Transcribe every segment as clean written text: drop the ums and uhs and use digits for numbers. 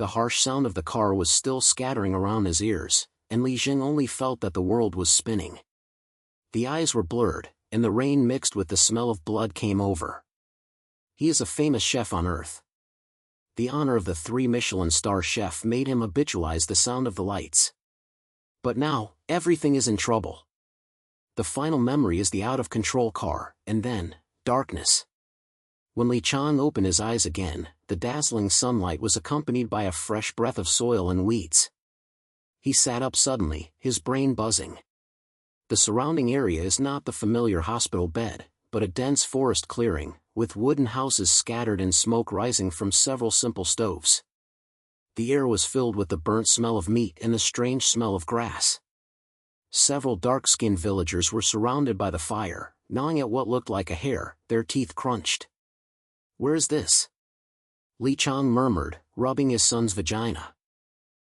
The harsh sound of the car was still scattering around his ears, and Li Jing only felt that the world was spinning. The eyes were blurred, and the rain mixed with the smell of blood came over. He is a famous chef on Earth. The honor of the 3 Michelin star chef made him habitualize the sound of the lights. But now, everything is in trouble. The final memory is the out-of-control car, and then, darkness. When Li Qiang opened his eyes again, the dazzling sunlight was accompanied by a fresh breath of soil and weeds. He sat up suddenly, his brain buzzing. The surrounding area is not the familiar hospital bed, but a dense forest clearing, with wooden houses scattered and smoke rising from several simple stoves. The air was filled with the burnt smell of meat and the strange smell of grass. Several dark-skinned villagers were surrounded by the fire, gnawing at what looked like a hair, their teeth crunched. "Where is this?" Li Qiang murmured, rubbing his son's vagina.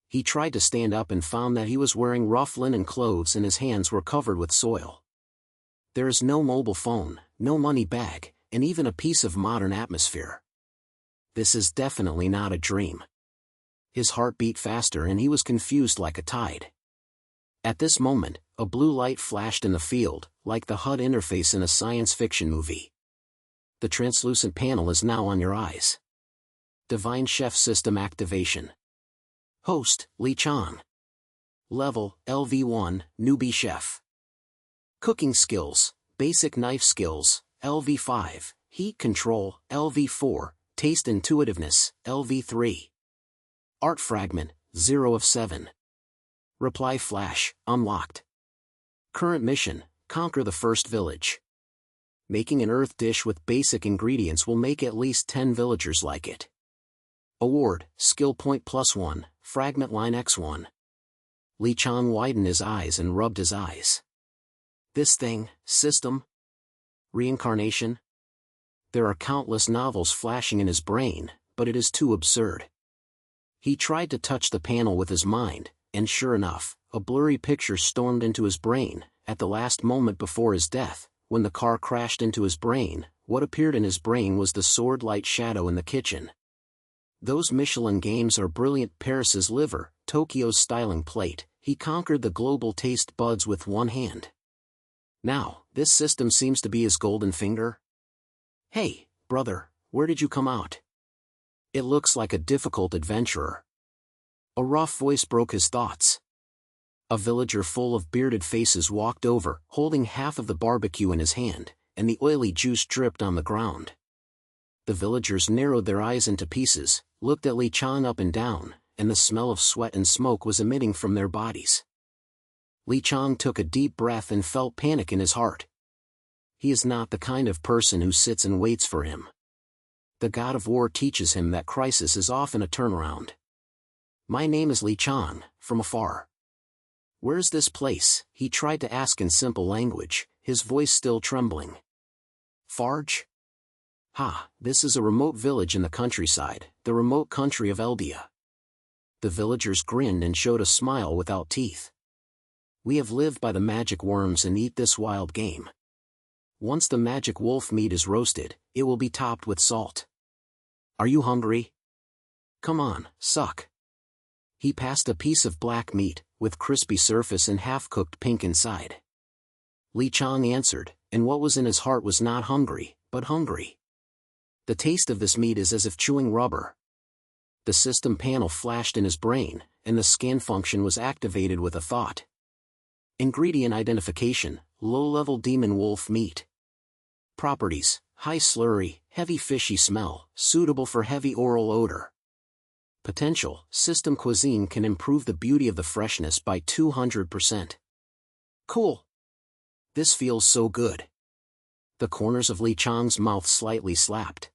He tried to stand up and found that he was wearing rough linen clothes and his hands were covered with soil. There is no mobile phone, no money bag, and even a piece of modern atmosphere. This is definitely not a dream. His heart beat faster and he was confused like a tide. At this moment, a blue light flashed in the field, like the HUD interface in a science fiction movie. The translucent panel is now on your eyes. Divine Chef System activation. Host, Li Qiang. Level, LV1, Newbie Chef. Cooking skills, Basic Knife Skills, LV5, Heat Control, LV4, Taste Intuitiveness, LV3. Art Fragment, 0 of 7. Reply Flash, unlocked. Current mission, conquer the first village. Making an earth dish with basic ingredients will make at least 10 villagers like it. Award, Skill Point +1, Fragment Line X1. Li Qiang widened his eyes and rubbed his eyes. This thing, system? Reincarnation? There are countless novels flashing in his brain, but it is too absurd. He tried to touch the panel with his mind, and sure enough, a blurry picture stormed into his brain. At the last moment before his death, when the car crashed into his brain, what appeared in his brain was the sword-light shadow in the kitchen. Those Michelin games are brilliant. Paris's liver, Tokyo's styling plate. He conquered the global taste buds with one hand. Now, this system seems to be his golden finger. "Hey, brother, where did you come out? It looks like a difficult adventurer." A rough voice broke his thoughts. A villager full of bearded faces walked over, holding half of the barbecue in his hand, and the oily juice dripped on the ground. The villagers narrowed their eyes into pieces, looked at Li Qiang up and down, and the smell of sweat and smoke was emitting from their bodies. Li Qiang took a deep breath and felt panic in his heart. He is not the kind of person who sits and waits for him. The god of war teaches him that crisis is often a turnaround. "My name is Li Qiang, from afar." "Where's this place?" he tried to ask in simple language, his voice still trembling. "Farge? Ha, this is a remote village in the countryside, the remote country of Eldia." The villagers grinned and showed a smile without teeth. "We have lived by the magic worms and eat this wild game. Once the magic wolf meat is roasted, it will be topped with salt. Are you hungry? Come on, suck." He passed a piece of black meat, with crispy surface and half-cooked pink inside. Li Qiang answered, and what was in his heart was not hungry, but hungry. The taste of this meat is as if chewing rubber. The system panel flashed in his brain, and the scan function was activated with a thought. Ingredient identification, low-level demon wolf meat. Properties, high slurry, heavy fishy smell, suitable for heavy oral odor. Potential, system cuisine can improve the beauty of the freshness by 200%. Cool. This feels so good. The corners of Li Qiang's mouth slightly slapped.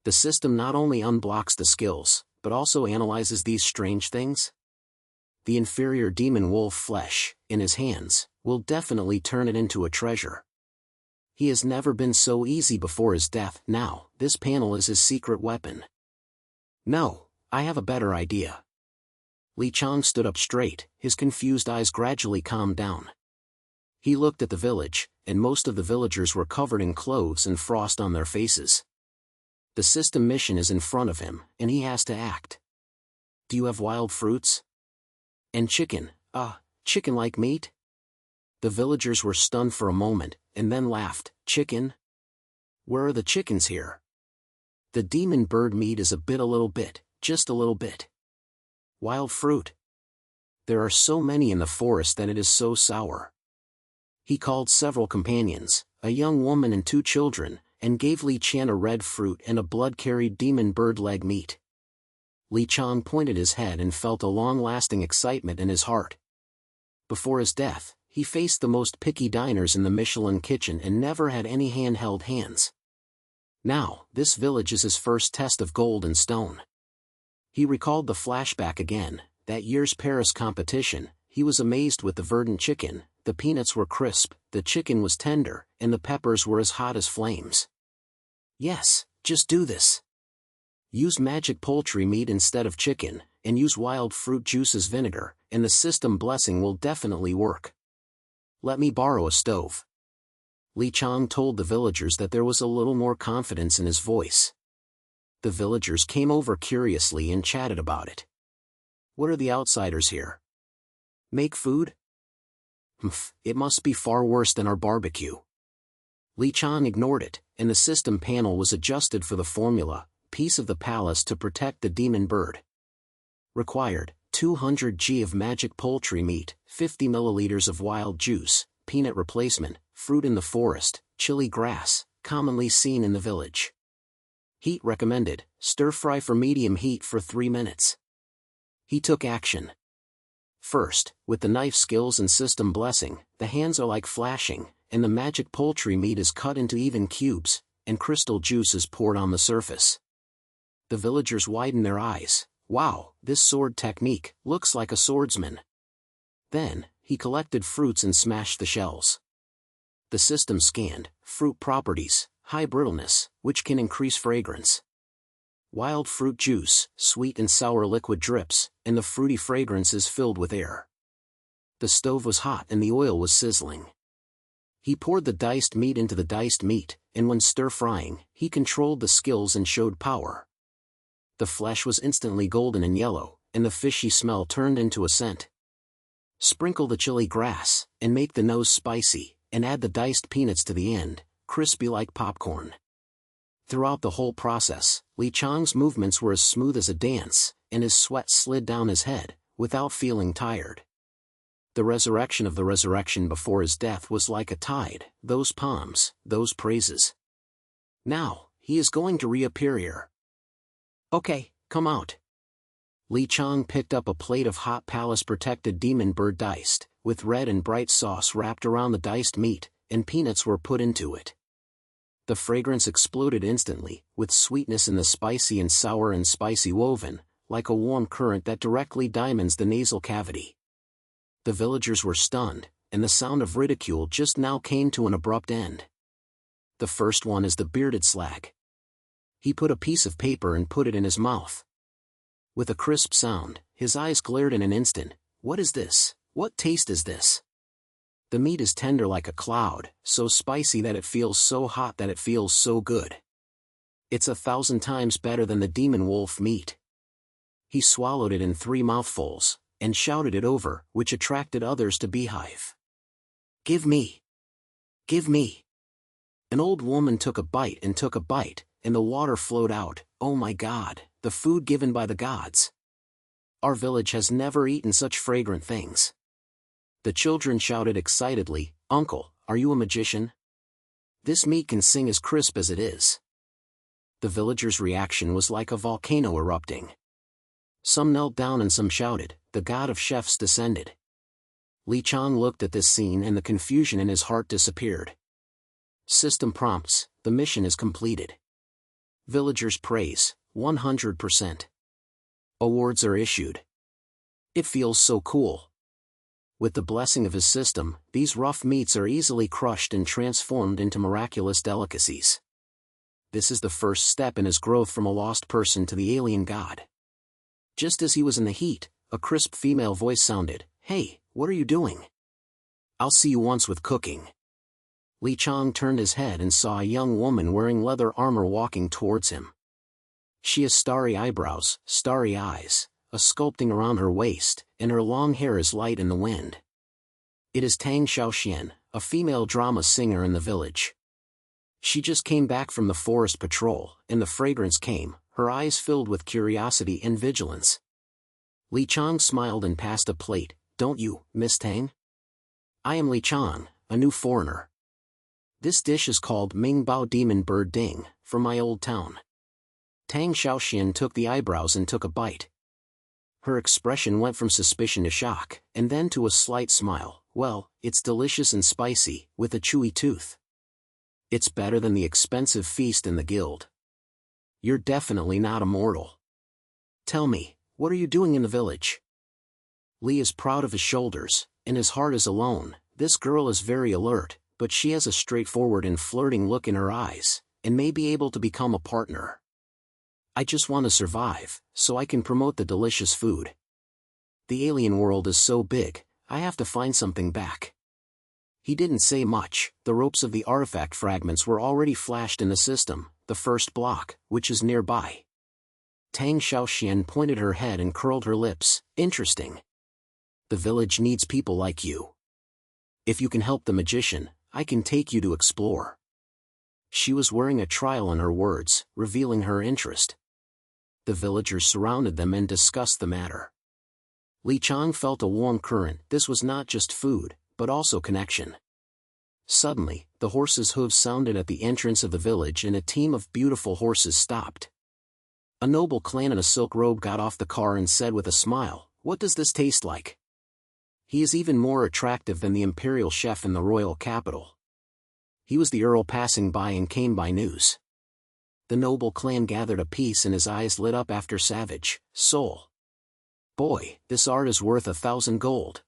The system not only unblocks the skills, but also analyzes these strange things. The inferior demon wolf flesh, in his hands, will definitely turn it into a treasure. He has never been so easy before his death. Now, this panel is his secret weapon. No, I have a better idea. Li Qiang stood up straight, his confused eyes gradually calmed down. He looked at the village, and most of the villagers were covered in clothes and frost on their faces. The system mission is in front of him, and he has to act. Do you have wild fruits? And chicken, chicken-like meat? The villagers were stunned for a moment, and then laughed. Chicken? Where are the chickens here? The demon bird meat is a little bit, just a little bit. Wild fruit. There are so many in the forest that it is so sour. He called several companions, a young woman and 2 children, and gave Li Qiang a red fruit and a blood-carried demon bird leg meat. Li Qiang pointed his head and felt a long-lasting excitement in his heart. Before his death, he faced the most picky diners in the Michelin kitchen and never had any handheld hands. Now, this village is his first test of gold and stone. He recalled the flashback again, that year's Paris competition. He was amazed with the verdant chicken. The peanuts were crisp, the chicken was tender, and the peppers were as hot as flames. Yes, just do this. Use magic poultry meat instead of chicken, and use wild fruit juice as vinegar, and the system blessing will definitely work. Let me borrow a stove. Li Qiang told the villagers that there was a little more confidence in his voice. The villagers came over curiously and chatted about it. What are the outsiders here? Make food? It must be far worse than our barbecue. Li Qiang ignored it, and the system panel was adjusted for the formula, piece of the palace to protect the demon bird. Required, 200 g of magic poultry meat, 50 milliliters of wild juice, peanut replacement, fruit in the forest, chili grass, commonly seen in the village. Heat recommended, stir-fry for medium heat for 3 minutes. He took action. First, with the knife skills and system blessing, the hands are like flashing, and the magic poultry meat is cut into even cubes, and crystal juice is poured on the surface. The villagers widened their eyes. Wow, this sword technique looks like a swordsman. Then, he collected fruits and smashed the shells. The system scanned fruit properties, high brittleness, which can increase fragrance. Wild fruit juice, sweet and sour liquid drips, and the fruity fragrance is filled with air. The stove was hot and the oil was sizzling. He poured the diced meat into the diced meat, and when stir-frying, he controlled the skills and showed power. The flesh was instantly golden and yellow, and the fishy smell turned into a scent. Sprinkle the chili grass, and make the nose spicy, and add the diced peanuts to the end, crispy like popcorn. Throughout the whole process, Li Qiang's movements were as smooth as a dance, and his sweat slid down his head, without feeling tired. The resurrection of the resurrection before his death was like a tide, those palms, those praises. Now, he is going to reappear here. Okay, come out. Li Qiang picked up a plate of hot palace-protected demon bird diced, with red and bright sauce wrapped around the diced meat, and peanuts were put into it. The fragrance exploded instantly, with sweetness in the spicy and sour and spicy woven, like a warm current that directly diamonds the nasal cavity. The villagers were stunned, and the sound of ridicule just now came to an abrupt end. The first one is the bearded slag. He put a piece of paper and put it in his mouth. With a crisp sound, his eyes glared in an instant. What is this? What taste is this? The meat is tender like a cloud, so spicy that it feels so hot that it feels so good. It's 1,000 times better than the demon wolf meat. He swallowed it in 3 mouthfuls, and shouted it over, which attracted others to beehive. Give me! Give me! An old woman took a bite, and the water flowed out. Oh my God, the food given by the gods! Our village has never eaten such fragrant things. The children shouted excitedly, Uncle, are you a magician? This meat can sing as crisp as it is. The villagers' reaction was like a volcano erupting. Some knelt down and some shouted, the God of Chefs descended. Li Qiang looked at this scene and the confusion in his heart disappeared. System prompts, the mission is completed. Villagers praise, 100%. Awards are issued. It feels so cool. With the blessing of his system, these rough meats are easily crushed and transformed into miraculous delicacies. This is the first step in his growth from a lost person to the alien god. Just as he was in the heat, a crisp female voice sounded, Hey, what are you doing? I'll see you once with cooking. Li Qiang turned his head and saw a young woman wearing leather armor walking towards him. She has starry eyebrows, starry eyes, a sculpting around her waist, and her long hair is light in the wind. It is Tang Xiaoxian, a female drama singer in the village. She just came back from the forest patrol, and the fragrance came, her eyes filled with curiosity and vigilance. Li Qiang smiled and passed a plate. Don't you, Miss Tang? I am Li Qiang, a new foreigner. This dish is called Ming Bao Demon Bird Ding, from my old town. Tang Xiaoxian took the eyebrows and took a bite. Her expression went from suspicion to shock, and then to a slight smile. Well, it's delicious and spicy, with a chewy tooth. It's better than the expensive feast in the guild. You're definitely not a mortal. Tell me, what are you doing in the village? Li is proud of his shoulders, and his heart is alone. This girl is very alert, but she has a straightforward and flirting look in her eyes, and may be able to become a partner. I just want to survive, so I can promote the delicious food. The alien world is so big, I have to find something back. He didn't say much. The ropes of the artifact fragments were already flashed in the system, the first block, which is nearby. Tang Xiaoxian pointed her head and curled her lips. Interesting. The village needs people like you. If you can help the magician, I can take you to explore. She was wearing a trial in her words, revealing her interest. The villagers surrounded them and discussed the matter. Li Qiang felt a warm current. This was not just food, but also connection. Suddenly, the horses' hooves sounded at the entrance of the village and a team of beautiful horses stopped. A noble clan in a silk robe got off the car and said with a smile, "What does this taste like?" He is even more attractive than the imperial chef in the royal capital. He was the earl passing by and came by news. The noble clan gathered a piece and his eyes lit up after savage, soul. Boy, this art is worth 1,000 gold.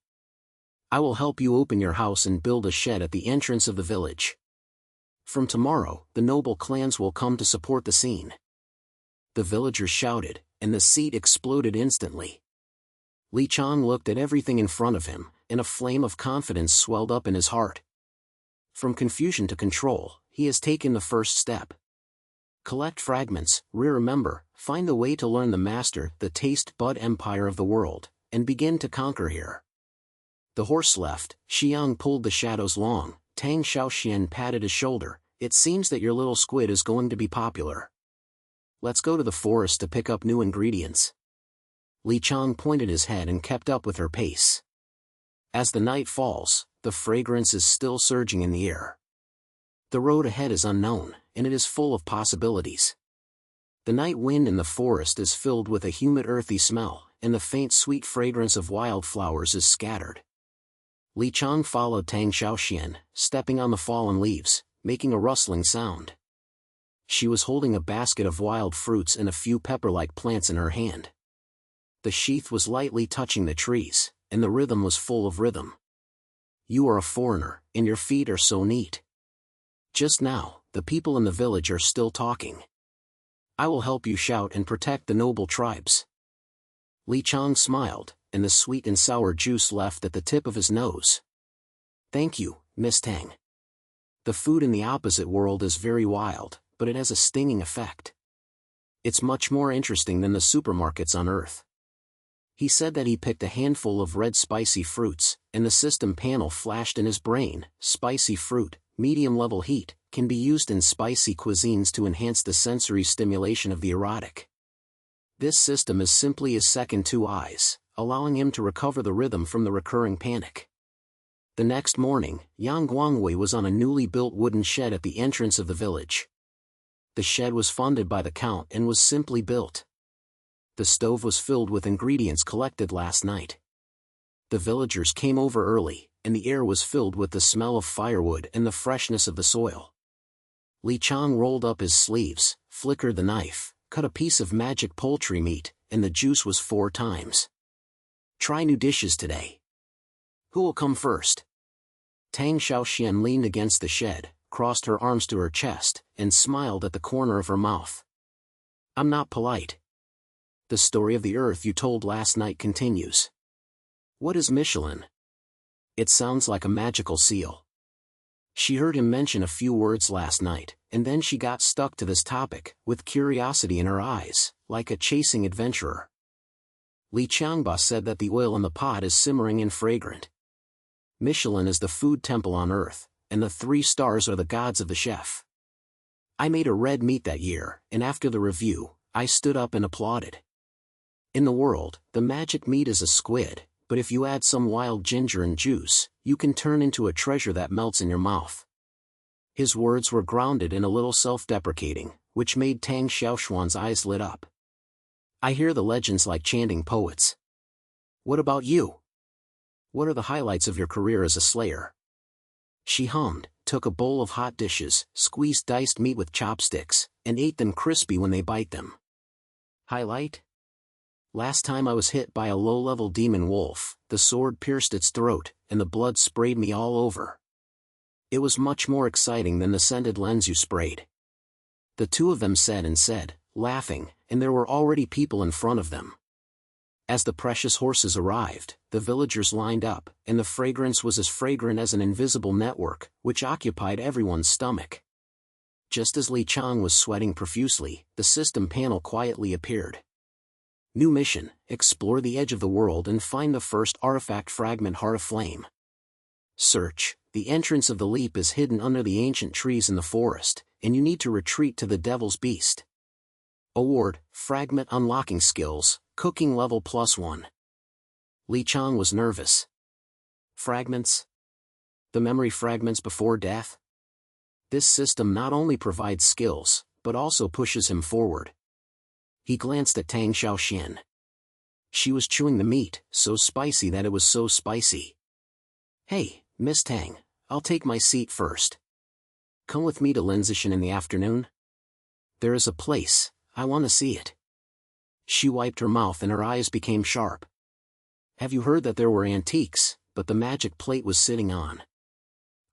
I will help you open your house and build a shed at the entrance of the village. From tomorrow, the noble clans will come to support the scene. The villagers shouted, and the seat exploded instantly. Li Qiang looked at everything in front of him, and a flame of confidence swelled up in his heart. From confusion to control, he has taken the first step. Collect fragments, remember, find the way to learn the master, the taste bud empire of the world, and begin to conquer here. The horse left, Qiang pulled the shadows long, Tang Xiaoxian patted his shoulder. It seems that your little squid is going to be popular. Let's go to the forest to pick up new ingredients. Li Qiang pointed his head and kept up with her pace. As the night falls, the fragrance is still surging in the air. The road ahead is unknown, and it is full of possibilities. The night wind in the forest is filled with a humid earthy smell, and the faint sweet fragrance of wildflowers is scattered. Li Qiang followed Tang Xiaoxian, stepping on the fallen leaves, making a rustling sound. She was holding a basket of wild fruits and a few pepper-like plants in her hand. The sheath was lightly touching the trees, and the rhythm was full of rhythm. You are a foreigner, and your feet are so neat. Just now, the people in the village are still talking. I will help you shout and protect the noble tribes. Li Qiang smiled, and the sweet and sour juice left at the tip of his nose. Thank you, Miss Tang. The food in the opposite world is very wild, but it has a stinging effect. It's much more interesting than the supermarkets on Earth. He said that he picked a handful of red spicy fruits, and the system panel flashed in his brain. Spicy fruit, medium-level heat, can be used in spicy cuisines to enhance the sensory stimulation of the erotic. This system is simply his second two eyes, allowing him to recover the rhythm from the recurring panic. The next morning, Yang Guangwei was on a newly built wooden shed at the entrance of the village. The shed was funded by the count and was simply built. The stove was filled with ingredients collected last night. The villagers came over early, and the air was filled with the smell of firewood and the freshness of the soil. Li Qiang rolled up his sleeves, flickered the knife, cut a piece of magic poultry meat, and the juice was 4 times. Try new dishes today. Who will come first? Tang Xiaoxian leaned against the shed, crossed her arms to her chest, and smiled at the corner of her mouth. I'm not polite. The story of the earth you told last night continues. What is Michelin? It sounds like a magical seal. She heard him mention a few words last night, and then she got stuck to this topic, with curiosity in her eyes, like a chasing adventurer. Li Qiangba said that the oil in the pot is simmering and fragrant. Michelin is the food temple on earth, and the 3 stars are the gods of the chef. I made a red meat that year, and after the review, I stood up and applauded. In the world, the magic meat is a squid, but if you add some wild ginger and juice, you can turn into a treasure that melts in your mouth. His words were grounded and a little self-deprecating, which made Tang Xiaoshuan's eyes lit up. I hear the legends like chanting poets. What about you? What are the highlights of your career as a slayer? She hummed, took a bowl of hot dishes, squeezed diced meat with chopsticks, and ate them crispy when they bite them. Highlight? Last time I was hit by a low-level demon wolf, the sword pierced its throat, and the blood sprayed me all over. It was much more exciting than the scented lens you sprayed. The two of them said and said, laughing, and there were already people in front of them. As the precious horses arrived, the villagers lined up, and the fragrance was as fragrant as an invisible network, which occupied everyone's stomach. Just as Li Qiang was sweating profusely, the system panel quietly appeared. New mission: explore the edge of the world and find the first artifact fragment Heart of Flame. Search: the entrance of the leap is hidden under the ancient trees in the forest, and you need to retreat to the Devil's Beast. Award: Fragment Unlocking Skills, Cooking Level +1. Li Qiang was nervous. Fragments? The memory fragments before death? This system not only provides skills, but also pushes him forward. He glanced at Tang Xiaoxian. She was chewing the meat, so spicy that it was so spicy. Hey, Miss Tang, I'll take my seat first. Come with me to Linzishan in the afternoon? There is a place, I want to see it. She wiped her mouth and her eyes became sharp. Have you heard that there were antiques, but the magic plate was sitting on?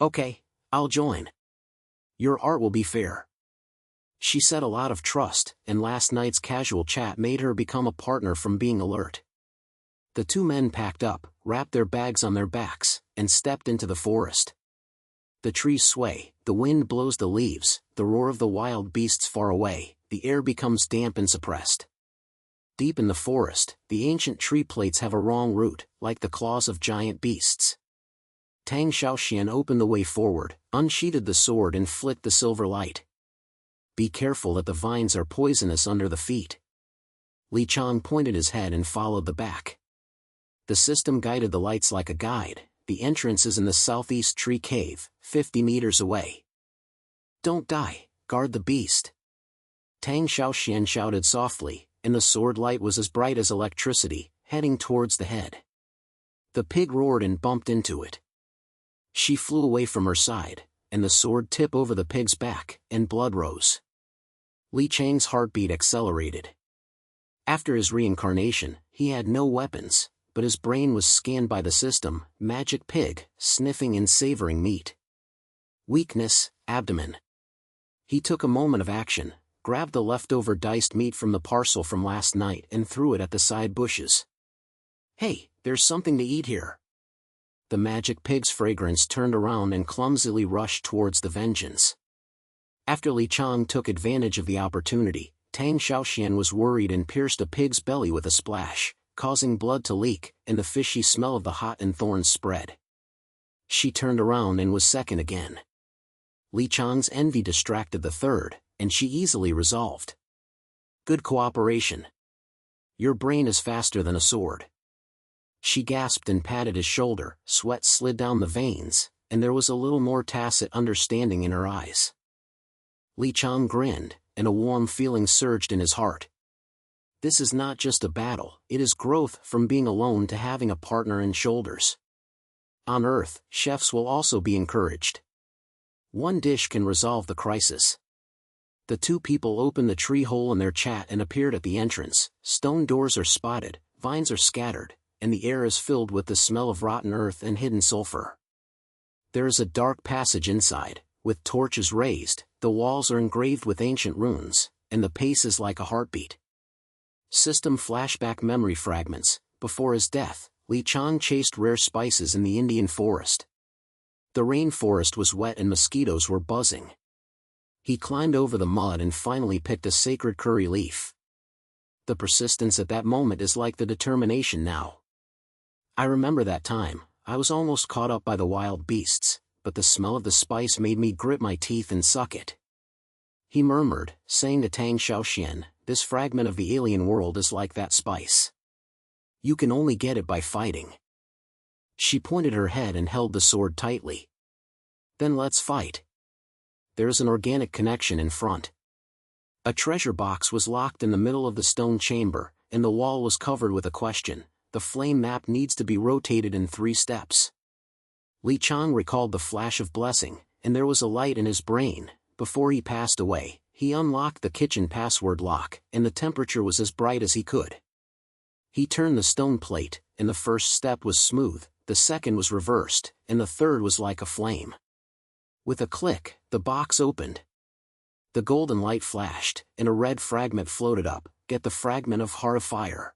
Okay, I'll join. Your art will be fair. She said a lot of trust, and last night's casual chat made her become a partner from being alert. The two men packed up, wrapped their bags on their backs, and stepped into the forest. The trees sway, the wind blows the leaves, the roar of the wild beasts far away, the air becomes damp and suppressed. Deep in the forest, the ancient tree plates have a wrong route, like the claws of giant beasts. Tang Xiaoxian opened the way forward, unsheathed the sword and flicked the silver light. Be careful that the vines are poisonous under the feet. Li Qiang pointed his head and followed the back. The system guided the lights like a guide. The entrance is in the southeast tree cave, 50 meters away. Don't die, guard the beast. Tang Xiaoxian shouted softly, and the sword light was as bright as electricity, heading towards the head. The pig roared and bumped into it. She flew away from her side, and the sword tipped over the pig's back, and blood rose. Li Qiang's heartbeat accelerated. After his reincarnation, he had no weapons, but his brain was scanned by the system, magic pig, sniffing and savoring meat. Weakness, abdomen. He took a moment of action, grabbed the leftover diced meat from the parcel from last night and threw it at the side bushes. Hey, there's something to eat here. The magic pig's fragrance turned around and clumsily rushed towards the vengeance. After Li Qiang took advantage of the opportunity, Tang Xiaoxian was worried and pierced a pig's belly with a splash, causing blood to leak, and the fishy smell of the hot and thorns spread. She turned around and was second again. Li Qiang's envy distracted the third, and she easily resolved. Good cooperation. Your brain is faster than a sword. She gasped and patted his shoulder, sweat slid down the veins, and there was a little more tacit understanding in her eyes. Li Qiang grinned, and a warm feeling surged in his heart. This is not just a battle, it is growth from being alone to having a partner and shoulders. On Earth, chefs will also be encouraged. One dish can resolve the crisis. The two people opened the tree hole in their chat and appeared at the entrance. Stone doors are spotted, vines are scattered, and the air is filled with the smell of rotten earth and hidden sulfur. There is a dark passage inside, with torches raised, the walls are engraved with ancient runes, and the pace is like a heartbeat. System flashback memory fragments. Before his death, Li Qiang chased rare spices in the Indian forest. The rainforest was wet and mosquitoes were buzzing. He climbed over the mud and finally picked a sacred curry leaf. The persistence at that moment is like the determination now. I remember that time, I was almost caught up by the wild beasts, but the smell of the spice made me grit my teeth and suck it. He murmured, saying to Tang Xiaoxian, this fragment of the alien world is like that spice. You can only get it by fighting. She pointed her head and held the sword tightly. Then let's fight. There's an organic connection in front. A treasure box was locked in the middle of the stone chamber, and the wall was covered with a question. The flame map needs to be rotated in 3 steps. Li Qiang recalled the flash of blessing, and there was a light in his brain. Before he passed away, he unlocked the kitchen password lock, and the temperature was as bright as he could. He turned the stone plate, and the first step was smooth, the second was reversed, and the third was like a flame. With a click, the box opened. The golden light flashed, and a red fragment floated up. Get the fragment of Heart of Fire.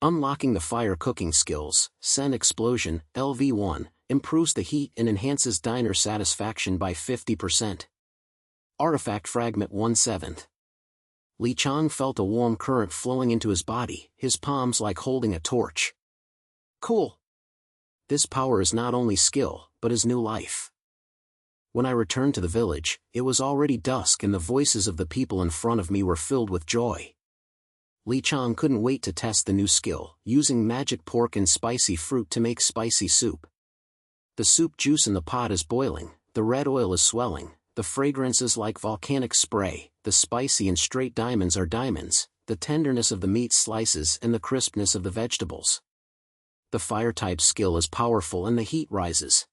Unlocking the fire cooking skills, Sen Explosion, LV1, improves the heat and enhances diner satisfaction by 50%. Artifact Fragment 1/7. Li Qiang felt a warm current flowing into his body, his palms like holding a torch. Cool. This power is not only skill, but is new life. When I returned to the village, it was already dusk and the voices of the people in front of me were filled with joy. Li Qiang couldn't wait to test the new skill, using magic pork and spicy fruit to make spicy soup. The soup juice in the pot is boiling, the red oil is swelling, the fragrance is like volcanic spray, the spicy and straight diamonds are diamonds, the tenderness of the meat slices and the crispness of the vegetables. The fire-type skill is powerful and the heat rises.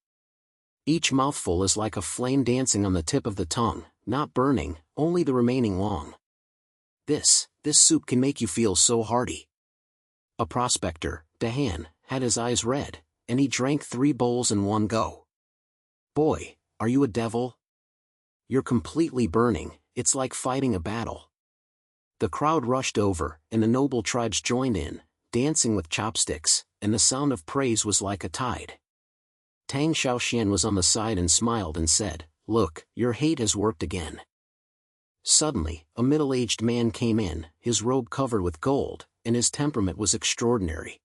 Each mouthful is like a flame dancing on the tip of the tongue, not burning, only the remaining long. This soup can make you feel so hearty. A prospector, Dahan, had his eyes red, and he drank 3 bowls in one go. Boy, are you a devil? You're completely burning, it's like fighting a battle. The crowd rushed over, and the noble tribes joined in, dancing with chopsticks, and the sound of praise was like a tide. Tang Xiaoxian was on the side and smiled and said, Look, your hate has worked again. Suddenly, a middle-aged man came in, his robe covered with gold, and his temperament was extraordinary.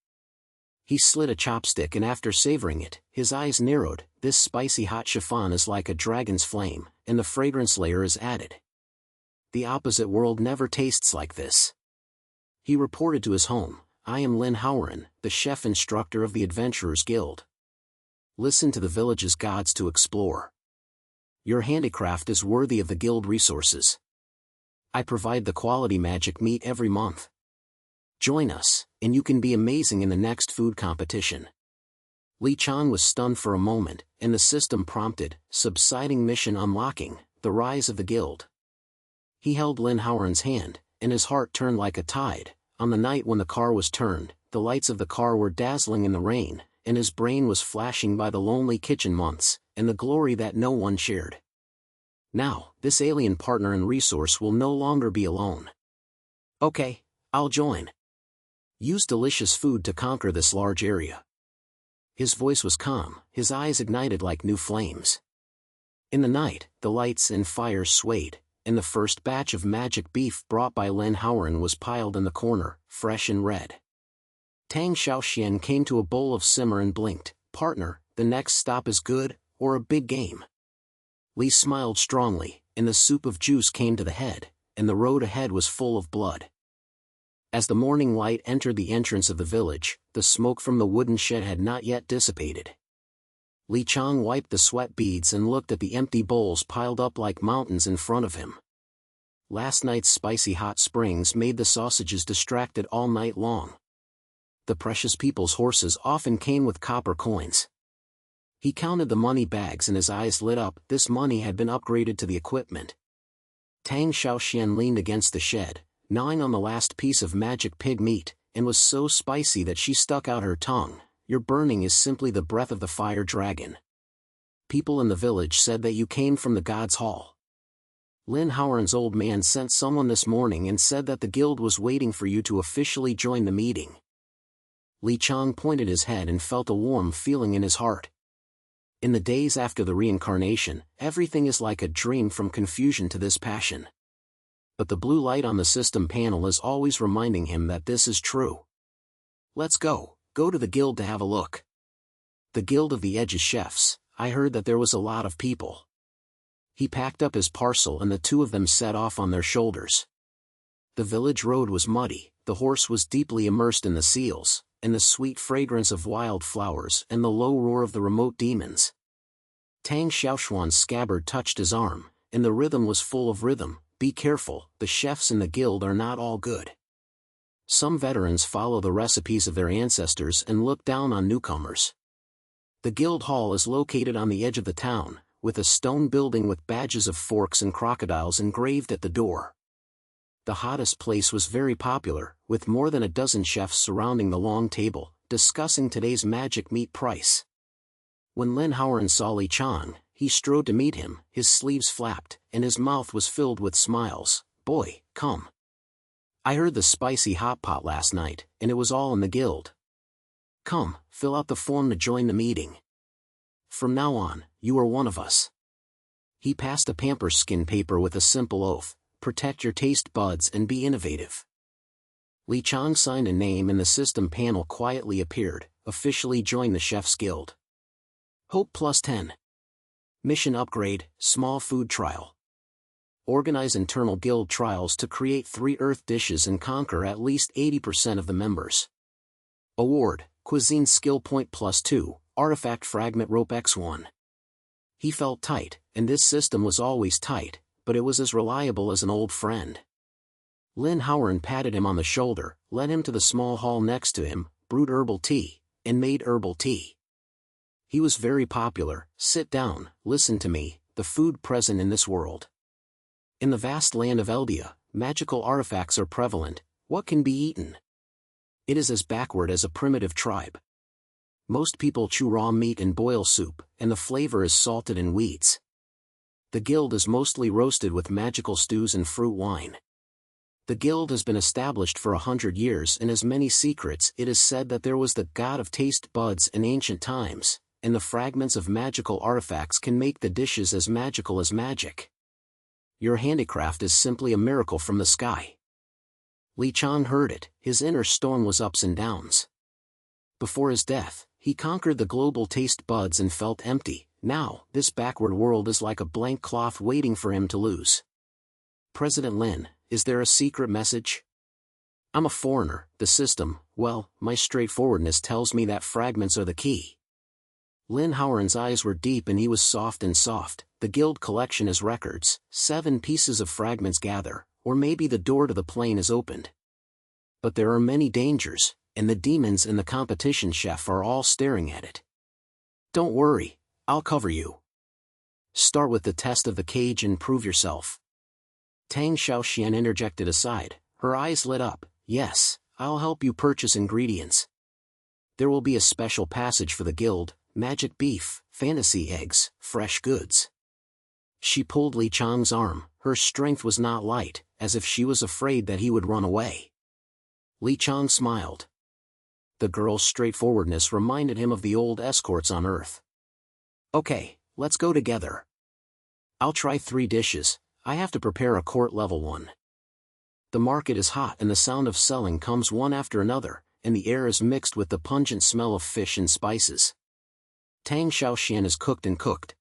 He slid a chopstick and after savoring it, his eyes narrowed. This spicy hot chiffon is like a dragon's flame, and the fragrance layer is added. The opposite world never tastes like this. He reported to his home, I am Lin Howren, the chef instructor of the Adventurers Guild. Listen to the village's gods to explore. Your handicraft is worthy of the guild resources. I provide the quality magic meat every month. Join us, and you can be amazing in the next food competition. Li Qiang was stunned for a moment, and the system prompted, subsiding mission unlocking, the rise of the guild. He held Lin Howren's hand, and his heart turned like a tide. On the night when the car was turned, the lights of the car were dazzling in the rain, and his brain was flashing by the lonely kitchen months, and the glory that no one shared. Now, this alien partner and resource will no longer be alone. Okay, I'll join. Use delicious food to conquer this large area. His voice was calm, his eyes ignited like new flames. In the night, the lights and fires swayed, and the first batch of magic beef brought by Lin Howren was piled in the corner, fresh and red. Tang Xiaoxian came to a bowl of simmer and blinked. Partner, the next stop is good, or a big game. Li smiled strongly, and the soup of juice came to the head, and the road ahead was full of blood. As the morning light entered the entrance of the village, the smoke from the wooden shed had not yet dissipated. Li Qiang wiped the sweat beads and looked at the empty bowls piled up like mountains in front of him. Last night's spicy hot springs made the sausages distracted all night long. The precious people's horses often came with copper coins. He counted the money bags and his eyes lit up. This money had been upgraded to the equipment. Tang Xiaoxian leaned against the shed, gnawing on the last piece of magic pig meat, and was so spicy that she stuck out her tongue. Your burning is simply the breath of the fire dragon. People in the village said that you came from the God's Hall. Lin Howren's old man sent someone this morning and said that the guild was waiting for you to officially join the meeting. Li Qiang pointed his head and felt a warm feeling in his heart. In the days after the reincarnation, everything is like a dream from confusion to this passion. But the blue light on the system panel is always reminding him that this is true. Let's go to the guild to have a look. The Guild of the Edge's chefs, I heard that there was a lot of people. He packed up his parcel and the two of them set off on their shoulders. The village road was muddy, the horse was deeply immersed in the seals, and the sweet fragrance of wild flowers and the low roar of the remote demons. Tang Xiaoshuan's scabbard touched his arm, and the rhythm was full of rhythm. Be careful, the chefs in the guild are not all good. Some veterans follow the recipes of their ancestors and look down on newcomers. The guild hall is located on the edge of the town, with a stone building with badges of forks and crocodiles engraved at the door. The hottest place was very popular, with more than a dozen chefs surrounding the long table, discussing today's magic meat price. When Lin Haoran saw Li Qiang, he strode to meet him, his sleeves flapped, and his mouth was filled with smiles. Boy, come. I heard the spicy hot pot last night, and it was all in the guild. Come, fill out the form to join the meeting. From now on, you are one of us. He passed a pamper skin paper with a simple oath: protect your taste buds and be innovative. Li Qiang signed a name and the system panel quietly appeared, officially joined the Chef's Guild. Hope plus 10. Mission upgrade, small food trial. Organize internal guild trials to create 3 earth dishes and conquer at least 80% of the members. Award, cuisine skill point plus 2, artifact fragment rope x1. He felt tight, and this system was always tight, but it was as reliable as an old friend. Lin Haoran patted him on the shoulder, led him to the small hall next to him, brewed herbal tea, and made herbal tea. He was very popular. Sit down, listen to me, the food present in this world. In the vast land of Eldia, magical artifacts are prevalent. What can be eaten? It is as backward as a primitive tribe. Most people chew raw meat and boil soup, and the flavor is salted in weeds. The guild is mostly roasted with magical stews and fruit wine. The guild has been established for 100 years and has many secrets. It is said that there was the god of taste buds in ancient times, and the fragments of magical artifacts can make the dishes as magical as magic. Your handicraft is simply a miracle from the sky. Li Qiang heard it, his inner storm was ups and downs. Before his death, he conquered the global taste buds and felt empty. Now, this backward world is like a blank cloth waiting for him to lose. President Lin, is there a secret message? I'm a foreigner, the system, well, my straightforwardness tells me that fragments are the key. Lin Haoran's eyes were deep and he was soft. The guild collection is records, 7 pieces of fragments gather, or maybe the door to the plane is opened. But there are many dangers, and the demons and the competition chef are all staring at it. Don't worry, I'll cover you. Start with the test of the cage and prove yourself. Tang Xiaoxian interjected aside, her eyes lit up. Yes, I'll help you purchase ingredients. There will be a special passage for the guild, magic beef, fantasy eggs, fresh goods. She pulled Li Qiang's arm, her strength was not light, as if she was afraid that he would run away. Li Qiang smiled. The girl's straightforwardness reminded him of the old escorts on Earth. Okay, let's go together. I'll try 3 dishes, I have to prepare a court level one. The market is hot and the sound of selling comes one after another, and the air is mixed with the pungent smell of fish and spices. Tang Xiaoxian is cooked and cooked.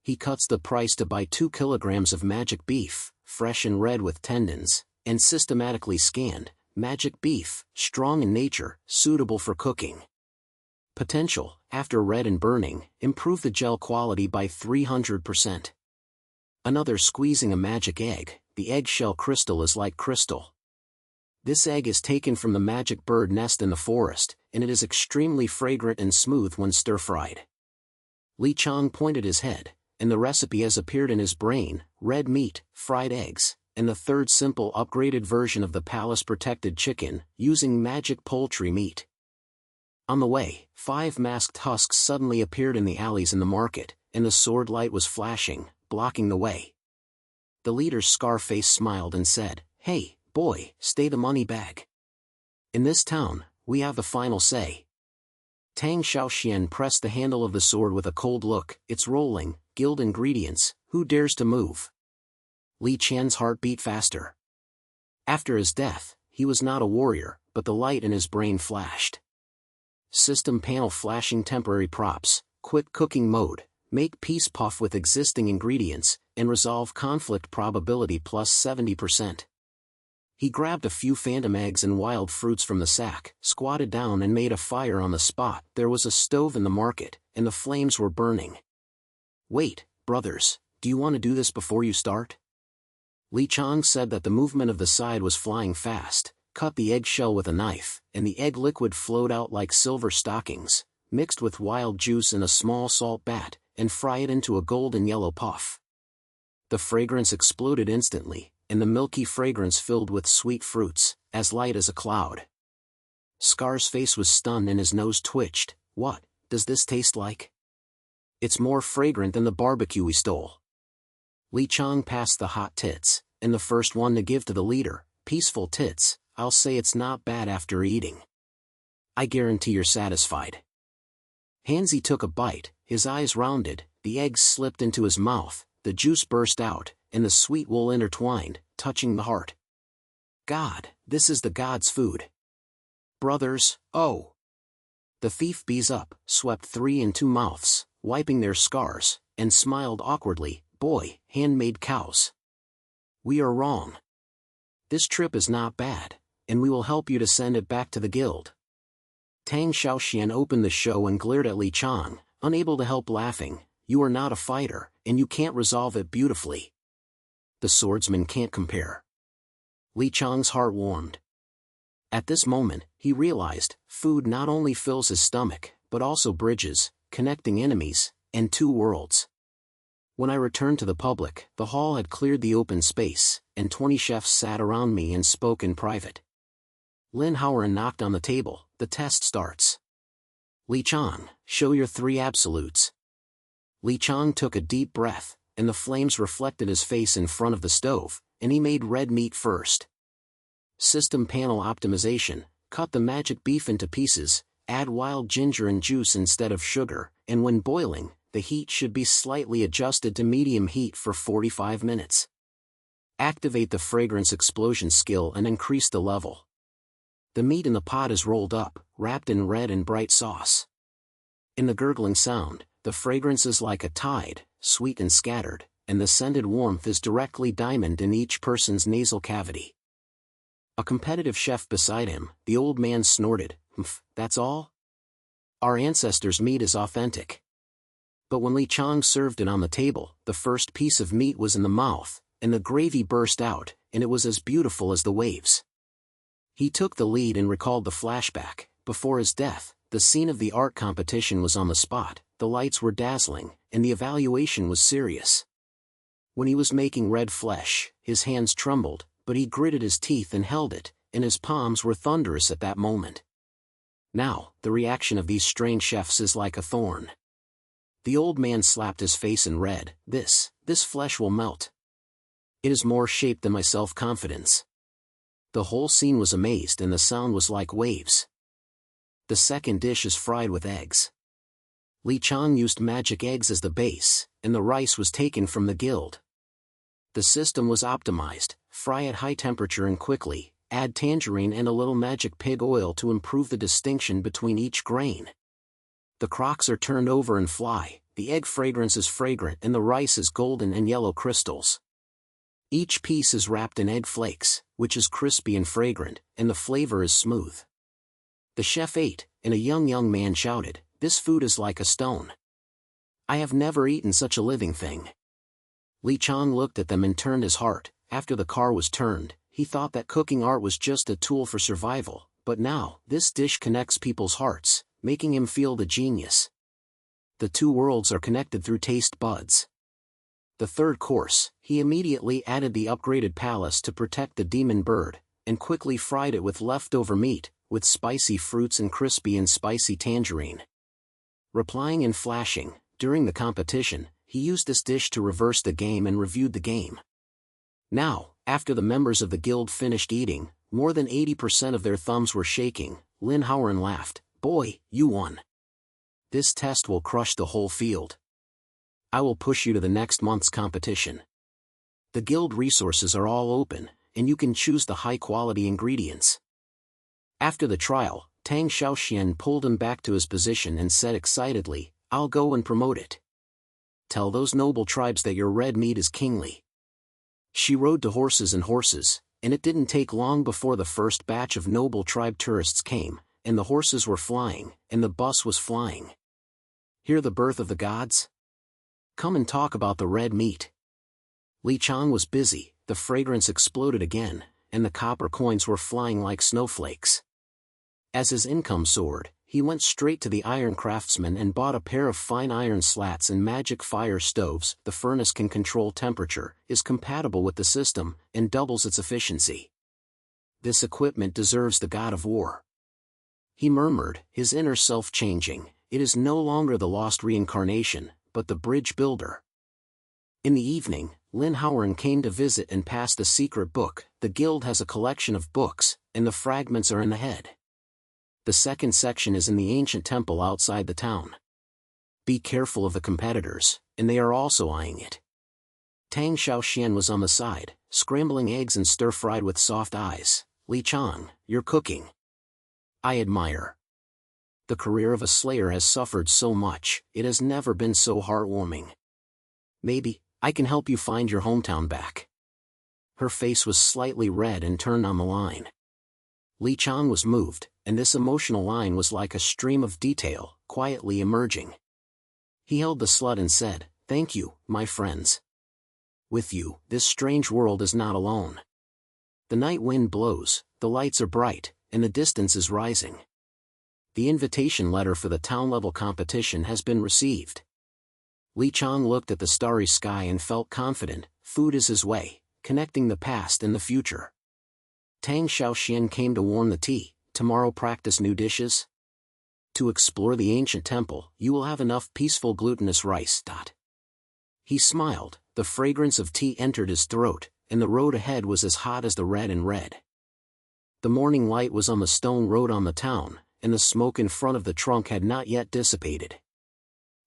He cuts the price to buy 2 kilograms of magic beef, fresh and red with tendons, and systematically scanned, magic beef, strong in nature, suitable for cooking. Potential, after red and burning, improve the gel quality by 300%. Another squeezing a magic egg, the eggshell crystal is like crystal. This egg is taken from the magic bird nest in the forest, and it is extremely fragrant and smooth when stir-fried. Li Qiang pointed his head, and the recipe has appeared in his brain: red meat, fried eggs, and the 3rd simple upgraded version of the palace-protected chicken, using magic poultry meat. On the way, 5 masked husks suddenly appeared in the alleys in the market, and the sword light was flashing, blocking the way. The leader's scar face smiled and said, "Hey, boy, stay the money bag. In this town, we have the final say." Tang Xiaoxian pressed the handle of the sword with a cold look. It's rolling, guild ingredients, who dares to move? Li Qian's heart beat faster. After his death, he was not a warrior, but the light in his brain flashed. System panel flashing temporary props, quick cooking mode, make peace puff with existing ingredients, and resolve conflict probability plus 70%. He grabbed a few phantom eggs and wild fruits from the sack, squatted down and made a fire on the spot. There was a stove in the market, and the flames were burning. "Wait, brothers, do you want to do this before you start?" Li Qiang said that the movement of the side was flying fast, cut the eggshell with a knife, and the egg liquid flowed out like silver stockings, mixed with wild juice in a small salt vat, and fry it into a golden yellow puff. The fragrance exploded instantly, and the milky fragrance filled with sweet fruits, as light as a cloud. Scar's face was stunned and his nose twitched. "What does this taste like?" "It's more fragrant than the barbecue we stole." Li Qiang passed the hot tits, and the first one to give to the leader, "Peaceful tits, I'll say it's not bad after eating. I guarantee you're satisfied." Hansi took a bite, his eyes rounded, the eggs slipped into his mouth, the juice burst out, and the sweet wool intertwined, touching the heart. "God, this is the god's food. Brothers, oh!" The thief bees up, swept 3 in 2 mouths, wiping their scars, and smiled awkwardly. "Boy, handmade cows. We are wrong. This trip is not bad, and we will help you to send it back to the guild." Tang Xiaoxian opened the show and glared at Li Qiang, unable to help laughing. "You are not a fighter, and you can't resolve it beautifully. The swordsman can't compare." Li Qiang's heart warmed. At this moment, he realized, food not only fills his stomach, but also bridges, connecting enemies, and 2 worlds. When I returned to the public, the hall had cleared the open space, and 20 chefs sat around me and spoke in private. Lin Howard knocked on the table. "The test starts. Li Qiang, show your 3 absolutes." Li Qiang took a deep breath, and the flames reflected his face in front of the stove, and he made red meat first. System panel optimization, cut the magic beef into pieces, add wild ginger and juice instead of sugar, and when boiling, the heat should be slightly adjusted to medium heat for 45 minutes. Activate the fragrance explosion skill and increase the level. The meat in the pot is rolled up, wrapped in red and bright sauce. In the gurgling sound, the fragrance is like a tide, sweet and scattered, and the scented warmth is directly diamond in each person's nasal cavity. A competitive chef beside him, the old man snorted, "Humph, that's all? Our ancestors' meat is authentic." But when Li Qiang served it on the table, the first piece of meat was in the mouth, and the gravy burst out, and it was as beautiful as the waves. He took the lead and recalled the flashback. Before his death, the scene of the art competition was on the spot, the lights were dazzling, and the evaluation was serious. When he was making red flesh, his hands trembled, but he gritted his teeth and held it, and his palms were thunderous at that moment. Now, the reaction of these strange chefs is like a thorn. The old man slapped his face and read, This flesh will melt. It is more shaped than my self-confidence." The whole scene was amazed and the sound was like waves. The second dish is fried with eggs. Li Qiang used magic eggs as the base, and the rice was taken from the guild. The system was optimized: fry at high temperature and quickly, add tangerine and a little magic pig oil to improve the distinction between each grain. The crocks are turned over and fly, the egg fragrance is fragrant and the rice is golden and yellow crystals. Each piece is wrapped in egg flakes, which is crispy and fragrant, and the flavor is smooth. The chef ate, and a young man shouted, "This food is like a stone. I have never eaten such a living thing." Li Qiang looked at them and turned his heart. After the car was turned, he thought that cooking art was just a tool for survival, but now, this dish connects people's hearts, making him feel the genius. The 2 worlds are connected through taste buds. The third course, he immediately added the upgraded palace to protect the demon bird, and quickly fried it with leftover meat, with spicy fruits and crispy and spicy tangerine. Replying and flashing, during the competition, he used this dish to reverse the game and reviewed the game. Now, after the members of the guild finished eating, more than 80% of their thumbs were shaking. Lin Howard laughed, "Boy, you won. This test will crush the whole field. I will push you to the next month's competition." The guild resources are all open, and you can choose the high-quality ingredients. After the trial, Tang Xiaoxian pulled him back to his position and said excitedly, "I'll go and promote it. Tell those noble tribes that your red meat is kingly." She rode to horses, and it didn't take long before the first batch of noble tribe tourists came, and the horses were flying, and the bus was flying. Hear the birth of the gods? Come and talk about the red meat. Li Qiang was busy, the fragrance exploded again, and the copper coins were flying like snowflakes. As his income soared, he went straight to the iron craftsman and bought a pair of fine iron slats and magic fire stoves. The furnace can control temperature, is compatible with the system, and doubles its efficiency. This equipment deserves the god of war. He murmured, his inner self changing. It is no longer the lost reincarnation, but the bridge builder. In the evening, Lin Howard came to visit and passed a secret book. The guild has a collection of books, and the fragments are in the head. The second section is in the ancient temple outside the town. Be careful of the competitors, and they are also eyeing it. Tang Xiaoxian was on the side, scrambling eggs and stir-fried with soft eyes. Li Qiang, you're cooking. I admire. The career of a slayer has suffered so much, it has never been so heartwarming. Maybe I can help you find your hometown back. Her face was slightly red and turned on the line. Li Qiang was moved, and this emotional line was like a stream of detail, quietly emerging. He held the slut and said, "Thank you, my friends. With you, this strange world is not alone. The night wind blows, the lights are bright, and the distance is rising. The invitation letter for the town-level competition has been received." Li Qiang looked at the starry sky and felt confident. Food is his way, connecting the past and the future. Tang Xiaoxian came to warm the tea. Tomorrow practice new dishes? To explore the ancient temple, you will have enough peaceful glutinous rice. He smiled, the fragrance of tea entered his throat, and the road ahead was as hot as the red and red. The morning light was on the stone road on the town, and the smoke in front of the trunk had not yet dissipated.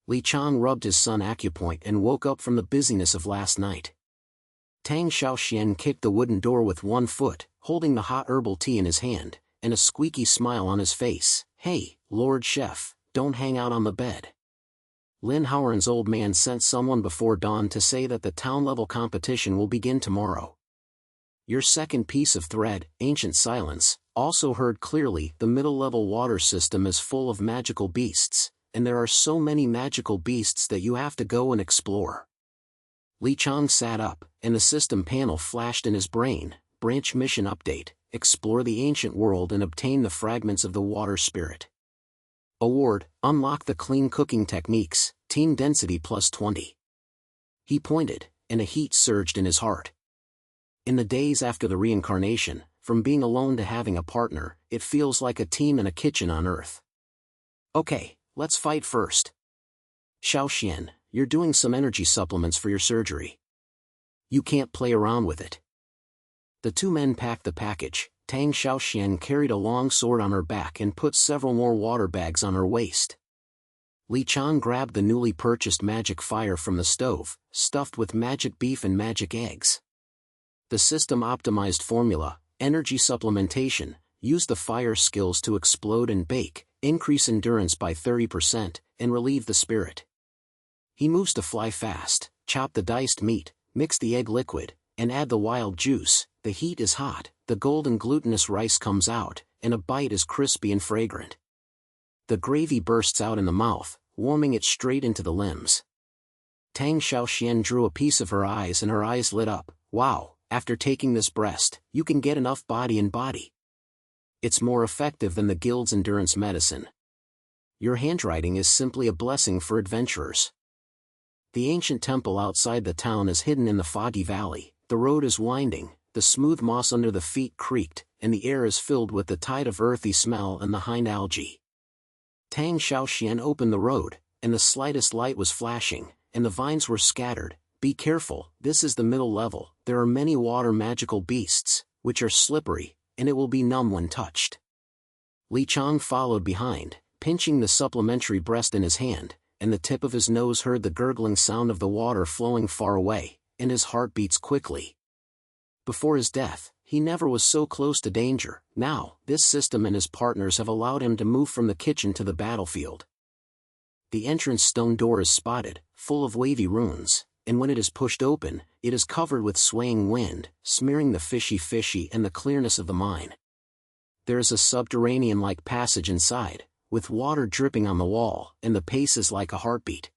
Li Qiang rubbed his sun acupoint and woke up from the busyness of last night. Tang Xiaoxian kicked the wooden door with one foot, holding the hot herbal tea in his hand, and a squeaky smile on his face. "Hey, Lord Chef, don't hang out on the bed." Lin Howard's old man sent someone before dawn to say that the town-level competition will begin tomorrow. Your second piece of thread, ancient silence, also heard clearly. The middle-level water system is full of magical beasts, and there are so many magical beasts that you have to go and explore. Li Qiang sat up, and the system panel flashed in his brain. Branch mission update. Explore the ancient world and obtain the fragments of the water spirit. Award, unlock the clean cooking techniques, team density +20. He pointed, and a heat surged in his heart. In the days after the reincarnation, from being alone to having a partner, it feels like a team in a kitchen on Earth. Okay, let's fight first. Xiaoxian, you're doing some energy supplements for your surgery. You can't play around with it. The two men packed the package. Tang Xiaoxian carried a long sword on her back and put several more water bags on her waist. Li Qiang grabbed the newly purchased magic fire from the stove, stuffed with magic beef and magic eggs. The system-optimized formula, energy supplementation, used the fire skills to explode and bake, increase endurance by 30%, and relieve the spirit. He moves to fly fast, chop the diced meat, mix the egg liquid, and add the wild juice. The heat is hot, the golden glutinous rice comes out, and a bite is crispy and fragrant. The gravy bursts out in the mouth, warming it straight into the limbs. Tang Xiaoxian drew a piece of her eyes and her eyes lit up. Wow, after taking this breast, you can get enough body and body. It's more effective than the guild's endurance medicine. Your handwriting is simply a blessing for adventurers. The ancient temple outside the town is hidden in the foggy valley. The road is winding. The smooth moss under the feet creaked, and the air is filled with the tide of earthy smell and the hind algae. Tang Xiaoxian opened the road, and the slightest light was flashing, and the vines were scattered. Be careful, this is the middle level. There are many water magical beasts, which are slippery, and it will be numb when touched. Li Qiang followed behind, pinching the supplementary breast in his hand, and the tip of his nose heard the gurgling sound of the water flowing far away. and his heart beats quickly. Before his death, he never was so close to danger. Now, this system and his partners have allowed him to move from the kitchen to the battlefield. The entrance stone door is spotted, full of wavy runes, and when it is pushed open, it is covered with swaying wind, smearing the fishy and the clearness of the mine. There is a subterranean-like passage inside, with water dripping on the wall, and the pace is like a heartbeat.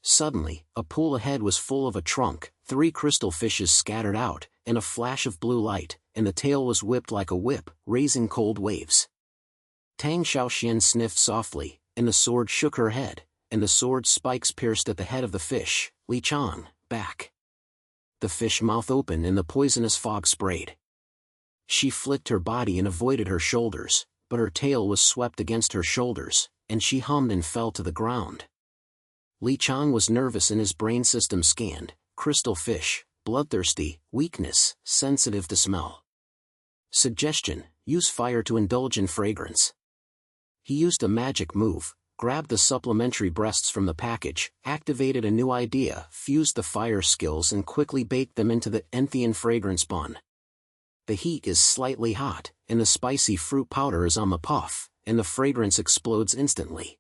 Suddenly, a pool ahead was full of a trunk, 3 crystal fishes scattered out, and a flash of blue light, and the tail was whipped like a whip, raising cold waves. Tang Xiaoxian sniffed softly, and the sword shook her head, and the sword's spikes pierced at the head of the fish. Li Qiang, back. The fish mouth opened and the poisonous fog sprayed. She flicked her body and avoided her shoulders, but her tail was swept against her shoulders, and she hummed and fell to the ground. Li Qiang was nervous and his brain system scanned: crystal fish, bloodthirsty, weakness, sensitive to smell. Suggestion: use fire to indulge in fragrance. He used a magic move, grabbed the supplementary breasts from the package, activated a new idea, fused the fire skills and quickly baked them into the Enthean fragrance bun. The heat is slightly hot, and the spicy fruit powder is on the puff, and the fragrance explodes instantly.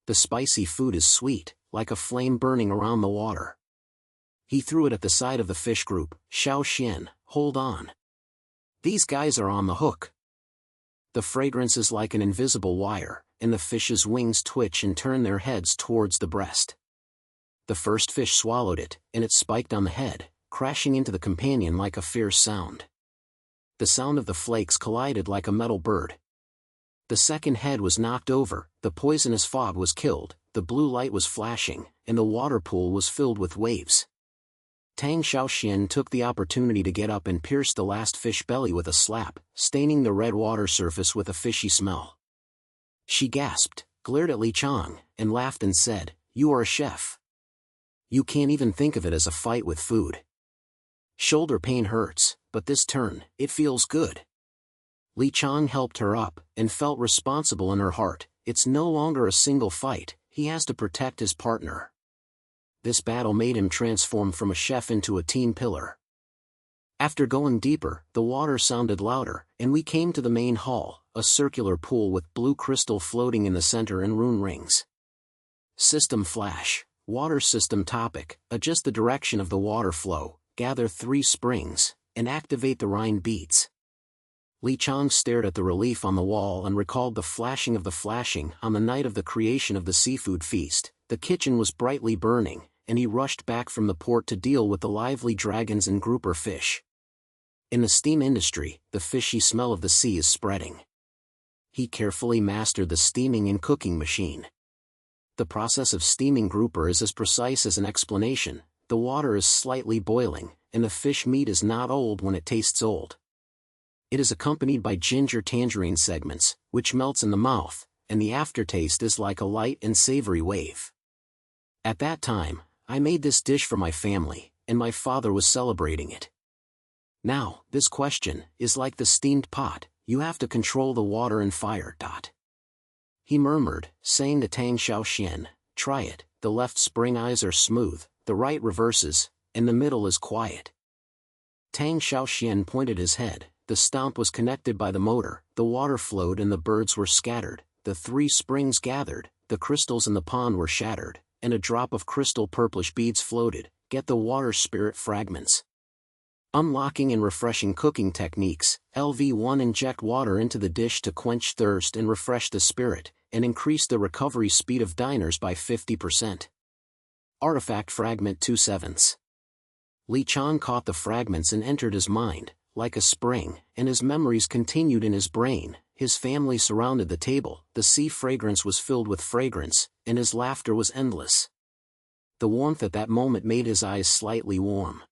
The spicy food is sweet, like a flame burning around the water. He threw it at the side of the fish group. Xiao Xian, hold on. These guys are on the hook. The fragrance is like an invisible wire, and the fish's wings twitch and turn their heads towards the breast. The first fish swallowed it, and it spiked on the head, crashing into the companion like a fierce sound. The sound of the flakes collided like a metal bird. The second head was knocked over, the poisonous fog was killed, the blue light was flashing, and the water pool was filled with waves. Tang Xiaoxian took the opportunity to get up and pierce the last fish belly with a slap, staining the red water surface with a fishy smell. She gasped, glared at Li Qiang, and laughed and said, "You are a chef. You can't even think of it as a fight with food. Shoulder pain hurts, but this turn, it feels good." Li Qiang helped her up, and felt responsible in her heart. It's no longer a single fight, he has to protect his partner. This battle made him transform from a chef into a team pillar. After going deeper, the water sounded louder, and we came to the main hall, a circular pool with blue crystal floating in the center and rune rings. System flash, water system topic: adjust the direction of the water flow, gather 3 springs, and activate the Rhine beads. Li Qiang stared at the relief on the wall and recalled the flashing of the flashing on the night of the creation of the seafood feast. The kitchen was brightly burning, and he rushed back from the port to deal with the lively dragons and grouper fish. In the steam industry, the fishy smell of the sea is spreading. He carefully mastered the steaming and cooking machine. The process of steaming grouper is as precise as an explanation. The water is slightly boiling, and the fish meat is not old when it tastes old. It is accompanied by ginger tangerine segments, which melts in the mouth, and the aftertaste is like a light and savory wave. At that time, I made this dish for my family, and my father was celebrating it. Now, this question is like the steamed pot: you have to control the water and fire. He murmured, saying to Tang Xiaoxian, "Try it." The left spring eyes are smooth, the right reverses, and the middle is quiet. Tang Xiaoxian pointed his head. The stomp was connected by the motor, the water flowed and the birds were scattered, the 3 springs gathered, the crystals in the pond were shattered, and a drop of crystal purplish beads floated. Get the water spirit fragments. Unlocking and refreshing cooking techniques. LV1: inject water into the dish to quench thirst and refresh the spirit, and increase the recovery speed of diners by 50%. Artifact fragment 2/7. Li Qiang caught the fragments and entered his mind, like a spring, and his memories continued in his brain. His family surrounded the table, the sea fragrance was filled with fragrance, and his laughter was endless. The warmth at that moment made his eyes slightly warm.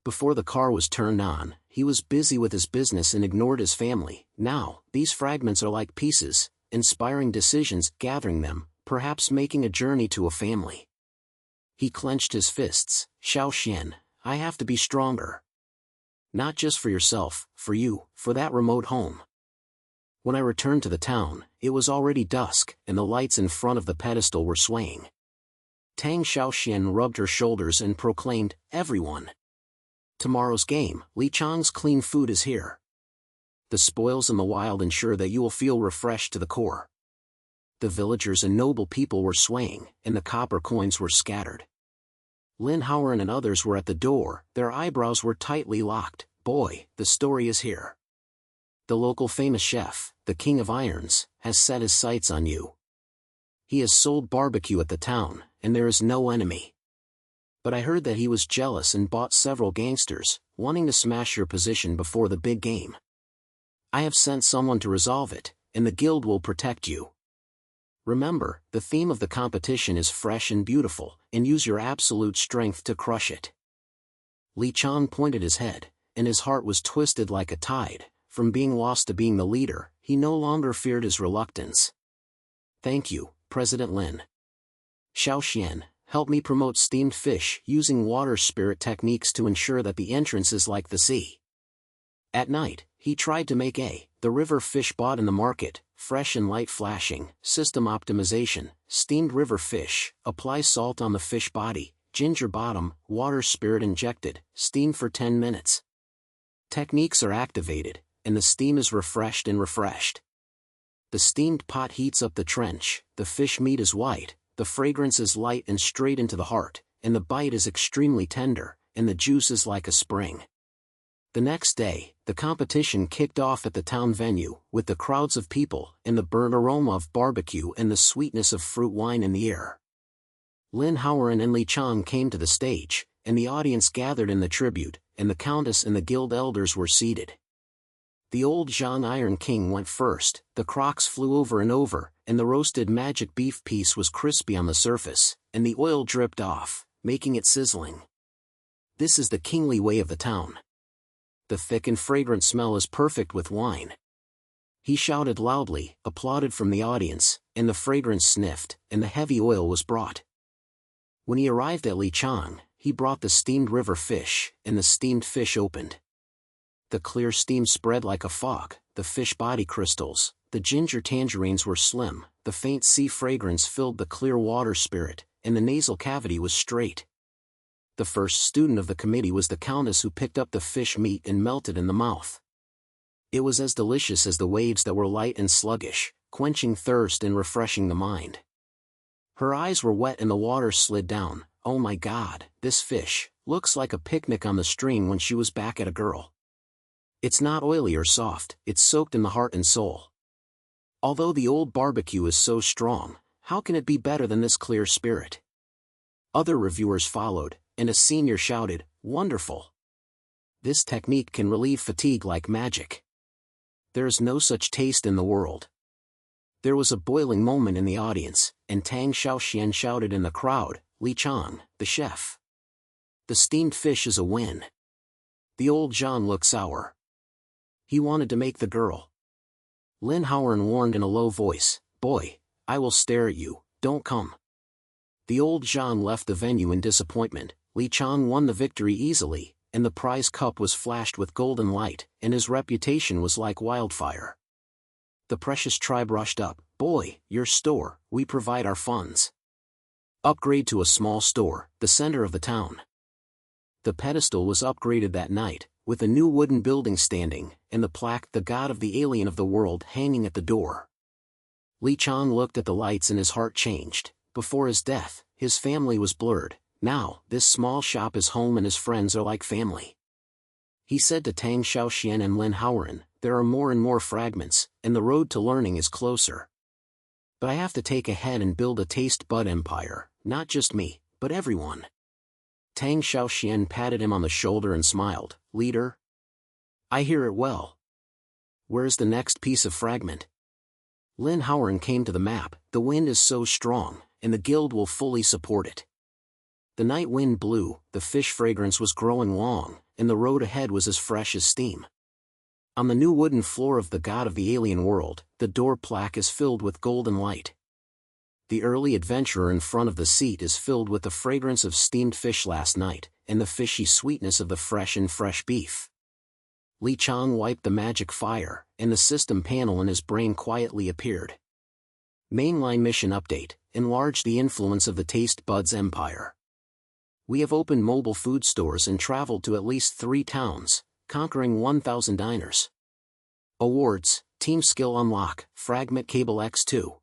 Before the car was turned on, he was busy with his business and ignored his family. Now, these fragments are like pieces, inspiring decisions, gathering them, perhaps making a journey to a family. He clenched his fists. "Xiao Xian, I have to be stronger. Not just for yourself, for you, for that remote home." When I returned to the town, it was already dusk, and the lights in front of the pedestal were swaying. Tang Xiaoxian rubbed her shoulders and proclaimed, "Everyone! Tomorrow's game, Li Qiang's clean food is here. The spoils in the wild ensure that you will feel refreshed to the core." The villagers and noble people were swaying, and the copper coins were scattered. Lin Howard and others were at the door, their eyebrows were tightly locked. "Boy, the story is here. The local famous chef, the King of Irons, has set his sights on you. He has sold barbecue at the town, and there is no enemy. But I heard that he was jealous and bought several gangsters, wanting to smash your position before the big game. I have sent someone to resolve it, and the guild will protect you. Remember, the theme of the competition is fresh and beautiful, and use your absolute strength to crush it." Li Qiang pointed his head, and his heart was twisted like a tide. From being lost to being the leader, he no longer feared his reluctance. "Thank you, President Lin. Xiaoxian, help me promote steamed fish using water spirit techniques to ensure that the entrance is like the sea." At night, he tried to make the river fish bought in the market, fresh and light flashing, system optimization, steamed river fish, apply salt on the fish body, ginger bottom, water spirit injected, steam for 10 minutes. Techniques are activated, and the steam is refreshed. The steamed pot heats up the trench, the fish meat is white, the fragrance is light and straight into the heart, and the bite is extremely tender, and the juice is like a spring. The next day, the competition kicked off at the town venue, with the crowds of people, and the burnt aroma of barbecue and the sweetness of fruit wine in the air. Lin Howard and Li Qiang came to the stage, and the audience gathered in the tribute, and the countess and the guild elders were seated. The old Zhang Iron King went first, the crocs flew over and over, and the roasted magic beef piece was crispy on the surface, and the oil dripped off, making it sizzling. This is the kingly way of the town. The thick and fragrant smell is perfect with wine. He shouted loudly, applauded from the audience, and the fragrance sniffed, and the heavy oil was brought. When he arrived at Li Qiang, he brought the steamed river fish, and the steamed fish opened. The clear steam spread like a fog, the fish body crystals, the ginger tangerines were slim, the faint sea fragrance filled the clear water spirit, and the nasal cavity was straight. The first student of the committee was the countess, who picked up the fish meat and melted in the mouth. It was as delicious as the waves that were light and sluggish, quenching thirst and refreshing the mind. Her eyes were wet and the water slid down. "Oh my God, this fish looks like a picnic on the stream when she was back at a girl. It's not oily or soft, it's soaked in the heart and soul. Although the old barbecue is so strong, how can it be better than this clear spirit?" Other reviewers followed, and a senior shouted, "Wonderful! This technique can relieve fatigue like magic. There is no such taste in the world." There was a boiling moment in the audience, and Tang Xiaoxian shouted in the crowd, "Li Qiang, the chef. The steamed fish is a win." The old Zhang looked sour. He wanted to make the girl. Lin Howard warned in a low voice, "Boy, I will stare at you, don't come." The old Zhang left the venue in disappointment. Li Qiang won the victory easily, and the prize cup was flashed with golden light, and his reputation was like wildfire. The precious tribe rushed up, "Boy, your store, we provide our funds. Upgrade to a small store, the center of the town." The pedestal was upgraded that night, with a new wooden building standing, and the plaque, "The God of the Alien of the World," hanging at the door. Li Qiang looked at the lights and his heart changed. Before his death, his family was blurred. Now, this small shop is home and his friends are like family. He said to Tang Xiaoxian and Lin Howard, "There are more and more fragments, and the road to learning is closer. But I have to take ahead and build a taste bud empire, not just me, but everyone." Tang Xiaoxian patted him on the shoulder and smiled, "Leader? I hear it well. Where's the next piece of fragment?" Lin Howard came to the map. "The wind is so strong, and the guild will fully support it." The night wind blew, the fish fragrance was growing long, and the road ahead was as fresh as steam. On the new wooden floor of the God of the Alien World, the door plaque is filled with golden light. The early adventurer in front of the seat is filled with the fragrance of steamed fish last night, and the fishy sweetness of the fresh beef. Li Qiang wiped the magic fire, and the system panel in his brain quietly appeared. Mainline mission update. enlarge the influence of the taste buds empire. We have opened mobile food stores and traveled to at least 3 towns, conquering 1,000 diners. Awards: Team Skill Unlock, Fragment Cable X2.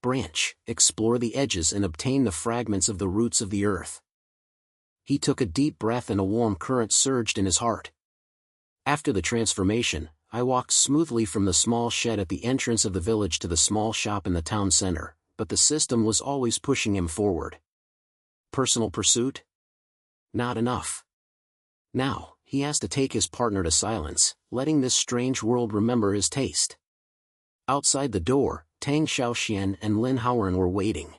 Branch: explore the edges and obtain the fragments of the roots of the earth. He took a deep breath and a warm current surged in his heart. After the transformation, I walked smoothly from the small shed at the entrance of the village to the small shop in the town center, but the system was always pushing him forward. Personal pursuit? Not enough. Now, he has to take his partner to silence, letting this strange world remember his taste. Outside the door, Tang Xiaoxian and Lin Haoren were waiting.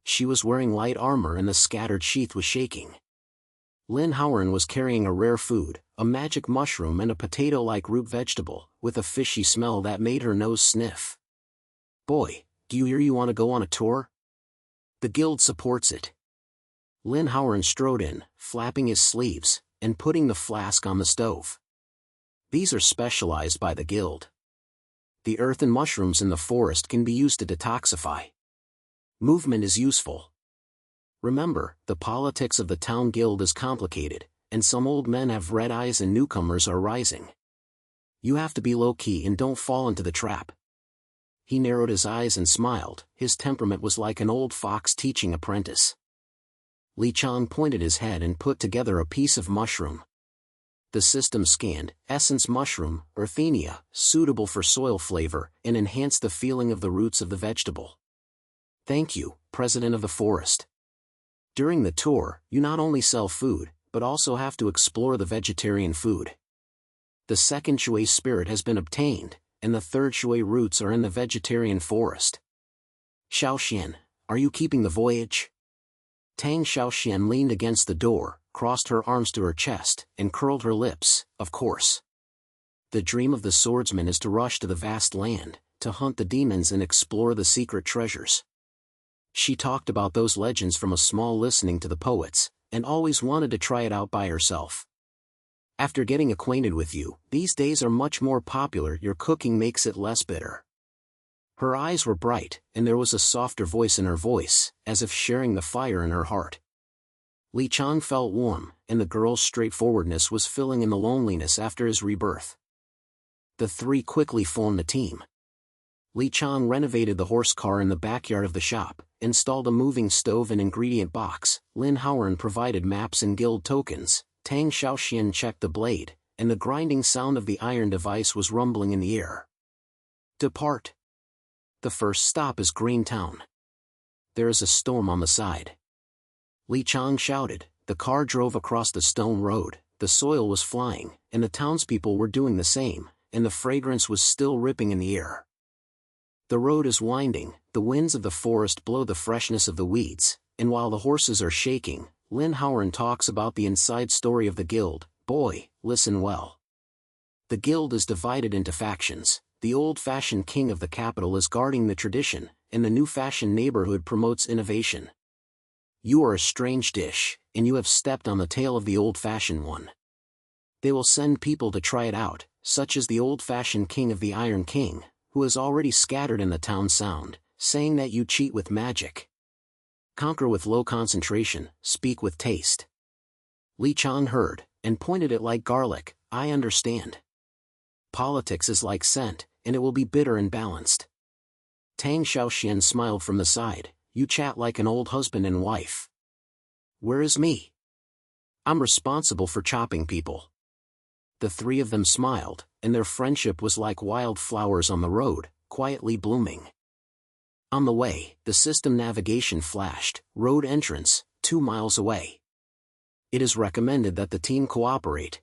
She was wearing light armor and the scattered sheath was shaking. Lin Haoren was carrying a rare food, a magic mushroom and a potato-like root vegetable, with a fishy smell that made her nose sniff. Boy, do you want to go on a tour? The guild supports it. Lin Haoren strode in, flapping his sleeves, and putting the flask on the stove. These are specialized by the guild. The earth and mushrooms in the forest can be used to detoxify. Movement is useful. Remember, the politics of the town guild is complicated, and some old men have red eyes and newcomers are rising. You have to be low-key and don't fall into the trap. He narrowed his eyes and smiled. His temperament was like an old fox teaching apprentice. Li Qiang pointed his head and put together a piece of mushroom. The system scanned: essence mushroom, earthenia, suitable for soil flavor, and enhanced the feeling of the roots of the vegetable. Thank you, President of the Forest. During the tour, you not only sell food, but also have to explore the vegetarian food. The second shui spirit has been obtained, and the third shui roots are in the vegetarian forest. Xiaoxian, are you keeping the voyage? Tang Xiaoxian leaned against the door, crossed her arms to her chest, and curled her lips. Of course. The dream of the swordsman is to rush to the vast land, to hunt the demons and explore the secret treasures. She talked about those legends from a small listening to the poets, and always wanted to try it out by herself. After getting acquainted with you, these days are much more popular. Your cooking makes it less bitter. Her eyes were bright, and there was a softer voice in her voice, as if sharing the fire in her heart. Li Qiang felt warm, and the girl's straightforwardness was filling in the loneliness after his rebirth. The 3 quickly formed a team. Li Qiang renovated the horse car in the backyard of the shop, installed a moving stove and ingredient box. Lin Haoren provided maps and guild tokens. Tang Xiaoxian checked the blade, and the grinding sound of the iron device was rumbling in the air. Depart. The first stop is Green Town. There is a storm on the side. Li Qiang shouted. The car drove across the stone road, the soil was flying, and the townspeople were doing the same, and the fragrance was still ripping in the air. The road is winding, the winds of the forest blow the freshness of the weeds, and while the horses are shaking, Lin Haoren talks about the inside story of the guild. Boy, listen well. The guild is divided into factions. The old-fashioned king of the capital is guarding the tradition, and the new-fashioned neighborhood promotes innovation. You are a strange dish, and you have stepped on the tail of the old-fashioned one. They will send people to try it out, such as the old-fashioned king of the Iron King, who has already scattered in the town sound, saying that you cheat with magic. Conquer with low concentration, speak with taste. Li Qiang heard, and pointed it like garlic. I understand. Politics is like scent, and it will be bitter and balanced. Tang Xiaoxian smiled from the side. You chat like an old husband and wife. Where is me? I'm responsible for chopping people. The 3 of them smiled, and their friendship was like wild flowers on the road, quietly blooming. On the way, the system navigation flashed. Road entrance, 2 miles away. It is recommended that the team cooperate.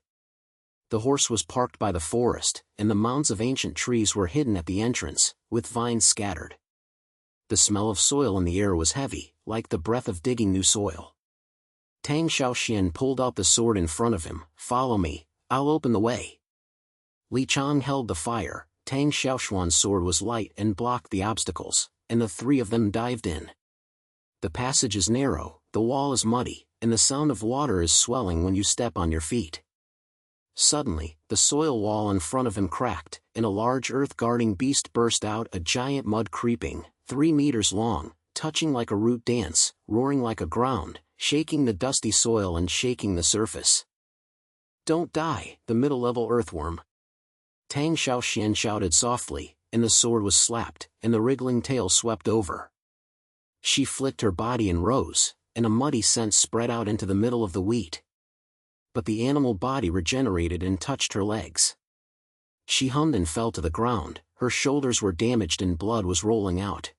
The horse was parked by the forest, and the mounds of ancient trees were hidden at the entrance, with vines scattered. The smell of soil in the air was heavy, like the breath of digging new soil. Tang Xiaoxian pulled out the sword in front of him. Follow me, I'll open the way. Li Qiang held the fire. Tang Xiaoxian's sword was light and blocked the obstacles, and the 3 of them dived in. The passage is narrow, the wall is muddy, and the sound of water is swelling when you step on your feet. Suddenly, the soil wall in front of him cracked, and a large earth-guarding beast burst out, a giant mud creeping, 3 meters long, touching like a root dance, roaring like a ground, shaking the dusty soil and shaking the surface. "Don't die, the middle-level earthworm." Tang Xiaoxian shouted softly, and the sword was slapped, and the wriggling tail swept over. She flicked her body and rose, and a muddy scent spread out into the middle of the wheat. But the animal body regenerated and touched her legs. She hummed and fell to the ground, her shoulders were damaged and blood was rolling out.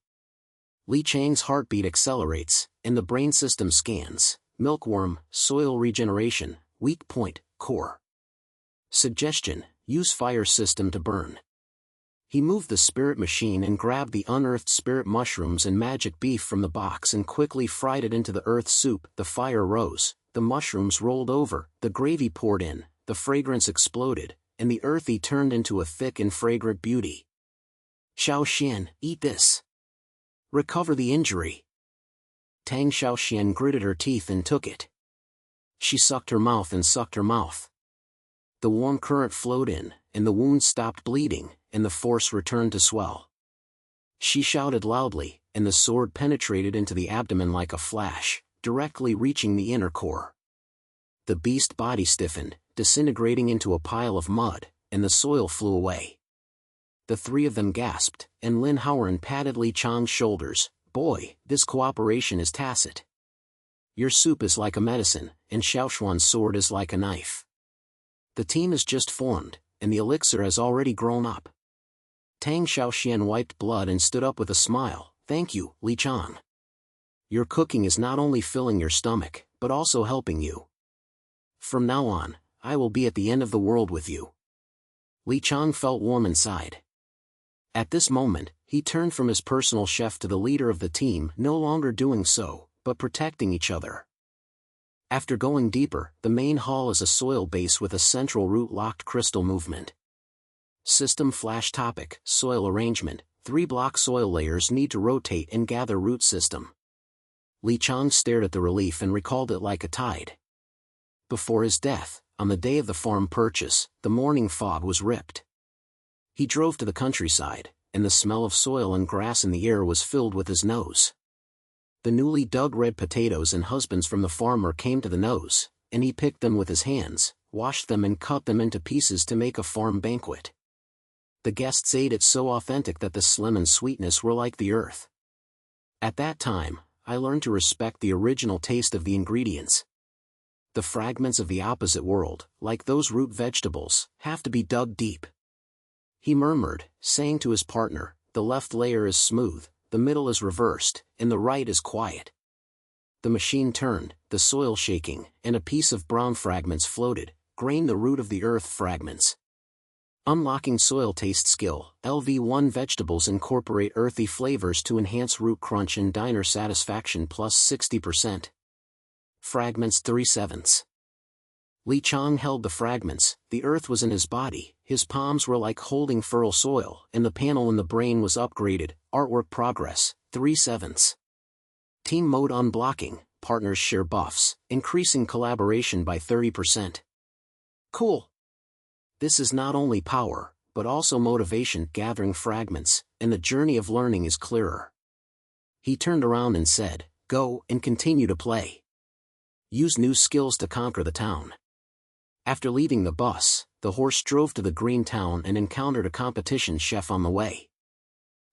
Li Chang's heartbeat accelerates, and the brain system scans: milkworm, soil regeneration, weak point, core. Suggestion: use fire system to burn. He moved the spirit machine and grabbed the unearthed spirit mushrooms and magic beef from the box and quickly fried it into the earth soup. The fire rose, the mushrooms rolled over, the gravy poured in, the fragrance exploded, and the earthy turned into a thick and fragrant beauty. "Xiaoxian, eat this. Recover the injury." Tang Xiaoxian gritted her teeth and took it. She sucked her mouth and sucked her mouth. The warm current flowed in, and the wound stopped bleeding, and the force returned to swell. She shouted loudly, and the sword penetrated into the abdomen like a flash, directly reaching the inner core. The beast body stiffened, disintegrating into a pile of mud, and the soil flew away. The three of them gasped, and Lin Howard patted Li Qiang's shoulders. "Boy, this cooperation is tacit. Your soup is like a medicine, and Xiaoshuan's sword is like a knife. The team is just formed, and the elixir has already grown up." Tang Xiaoxian wiped blood and stood up with a smile. "Thank you, Li Qiang. Your cooking is not only filling your stomach, but also helping you. From now on, I will be at the end of the world with you." Li Qiang felt warm inside. At this moment, he turned from his personal chef to the leader of the team, no longer doing so, but protecting each other. After going deeper, the main hall is a soil base with a central root-locked crystal movement. System flash topic: soil arrangement. 3 block soil layers need to rotate and gather root system. Li Qiang stared at the relief and recalled it like a tide. Before his death, on the day of the farm purchase, the morning fog was ripped. He drove to the countryside, and the smell of soil and grass in the air was filled with his nose. The newly dug red potatoes and husbands from the farmer came to the nose, and he picked them with his hands, washed them and cut them into pieces to make a farm banquet. The guests ate it so authentic that the slim and sweetness were like the earth. At that time, I learned to respect the original taste of the ingredients. The fragments of the opposite world, like those root vegetables, have to be dug deep. He murmured, saying to his partner, "The left layer is smooth, the middle is reversed, and the right is quiet." The machine turned, the soil shaking, and a piece of brown fragments floated, grain the root of the earth fragments. Unlocking soil taste skill. LV1 vegetables incorporate earthy flavors to enhance root crunch and diner satisfaction plus 60%. Fragments 3/7. Li Qiang held the fragments, the earth was in his body, his palms were like holding fertile soil, and the panel in the brain was upgraded. Artwork progress, 3/7. Team mode unblocking, partners share buffs, increasing collaboration by 30%. Cool. This is not only power, but also motivation. Gathering fragments, and the journey of learning is clearer. He turned around and said, "Go and continue to play. Use new skills to conquer the town." After leaving the bus, the horse drove to the green town and encountered a competition chef on the way.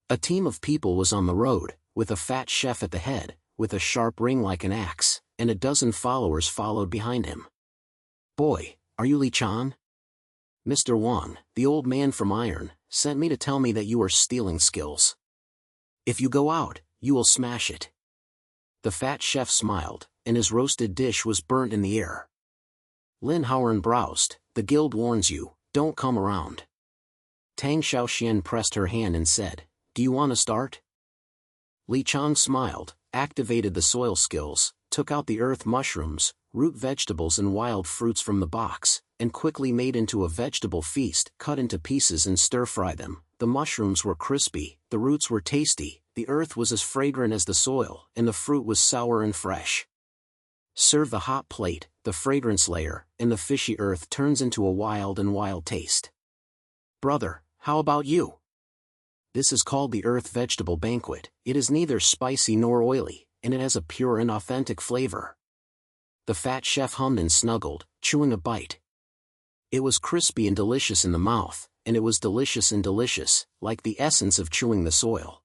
A team of people was on the road, with a fat chef at the head, with a sharp ring like an axe, and a dozen followers followed behind him. "Boy, are you Li Qiang? Mr. Wang, the old man from Iron, sent me to tell me that you are stealing skills. If you go out, you will smash it." The fat chef smiled, and his roasted dish was burnt in the air. Lin Howard browsed. "The guild warns you, don't come around." Tang Xiaoxian pressed her hand and said, "Do you want to start?" Li Qiang smiled, activated the soil skills, took out the earth mushrooms, root vegetables and wild fruits from the box, and quickly made into a vegetable feast. Cut into pieces and stir-fry them. The mushrooms were crispy, the roots were tasty, the earth was as fragrant as the soil, and the fruit was sour and fresh. Serve the hot plate, the fragrance layer, and the fishy earth turns into a wild taste. "Brother, how about you? This is called the Earth Vegetable Banquet. It is neither spicy nor oily, and it has a pure and authentic flavor. The fat chef hummed and snuggled, chewing a bite. It was crispy and delicious in the mouth, and it was delicious and delicious, like the essence of chewing the soil.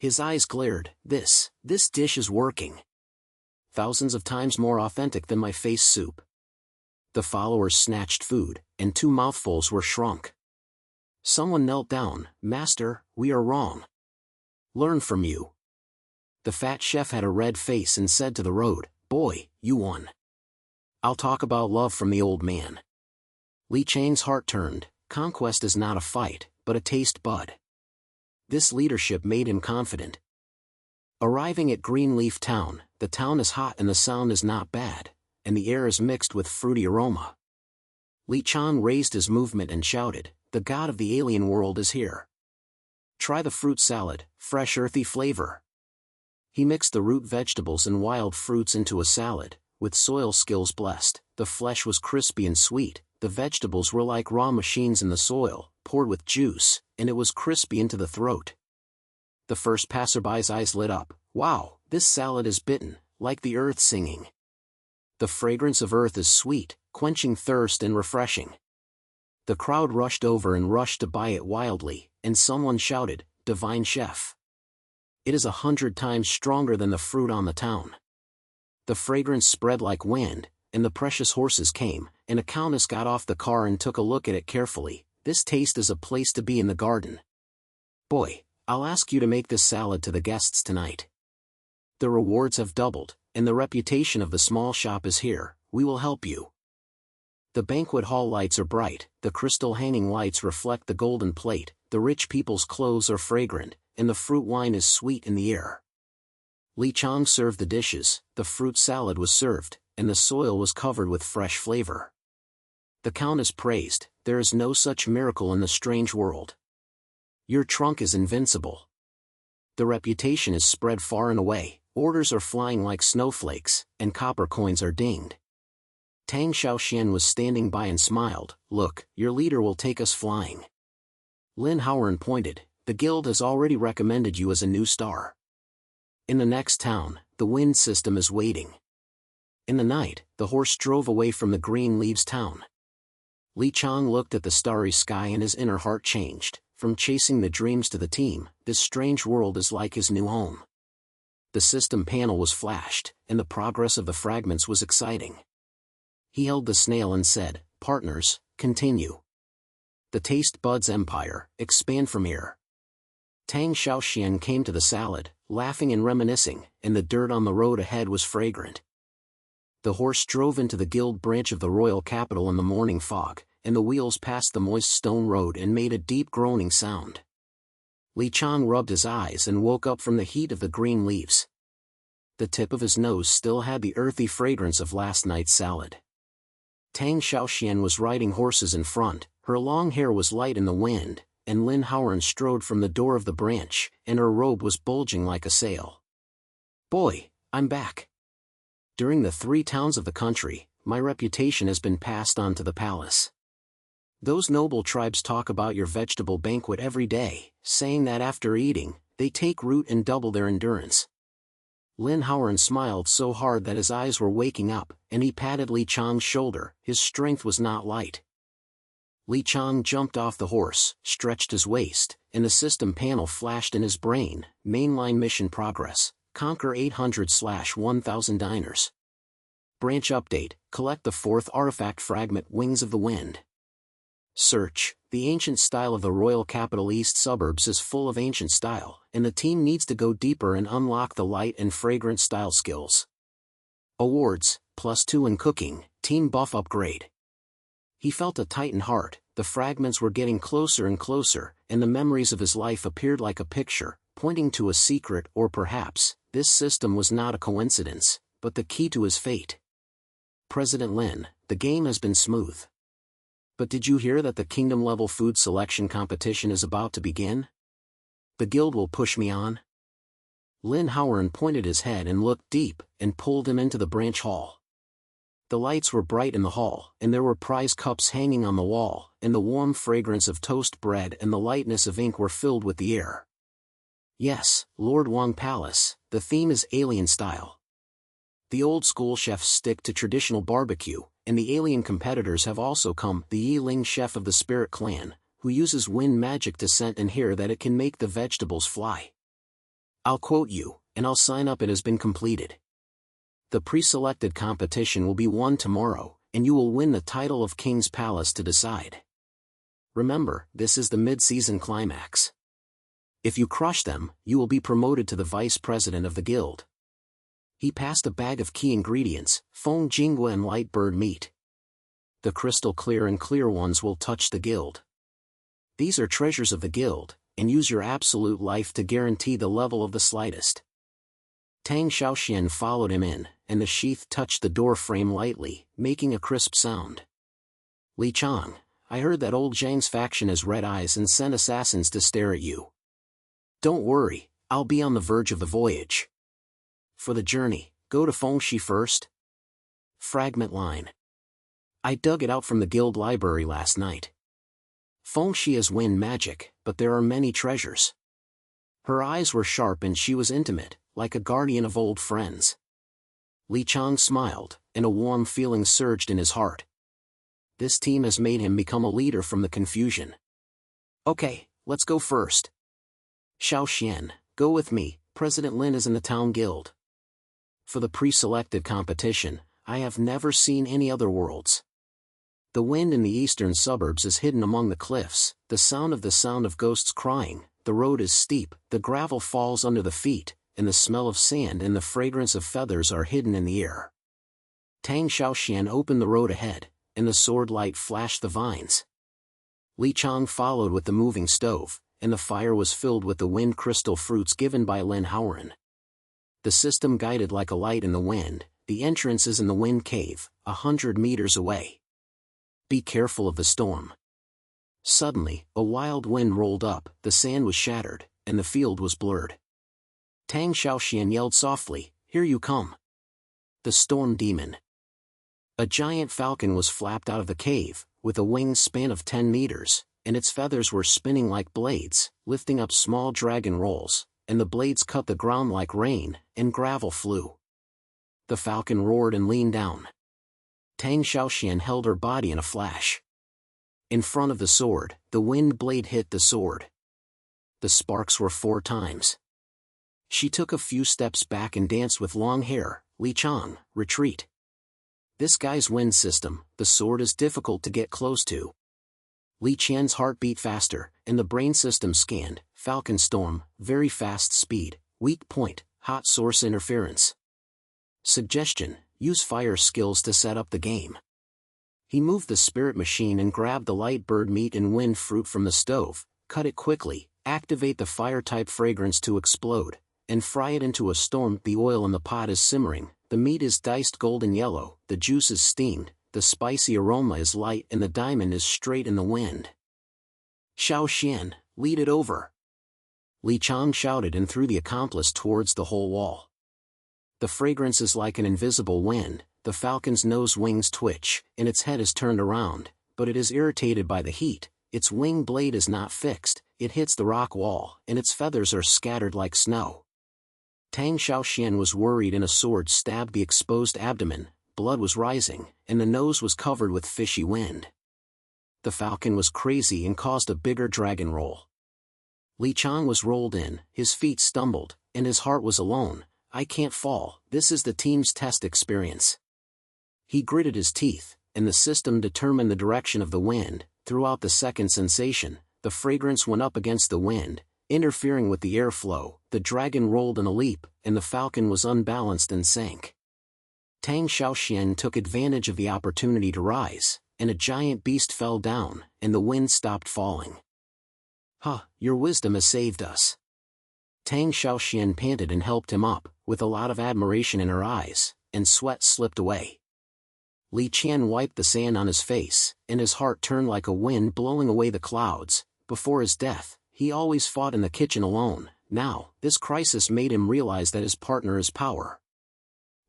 His eyes glared. This dish is working. Thousands of times more authentic than my face soup. The followers snatched food, and 2 mouthfuls were shrunk. Someone knelt down. Master, we are wrong. Learn from you. The fat chef had a red face and said to the road, Boy, you won. I'll talk about love from the old man. Li Qiang's heart turned. Conquest is not a fight, but a taste bud. This leadership made him confident. Arriving at Greenleaf Town, the town is hot and the sound is not bad, and the air is mixed with fruity aroma. Li Qiang raised his movement and shouted, The god of the alien world is here. Try the fruit salad, fresh earthy flavor. He mixed the root vegetables and wild fruits into a salad, with soil skills blessed. The flesh was crispy and sweet, the vegetables were like raw machines in the soil, poured with juice, and it was crispy into the throat. The first passerby's eyes lit up. Wow, this salad is bitten, like the earth singing. The fragrance of earth is sweet, quenching thirst and refreshing. The crowd rushed over and rushed to buy it wildly, and someone shouted, Divine chef. It is 100 times stronger than the fruit on the town. The fragrance spread like wind, and the precious horses came, and a countess got off the car and took a look at it carefully. This taste is a place to be in the garden. Boy, I'll ask you to make this salad to the guests tonight. The rewards have doubled, and the reputation of the small shop is here. We will help you. The banquet hall lights are bright, the crystal hanging lights reflect the golden plate, the rich people's clothes are fragrant, and the fruit wine is sweet in the air. Li Qiang served the dishes, the fruit salad was served, and the soil was covered with fresh flavor. The countess praised, There is no such miracle in the strange world. Your trunk is invincible. The reputation is spread far and away, orders are flying like snowflakes, and copper coins are dinged. Tang Xiaoxian was standing by and smiled, Look, your leader will take us flying. Lin Howern pointed, The guild has already recommended you as a new star. In the next town, the wind system is waiting. In the night, the horse drove away from the Green Leaves town. Li Qiang looked at the starry sky and his inner heart changed. From chasing the dreams to the team, this strange world is like his new home. The system panel was flashed, and the progress of the fragments was exciting. He held the snail and said, Partners, continue. The taste buds empire, expand from here. Tang Xiaoxian came to the salad, laughing and reminiscing, and the dirt on the road ahead was fragrant. The horse drove into the guild branch of the royal capital in the morning fog, and the wheels passed the moist stone road and made a deep groaning sound. Li Qiang rubbed his eyes and woke up from the heat of the green leaves. The tip of his nose still had the earthy fragrance of last night's salad. Tang Xiaoxian was riding horses in front, her long hair was light in the wind, and Lin Howern strode from the door of the branch, and her robe was bulging like a sail. Boy, I'm back. During the 3 towns of the country, my reputation has been passed on to the palace. Those noble tribes talk about your vegetable banquet every day, saying that after eating, they take root and double their endurance. Lin Howern smiled so hard that his eyes were waking up, and he patted Li Qiang's shoulder. His strength was not light. Li Qiang jumped off the horse, stretched his waist, and the system panel flashed in his brain. Mainline mission progress. Conquer 800/1000 diners. Branch update. Collect the 4th artifact fragment Wings of the Wind. Search. The ancient style of the royal capital east suburbs is full of ancient style, and the team needs to go deeper and unlock the light and fragrant style skills. Awards. +2 in cooking, team buff upgrade. He felt a tightened heart, the fragments were getting closer and closer, and the memories of his life appeared like a picture, pointing to a secret, or perhaps, this system was not a coincidence, but the key to his fate. President Lin, the game has been smooth. But did you hear that the kingdom-level food selection competition is about to begin? The guild will push me on? Lin Howern pointed his head and looked deep, and pulled him into the branch hall. The lights were bright in the hall, and there were prize cups hanging on the wall, and the warm fragrance of toast bread and the lightness of ink were filled with the air. Yes, Lord Wang Palace, the theme is alien style. The old school chefs stick to traditional barbecue, and the alien competitors have also come. The Yi Ling chef of the Spirit Clan, who uses wind magic to scent and hear that it can make the vegetables fly. I'll quote you, and I'll sign up. It has been completed. The pre-selected competition will be won tomorrow, and you will win the title of King's Palace to decide. Remember, this is the mid-season climax. If you crush them, you will be promoted to the vice president of the guild. He passed a bag of key ingredients, fong jingua and light bird meat. The crystal clear and clear ones will touch the guild. These are treasures of the guild, and use your absolute life to guarantee the level of the slightest. Tang Xiaoxian followed him in, and the sheath touched the door frame lightly, making a crisp sound. Li Qiang, I heard that old Zhang's faction has red eyes and sent assassins to stare at you. Don't worry, I'll be on the verge of the voyage. For the journey, go to Fengshi first. Fragment line. I dug it out from the guild library last night. Fengshi is wind magic, but there are many treasures. Her eyes were sharp and she was intimate, like a guardian of old friends. Li Qiang smiled, and a warm feeling surged in his heart. This team has made him become a leader from the confusion. Okay, let's go first. Xiaoxian, go with me, President Lin is in the town guild. For the pre-selected competition, I have never seen any other worlds. The wind in the eastern suburbs is hidden among the cliffs, the sound of ghosts crying, the road is steep, the gravel falls under the feet, and the smell of sand and the fragrance of feathers are hidden in the air. Tang Xiaoxian opened the road ahead, and the sword light flashed the vines. Li Qiang followed with the moving stove, and the fire was filled with the wind crystal fruits given by Lin Haoren. The system guided like a light in the wind. The entrance is in the wind cave, 100 meters away. Be careful of the storm. Suddenly, a wild wind rolled up, the sand was shattered, and the field was blurred. Tang Xiaoxian yelled softly, "Here you come." The storm demon. A giant falcon was flapped out of the cave, with a wingspan of 10 meters, and its feathers were spinning like blades, lifting up small dragon rolls, and the blades cut the ground like rain, and gravel flew. The falcon roared and leaned down. Tang Xiaoxian held her body in a flash. In front of the sword, the wind blade hit the sword. The sparks were 4 times. She took a few steps back and danced with long hair. Li Qiang, retreat. This guy's wind system, the sword is difficult to get close to. Li Qian's heart beat faster, and the brain system scanned, falcon storm, very fast speed, weak point, hot source interference. Suggestion, use fire skills to set up the game. He moved the spirit machine and grabbed the light bird meat and wind fruit from the stove, cut it quickly, activate the fire-type fragrance to explode, and fry it into a storm. The oil in the pot is simmering, the meat is diced golden yellow, the juice is steamed, the spicy aroma is light and the diamond is straight in the wind. Xiaoxian, lead it over. Li Qiang shouted and threw the accomplice towards the whole wall. The fragrance is like an invisible wind, the falcon's nose wings twitch, and its head is turned around, but it is irritated by the heat, its wing blade is not fixed, it hits the rock wall, and its feathers are scattered like snow. Tang Xiaoxian was worried and a sword stabbed the exposed abdomen, blood was rising, and the nose was covered with fishy wind. The falcon was crazy and caused a bigger dragon roll. Li Qiang was rolled in, his feet stumbled, and his heart was alone. I can't fall, this is the team's test experience. He gritted his teeth, and the system determined the direction of the wind. Throughout the second sensation, the fragrance went up against the wind, interfering with the airflow. The dragon rolled in a leap, and the falcon was unbalanced and sank. Tang Xiaoxian took advantage of the opportunity to rise, and a giant beast fell down, and the wind stopped falling. Huh, your wisdom has saved us. Tang Xiaoxian panted and helped him up, with a lot of admiration in her eyes, and sweat slipped away. Li Qian wiped the sand on his face, and his heart turned like a wind blowing away the clouds. Before his death, he always fought in the kitchen alone. Now, this crisis made him realize that his partner is power.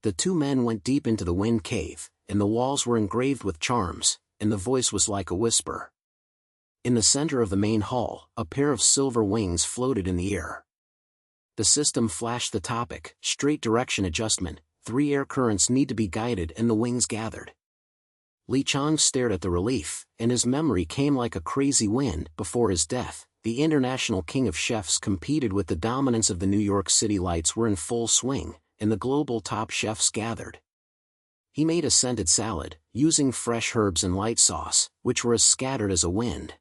The two men went deep into the wind cave, and the walls were engraved with charms, and the voice was like a whisper. In the center of the main hall, a pair of silver wings floated in the air. The system flashed the topic, straight direction adjustment, 3 air currents need to be guided, and the wings gathered. Qiang stared at the relief, and his memory came like a crazy wind. Before his death, the international king of chefs competed with the dominance of the New York City lights were in full swing, and the global top chefs gathered. He made a scented salad, using fresh herbs and light sauce, which were as scattered as a wind.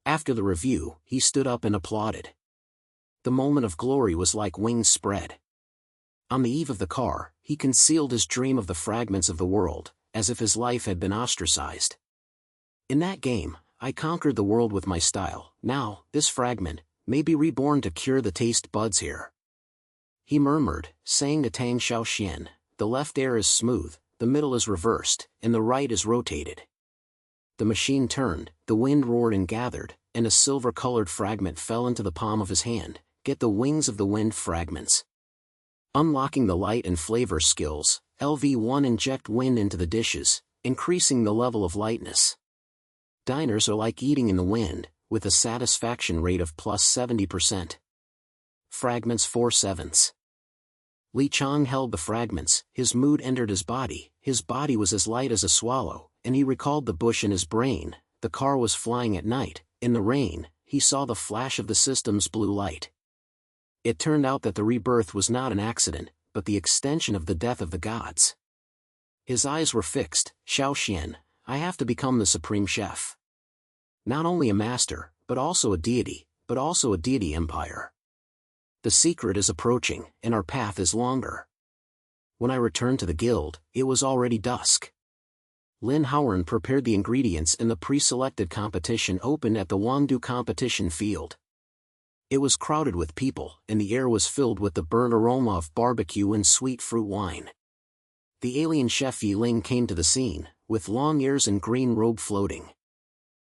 After the review, he stood up and applauded. The moment of glory was like wings spread. On the eve of the car, he concealed his dream of the fragments of the world, as if his life had been ostracized. In that game, I conquered the world with my style. Now, this fragment may be reborn to cure the taste buds here. He murmured, saying to Tang Xiaoxian, the left air is smooth, the middle is reversed, and the right is rotated. The machine turned, the wind roared and gathered, and a silver-colored fragment fell into the palm of his hand. Get the wings of the wind fragments. Unlocking the light and flavor skills, LV1 inject wind into the dishes, increasing the level of lightness. Diners are like eating in the wind, with a satisfaction rate of plus 70%. Fragments 4/7. Qiang held the fragments, his mood entered his body was as light as a swallow, and he recalled the bush in his brain. The car was flying at night, in the rain, he saw the flash of the system's blue light. It turned out that the rebirth was not an accident, but the extension of the death of the gods. His eyes were fixed. Xiaoxian, I have to become the supreme chef. Not only a master, but also a deity empire. The secret is approaching, and our path is longer. When I returned to the guild, it was already dusk. Lin Howard prepared the ingredients and the pre-selected competition opened at the Wangdu competition field. It was crowded with people, and the air was filled with the burnt aroma of barbecue and sweet fruit wine. The alien chef Yi Ling came to the scene, with long ears and green robe floating.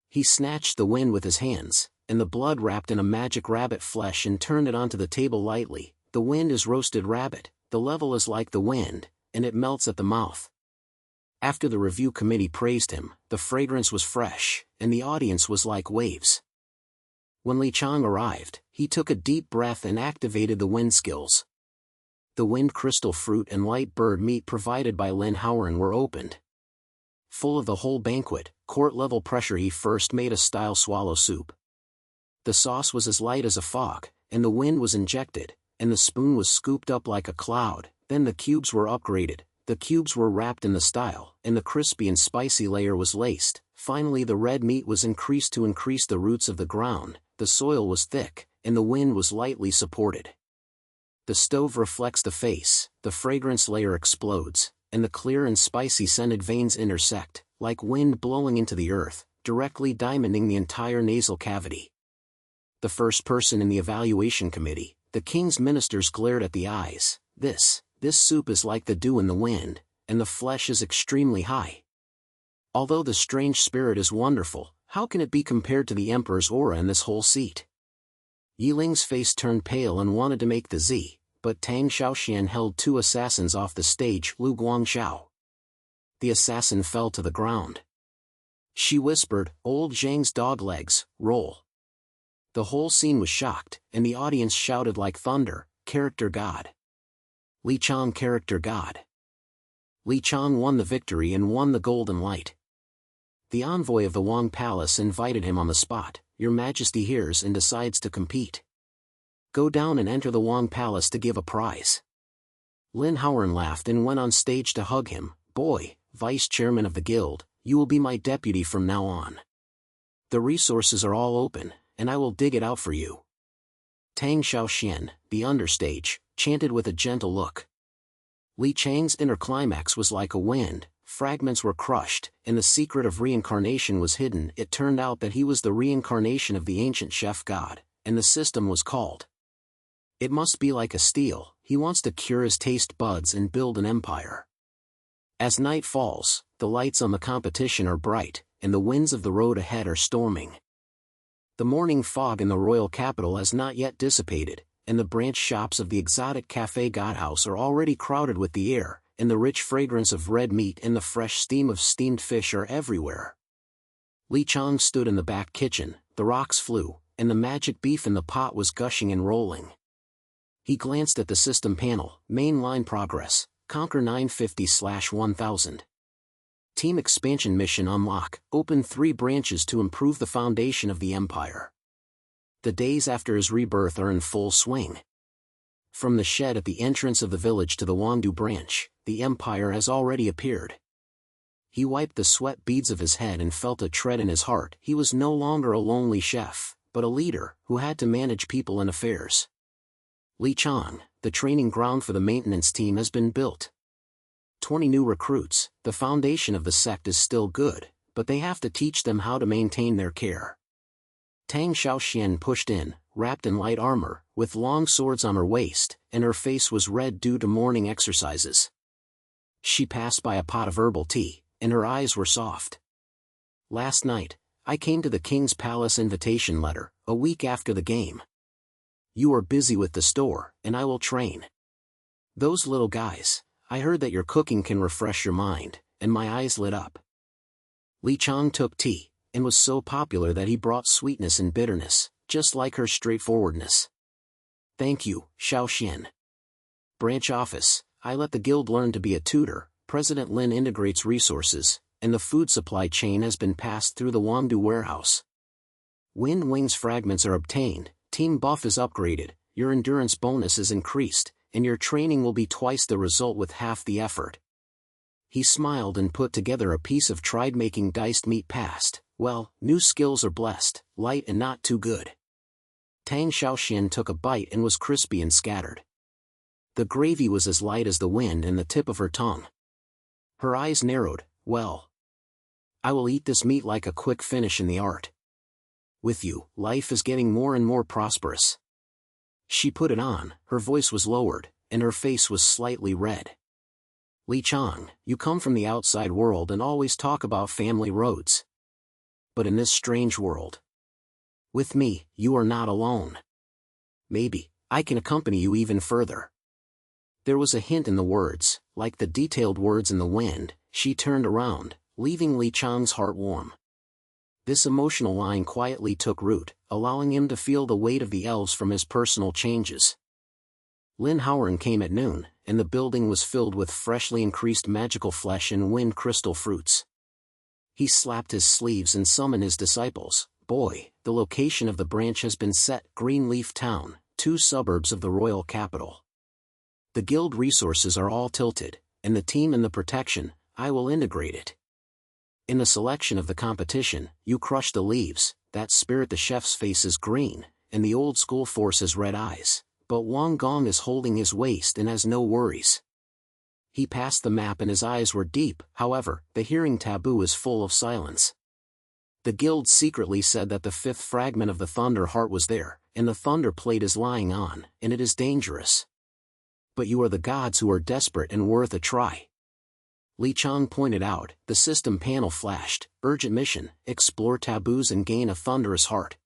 He snatched the wind with his hands, and the blood wrapped in a magic rabbit flesh and turned it onto the table lightly. The wind is roasted rabbit, the level is like the wind, and it melts at the mouth. After the review committee praised him, the fragrance was fresh, and the audience was like waves. When Qiang arrived, he took a deep breath and activated the wind skills. The wind crystal fruit and light bird meat provided by Lin Howard were opened. Full of the whole banquet, court-level pressure, he first made a style swallow soup. The sauce was as light as a fog, and the wind was injected, and the spoon was scooped up like a cloud. Then the cubes were upgraded, the cubes were wrapped in the style, and the crispy and spicy layer was laced. Finally the red meat was increased to increase the roots of the ground. The soil was thick, and the wind was lightly supported. The stove reflects the face, the fragrance layer explodes, and the clear and spicy scented veins intersect, like wind blowing into the earth, directly diamonding the entire nasal cavity. The first person in the evaluation committee, the king's ministers, glared at the eyes. This soup is like the dew in the wind, and the flesh is extremely high. Although the strange spirit is wonderful, how can it be compared to the emperor's aura in this whole seat? Yi Ling's face turned pale and wanted to make the Z, but Tang Xiaoxian held 2 assassins off the stage. Lu Guangxiao. The assassin fell to the ground. She whispered, "Old Zhang's dog legs, roll." The whole scene was shocked, and the audience shouted like thunder, "Character God! Qiang, character God!" Qiang won the victory and won the golden light. The envoy of the Wang Palace invited him on the spot. "Your Majesty hears and decides to compete. Go down and enter the Wang Palace to give a prize." Lin Howard laughed and went on stage to hug him. "Boy, vice chairman of the guild, you will be my deputy from now on. The resources are all open, and I will dig it out for you." Tang Xiaoxian, the understage, chanted with a gentle look. Qiang's inner climax was like a wind. Fragments were crushed, and the secret of reincarnation was hidden. It turned out that he was the reincarnation of the ancient chef god, and the system was called. It must be like a steel. He wants to cure his taste buds and build an empire. As night falls, the lights on the competition are bright, and the winds of the road ahead are storming. The morning fog in the royal capital has not yet dissipated, and the branch shops of the exotic cafe Godhouse are already crowded with the air, and the rich fragrance of red meat and the fresh steam of steamed fish are everywhere. Li Qiang stood in the back kitchen, the rocks flew, and the magic beef in the pot was gushing and rolling. He glanced at the system panel, mainline progress, conquer 950/1000. Team expansion mission unlock, open 3 branches to improve the foundation of the empire. The days after his rebirth are in full swing. From the shed at the entrance of the village to the Wangdu branch, the empire has already appeared. He wiped the sweat beads of his head and felt a tread in his heart. He was no longer a lonely chef, but a leader who had to manage people and affairs. Li Qiang, the training ground for the maintenance team has been built. 20 new recruits. The foundation of the sect is still good, but they have to teach them how to maintain their care. Tang Xiaoxian pushed in, wrapped in light armor, with long swords on her waist, and her face was red due to morning exercises. She passed by a pot of herbal tea, and her eyes were soft. Last night, I came to the king's palace invitation letter, a week after the game. You are busy with the store, and I will train. Those little guys, I heard that your cooking can refresh your mind, and my eyes lit up. Li Qiang took tea, and was so popular that he brought sweetness and bitterness, just like her straightforwardness. Thank you, Xiaoxian. Branch office, I let the guild learn to be a tutor. President Lin integrates resources, and the food supply chain has been passed through the Wangdu warehouse. Wind Wings fragments are obtained, team buff is upgraded, your endurance bonus is increased, and your training will be twice the result with half the effort. He smiled and put together a piece of tried making diced meat past. Well, new skills are blessed, light and not too good. Tang Xiaoxian took a bite and was crispy and scattered. The gravy was as light as the wind and the tip of her tongue. Her eyes narrowed. Well, I will eat this meat like a quick finish in the art. With you, life is getting more and more prosperous. She put it on, her voice was lowered, and her face was slightly red. Li Qiang, you come from the outside world and always talk about family roads. But in this strange world, with me, you are not alone. Maybe, I can accompany you even further. There was a hint in the words, like the detailed words in the wind. She turned around, leaving Li Qiang's heart warm. This emotional line quietly took root, allowing him to feel the weight of the elves from his personal changes. Lin Howren came at noon, and the building was filled with freshly increased magical flesh and wind crystal fruits. He slapped his sleeves and summoned his disciples. Boy, the location of the branch has been set. Greenleaf Town, 2 suburbs of the royal capital. The guild resources are all tilted, and the team and the protection, I will integrate it. In the selection of the competition, you crush the leaves. That spirit, the chef's face is green, and the old school force has red eyes, but Wang Gong is holding his waist and has no worries. He passed the map and his eyes were deep. However, the hearing taboo is full of silence. The guild secretly said that the 5th fragment of the Thunder Heart was there, and the Thunder Plate is lying on, and it is dangerous. But you are the gods who are desperate and worth a try. Li Qiang pointed out. The system panel flashed. Urgent mission, explore taboos and gain a thunderous heart.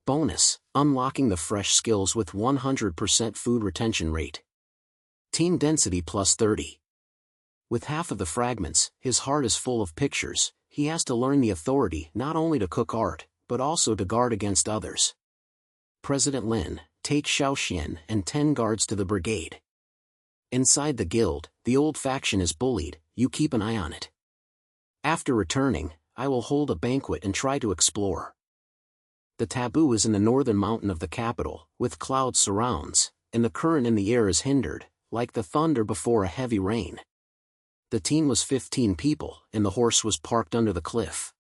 Bonus, unlocking the fresh skills with 100% food retention rate. Team density plus 30. With half of the fragments, his heart is full of pictures. He has to learn the authority not only to cook art, but also to guard against others. President Lin, take Xiaoxian and 10 guards to the brigade. Inside the guild, the old faction is bullied. You keep an eye on it. After returning, I will hold a banquet and try to explore. The taboo is in the northern mountain of the capital, with cloud surrounds, and the current in the air is hindered, like the thunder before a heavy rain. The team was 15 people, and the horse was parked under the cliff.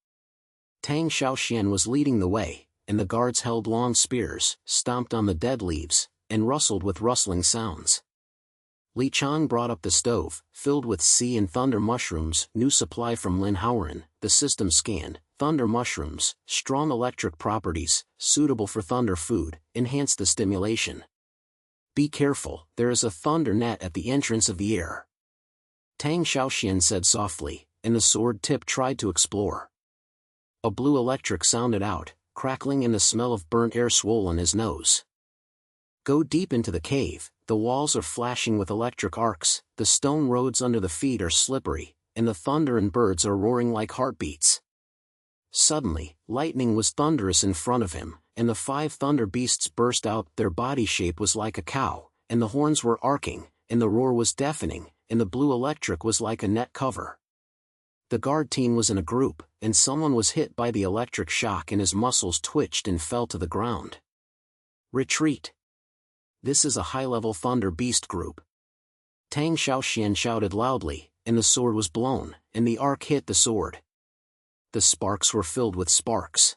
Tang Xiaoxian was leading the way, and the guards held long spears, stomped on the dead leaves, and rustled with rustling sounds. Li Qiang brought up the stove, filled with sea and thunder mushrooms. New supply from Lin Howren. The system scanned. Thunder mushrooms, strong electric properties, suitable for thunder food, enhance the stimulation. Be careful, there is a thunder net at the entrance of the air. Tang Xiaoxian said softly, and the sword tip tried to explore. A blue electric sounded out, crackling, and the smell of burnt air swollen his nose. Go deep into the cave, the walls are flashing with electric arcs, the stone roads under the feet are slippery, and the thunder and birds are roaring like heartbeats. Suddenly, lightning was thunderous in front of him, and the 5 thunder beasts burst out. Their body shape was like a cow, and the horns were arcing, and the roar was deafening, and the blue electric was like a net cover. The guard team was in a group, and someone was hit by the electric shock and his muscles twitched and fell to the ground. Retreat. This is a high-level thunder beast group. Tang Xiaoxian shouted loudly, and the sword was blown, and the arc hit the sword. The sparks were filled with sparks.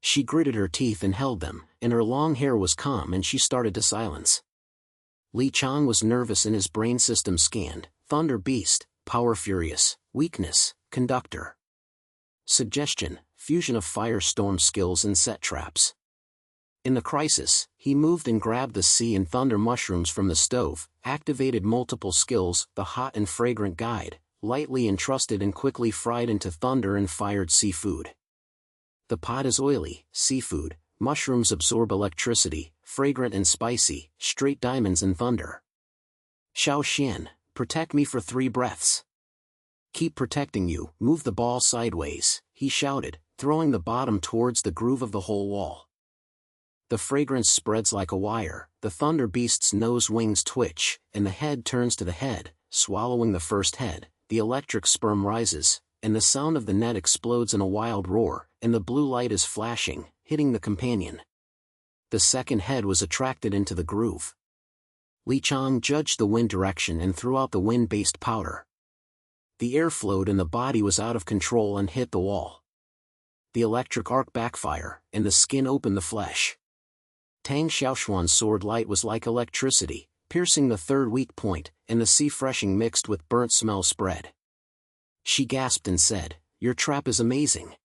She gritted her teeth and held them, and her long hair was calm and she started to silence. Li Qiang was nervous and his brain system scanned. Thunder beast, power furious, weakness, conductor. Suggestion, fusion of firestorm skills and set traps. In the crisis, he moved and grabbed the sea and thunder mushrooms from the stove, activated multiple skills, the hot and fragrant guide, lightly entrusted and quickly fried into thunder and fired seafood. The pot is oily, seafood, mushrooms absorb electricity, fragrant and spicy, straight diamonds and thunder. Xiaoxian, protect me for 3 breaths. Keep protecting you, move the ball sideways, he shouted, throwing the bottom towards the groove of the whole wall. The fragrance spreads like a wire, the thunder beast's nose wings twitch, and the head turns to the head, swallowing the first head, the electric sperm rises, and the sound of the net explodes in a wild roar, and the blue light is flashing, hitting the companion. The second head was attracted into the groove. Li Qiang judged the wind direction and threw out the wind-based powder. The air flowed and the body was out of control and hit the wall. The electric arc backfire, and the skin opened the flesh. Tang Xiaoshuan's sword light was like electricity, piercing the 3rd weak point, and the sea freshing mixed with burnt smell spread. She gasped and said, "Your trap is amazing.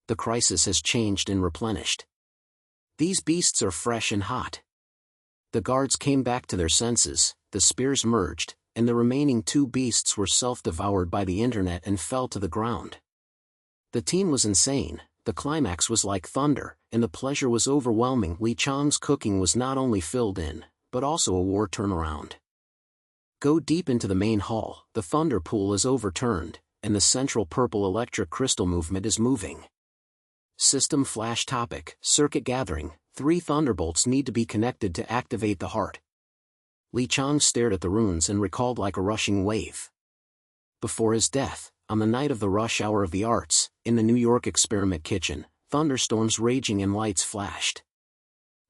The crisis has changed and replenished. These beasts are fresh and hot." The guards came back to their senses, the spears merged, and the remaining 2 beasts were self-devoured by the internet and fell to the ground. The team was insane, the climax was like thunder, and the pleasure was overwhelming. Li Qiang's cooking was not only filled in, but also a war turnaround. Go deep into the main hall, the thunder pool is overturned, and the central purple electric crystal movement is moving. System flash topic, circuit gathering, 3 thunderbolts need to be connected to activate the heart. Li Qiang stared at the runes and recalled like a rushing wave. Before his death, on the night of the rush hour of the arts, in the New York experiment kitchen, thunderstorms raging and lights flashed.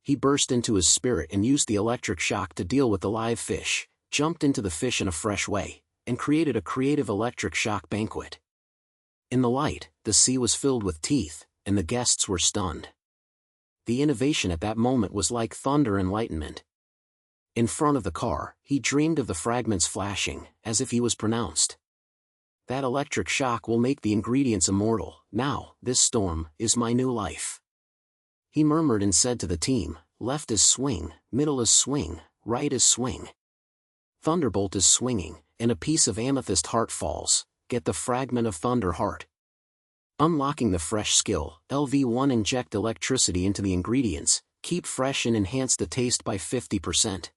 He burst into his spirit and used the electric shock to deal with the live fish, jumped into the fish in a fresh way, and created a creative electric shock banquet. In the light, the sea was filled with teeth, and the guests were stunned. The innovation at that moment was like thunder enlightenment. In front of the car, he dreamed of the fragments flashing, as if he was pronounced. That electric shock will make the ingredients immortal. Now, this storm is my new life. He murmured and said to the team, left is swing, middle is swing, right is swing. Thunderbolt is swinging, and a piece of amethyst heart falls. Get the fragment of thunder heart. Unlocking the fresh skill, LV1 inject electricity into the ingredients, keep fresh and enhance the taste by 50%.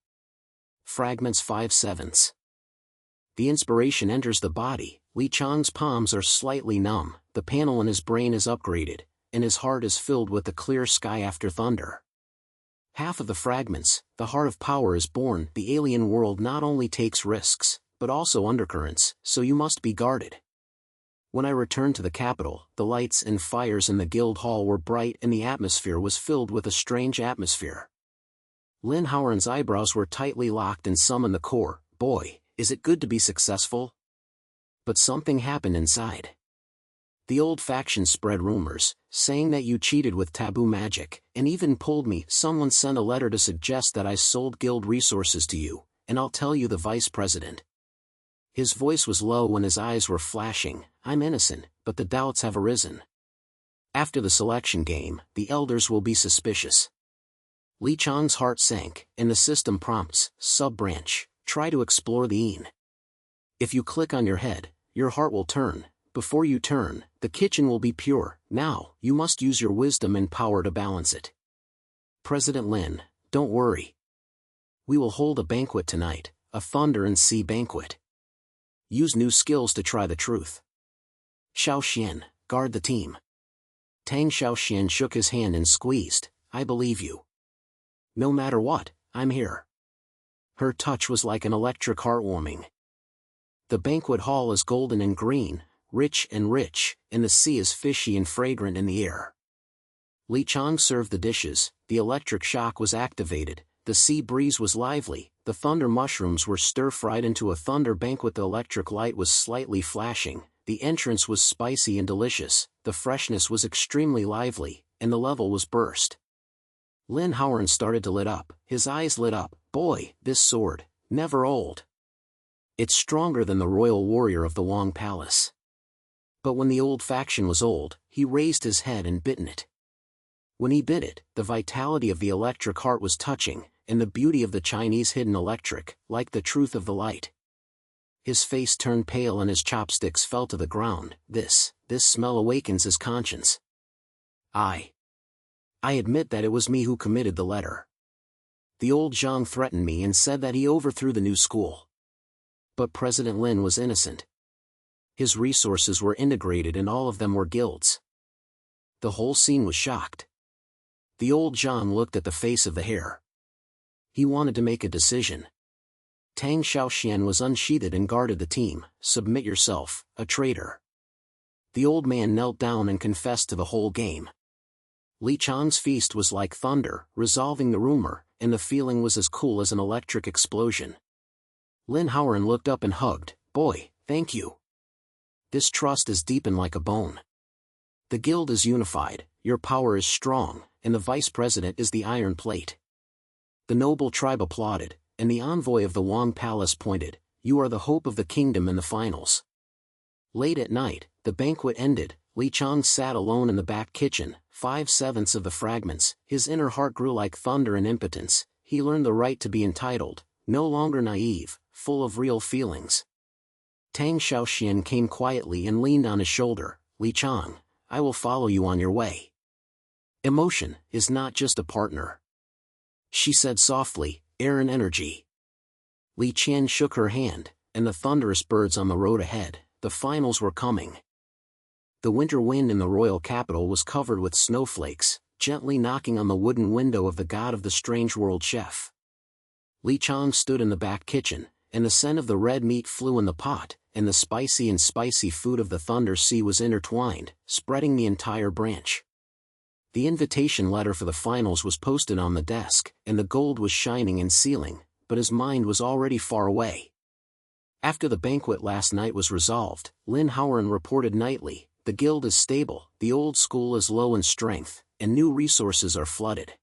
Fragments 5/7. The inspiration enters the body, Li Qiang's palms are slightly numb, the panel in his brain is upgraded, and his heart is filled with the clear sky after thunder. Half of the fragments, the heart of power is born. The alien world not only takes risks, but also undercurrents, so you must be guarded. When I returned to the capital, the lights and fires in the guild hall were bright and the atmosphere was filled with a strange atmosphere. Lin Howren's eyebrows were tightly locked and summoned the core. Boy, is it good to be successful? But something happened inside. The old faction spread rumors, saying that you cheated with taboo magic, and even pulled me. Someone sent a letter to suggest that I sold guild resources to you, and I'll tell you the vice president. His voice was low and his eyes were flashing. I'm innocent, but the doubts have arisen. After the selection game, the elders will be suspicious. Li Qiang's heart sank, and the system prompts, sub-branch, try to explore the Yin. If you click on your head, your heart will turn. Before you turn, the kitchen will be pure. Now, you must use your wisdom and power to balance it. President Lin, Don't worry. We will hold a banquet tonight, a thunder and sea banquet. Use new skills to try the truth. Xiaoxian, guard the team. Tang Xiaoxian shook his hand and squeezed. I believe you. No matter what, I'm here. Her touch was like an electric heartwarming. The banquet hall is golden and green, rich, and the sea is fishy and fragrant in the air. Li Qiang served the dishes, the electric shock was activated, the sea breeze was lively, the thunder mushrooms were stir-fried into a thunder banquet, the electric light was slightly flashing, the entrance was spicy and delicious, the freshness was extremely lively, and the level was burst. Lin Howard started to lit up, his eyes lit up. Boy, this sword, never old. It's stronger than the royal warrior of the Wang Palace. But when the old faction was old, he raised his head and bitten it. When he bit it, the vitality of the electric heart was touching, and the beauty of the Chinese hidden electric, like the truth of the light. His face turned pale and his chopsticks fell to the ground. This smell awakens his conscience. I admit that it was me who committed the letter. The old Qiang threatened me and said that he overthrew the new school. But President Lin was innocent. His resources were integrated and all of them were guilds. The whole scene was shocked. The old Qiang looked at the face of the heir. He wanted to make a decision. Tang Xiaoxian was unsheathed and guarded the team. Submit yourself, a traitor. The old man knelt down and confessed to the whole game. Li Qiang's feast was like thunder, resolving the rumor, and the feeling was as cool as an electric explosion. Lin Howard looked up and hugged. Boy, thank you. This trust is deepened like a bone. The guild is unified, your power is strong, and the vice president is the iron plate. The noble tribe applauded, and the envoy of the Wang Palace pointed, you are the hope of the kingdom in the finals. Late at night, the banquet ended. Li Qiang sat alone in the back kitchen, 5/7 of the fragments, his inner heart grew like thunder and impotence, he learned the right to be entitled, no longer naive, full of real feelings. Tang Xiaoxian came quietly and leaned on his shoulder. Li Qiang, I will follow you on your way. Emotion is not just a partner. She said softly, air and energy. Li Qiang shook her hand, and the thunderous birds on the road ahead, the finals were coming. The winter wind in the royal capital was covered with snowflakes, gently knocking on the wooden window of the god of the strange world chef. Li Qiang stood in the back kitchen, and the scent of the red meat flew in the pot, and the spicy food of the thunder sea was intertwined, spreading the entire branch. The invitation letter for the finals was posted on the desk, and the gold was shining and sealing, but his mind was already far away. After the banquet last night was resolved, Lin Howard reported nightly, the guild is stable, the old school is low in strength, and new resources are flooded.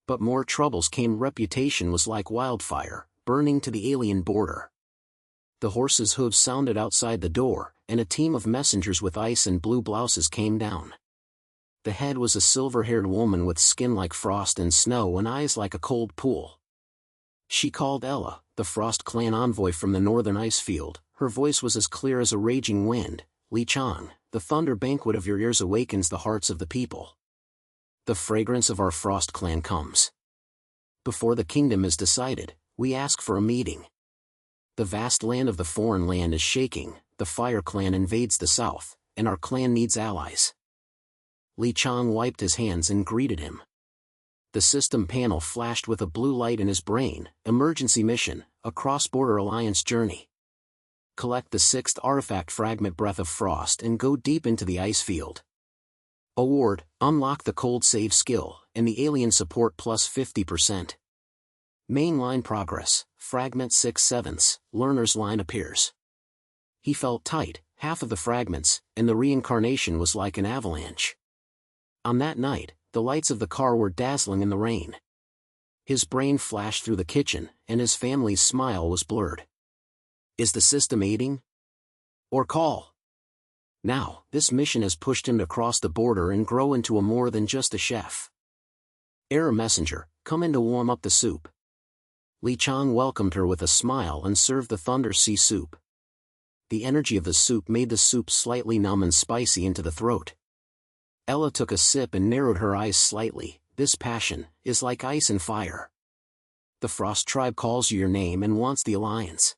But more troubles came. Reputation was like wildfire, burning to the alien border. The horses' hooves sounded outside the door, and a team of messengers with ice and blue blouses came down. The head was a silver-haired woman with skin like frost and snow and eyes like a cold pool. She called Ella, the Frost clan envoy from the northern ice field. Her voice was as clear as a raging wind. Li Qiang, the thunder banquet of your ears awakens the hearts of the people. The fragrance of our Frost clan comes. Before the kingdom is decided, we ask for a meeting. The vast land of the foreign land is shaking, the Fire clan invades the south, and our clan needs allies. Li Qiang wiped his hands and greeted him. The system panel flashed with a blue light in his brain. Emergency mission, a cross-border alliance journey. Collect the 6th artifact fragment Breath of Frost and go deep into the ice field. Award, unlock the cold save skill, and the alien support plus 50%. Mainline progress, fragment 6/7, learner's line appears. He felt tight, half of the fragments, and the reincarnation was like an avalanche. On that night, the lights of the car were dazzling in the rain. His brain flashed through the kitchen, and his family's smile was blurred. Is the system aiding? Or call? Now, this mission has pushed him to cross the border and grow into a more than just a chef. Error messenger, come in to warm up the soup. Li Qiang welcomed her with a smile and served the thunder sea soup. The energy of the soup made the soup slightly numb and spicy into the throat. Ella took a sip and narrowed her eyes slightly. this passion, is like ice and fire. The Frost tribe calls you your name and wants the alliance.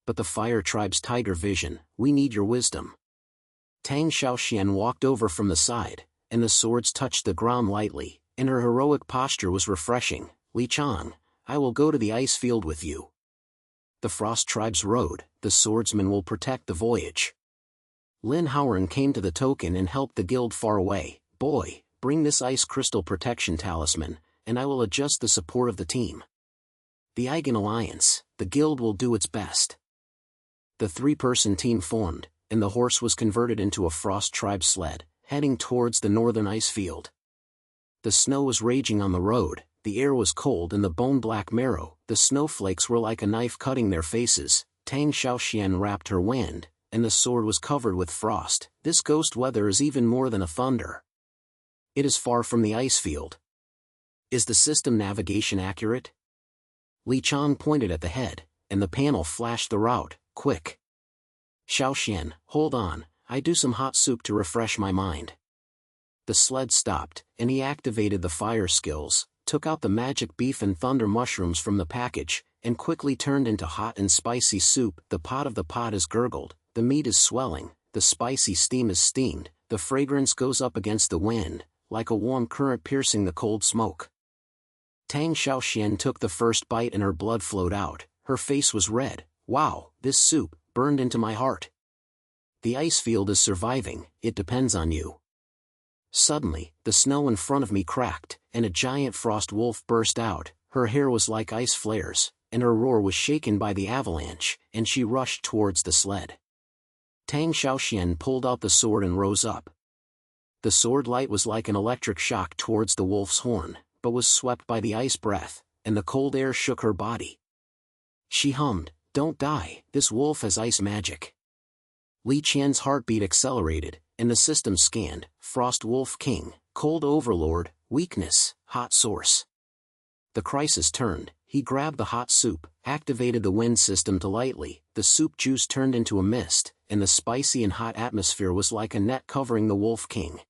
But the Fire tribe's tiger vision, we need your wisdom. Tang Xiaoxian walked over from the side, and the swords touched the ground lightly, and her heroic posture was refreshing. Li Qiang, I will go to the ice field with you. The Frost tribe's road, the swordsman will protect the voyage. Lin Howren came to the token and helped the guild far away. Boy, bring this ice crystal protection talisman, and I will adjust the support of the team. The Eigen Alliance, the guild will do its best. The three-person team formed, and the horse was converted into a Frost tribe sled, heading towards the northern ice field. The snow was raging on the road, the air was cold and the bone-black marrow, the snowflakes were like a knife cutting their faces. Tang Xiaoxian wrapped her wind, and the sword was covered with frost. This ghost weather is even more than a thunder. It is far from the ice field. Is the system navigation accurate? Li Qiang pointed at the head, and the panel flashed the route. Quick. Xiaoxian, hold on, I do some hot soup to refresh my mind. The sled stopped, and he activated the fire skills, took out the magic beef and thunder mushrooms from the package, and quickly turned into hot and spicy soup. The pot is gurgled, the meat is swelling, the spicy steam is steamed, the fragrance goes up against the wind, like a warm current piercing the cold smoke. Tang Xiaoxian took the first bite and her blood flowed out, her face was red. Wow, this soup burned into my heart. The ice field is surviving, it depends on you. Suddenly, the snow in front of me cracked, and a giant frost wolf burst out. Her hair was like ice flares, and her roar was shaken by the avalanche, and she rushed towards the sled. Tang Xiaoxian pulled out the sword and rose up. The sword light was like an electric shock towards the wolf's horn, but was swept by the ice breath, and the cold air shook her body. She hummed, "Don't die, this wolf has ice magic." Li Qian's heartbeat accelerated, and the system scanned, Frost Wolf King, Cold Overlord, Weakness, Hot Source. The crisis turned, he grabbed the hot soup, activated the wind system to lightly, the soup juice turned into a mist, and the spicy and hot atmosphere was like a net covering the Wolf King.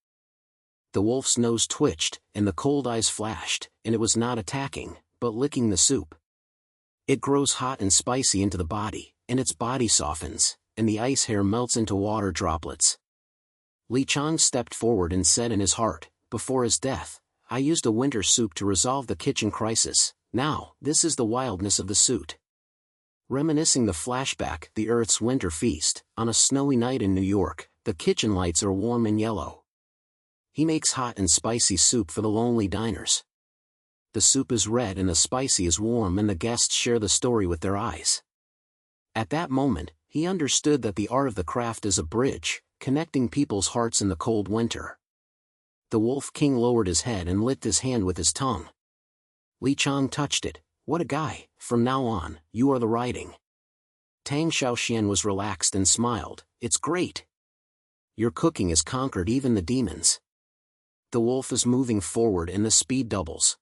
The wolf's nose twitched, and the cold eyes flashed, and it was not attacking, but licking the soup. It grows hot and spicy into the body, and its body softens, and the ice hair melts into water droplets. Li Qiang stepped forward and said in his heart, before his death, I used a winter soup to resolve the kitchen crisis, now, this is the wildness of the suit. Reminiscing the flashback, the Earth's winter feast, on a snowy night in New York, the kitchen lights are warm and yellow. He makes hot and spicy soup for the lonely diners. The soup is red and the spicy is warm and the guests share the story with their eyes. At that moment, he understood that the art of the craft is a bridge, connecting people's hearts in the cold winter. The Wolf King lowered his head and licked his hand with his tongue. Li Qiang touched it. What a guy, from now on, you are the writing. Tang Xiaoxian was relaxed and smiled, it's great. Your cooking has conquered even the demons. The wolf is moving forward and the speed doubles.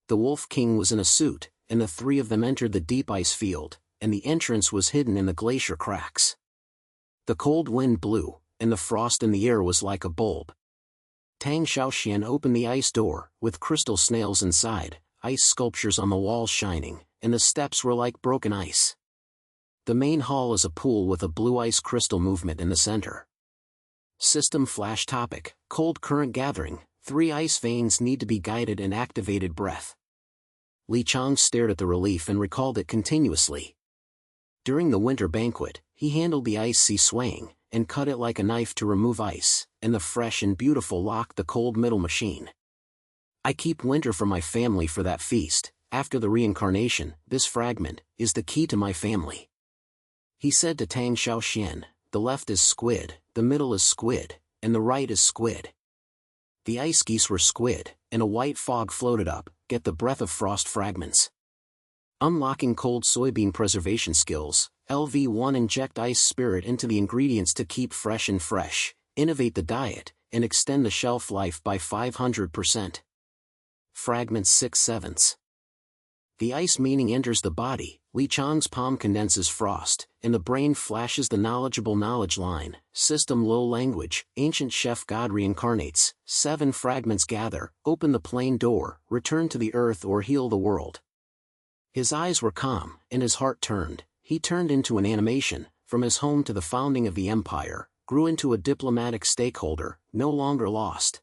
The Wolf King was in a suit, and the three of them entered the deep ice field, and the entrance was hidden in the glacier cracks. The cold wind blew, and the frost in the air was like a bulb. Tang Xiaoxian opened the ice door, with crystal snails inside, ice sculptures on the walls shining, and the steps were like broken ice. The main hall is a pool with a blue ice crystal movement in the center. System flash topic, cold current gathering, 3 ice veins need to be guided and activated breath. Li Qiang stared at the relief and recalled it continuously. During the winter banquet, he handled the ice sea swaying, and cut it like a knife to remove ice, and the fresh and beautiful locked the cold middle machine. I keep winter for my family for that feast, after the reincarnation, this fragment, is the key to my family. He said to Tang Xiaoxian, the left is squid, the middle is squid, and the right is squid. The ice geese were squid, and a white fog floated up, get the breath of frost fragments. Unlocking cold soybean preservation skills, LV1 inject ice spirit into the ingredients to keep fresh and fresh, innovate the diet, and extend the shelf life by 500%. Fragments 6/7. The ice meaning enters the body, Li Qiang's palm condenses frost, and the brain flashes the knowledgeable knowledge line, system low language, ancient chef God reincarnates, 7 fragments gather, open the plane door, return to the earth or heal the world. His eyes were calm, and his heart turned. He turned into an animation, from his home to the founding of the empire, grew into a diplomatic stakeholder, no longer lost.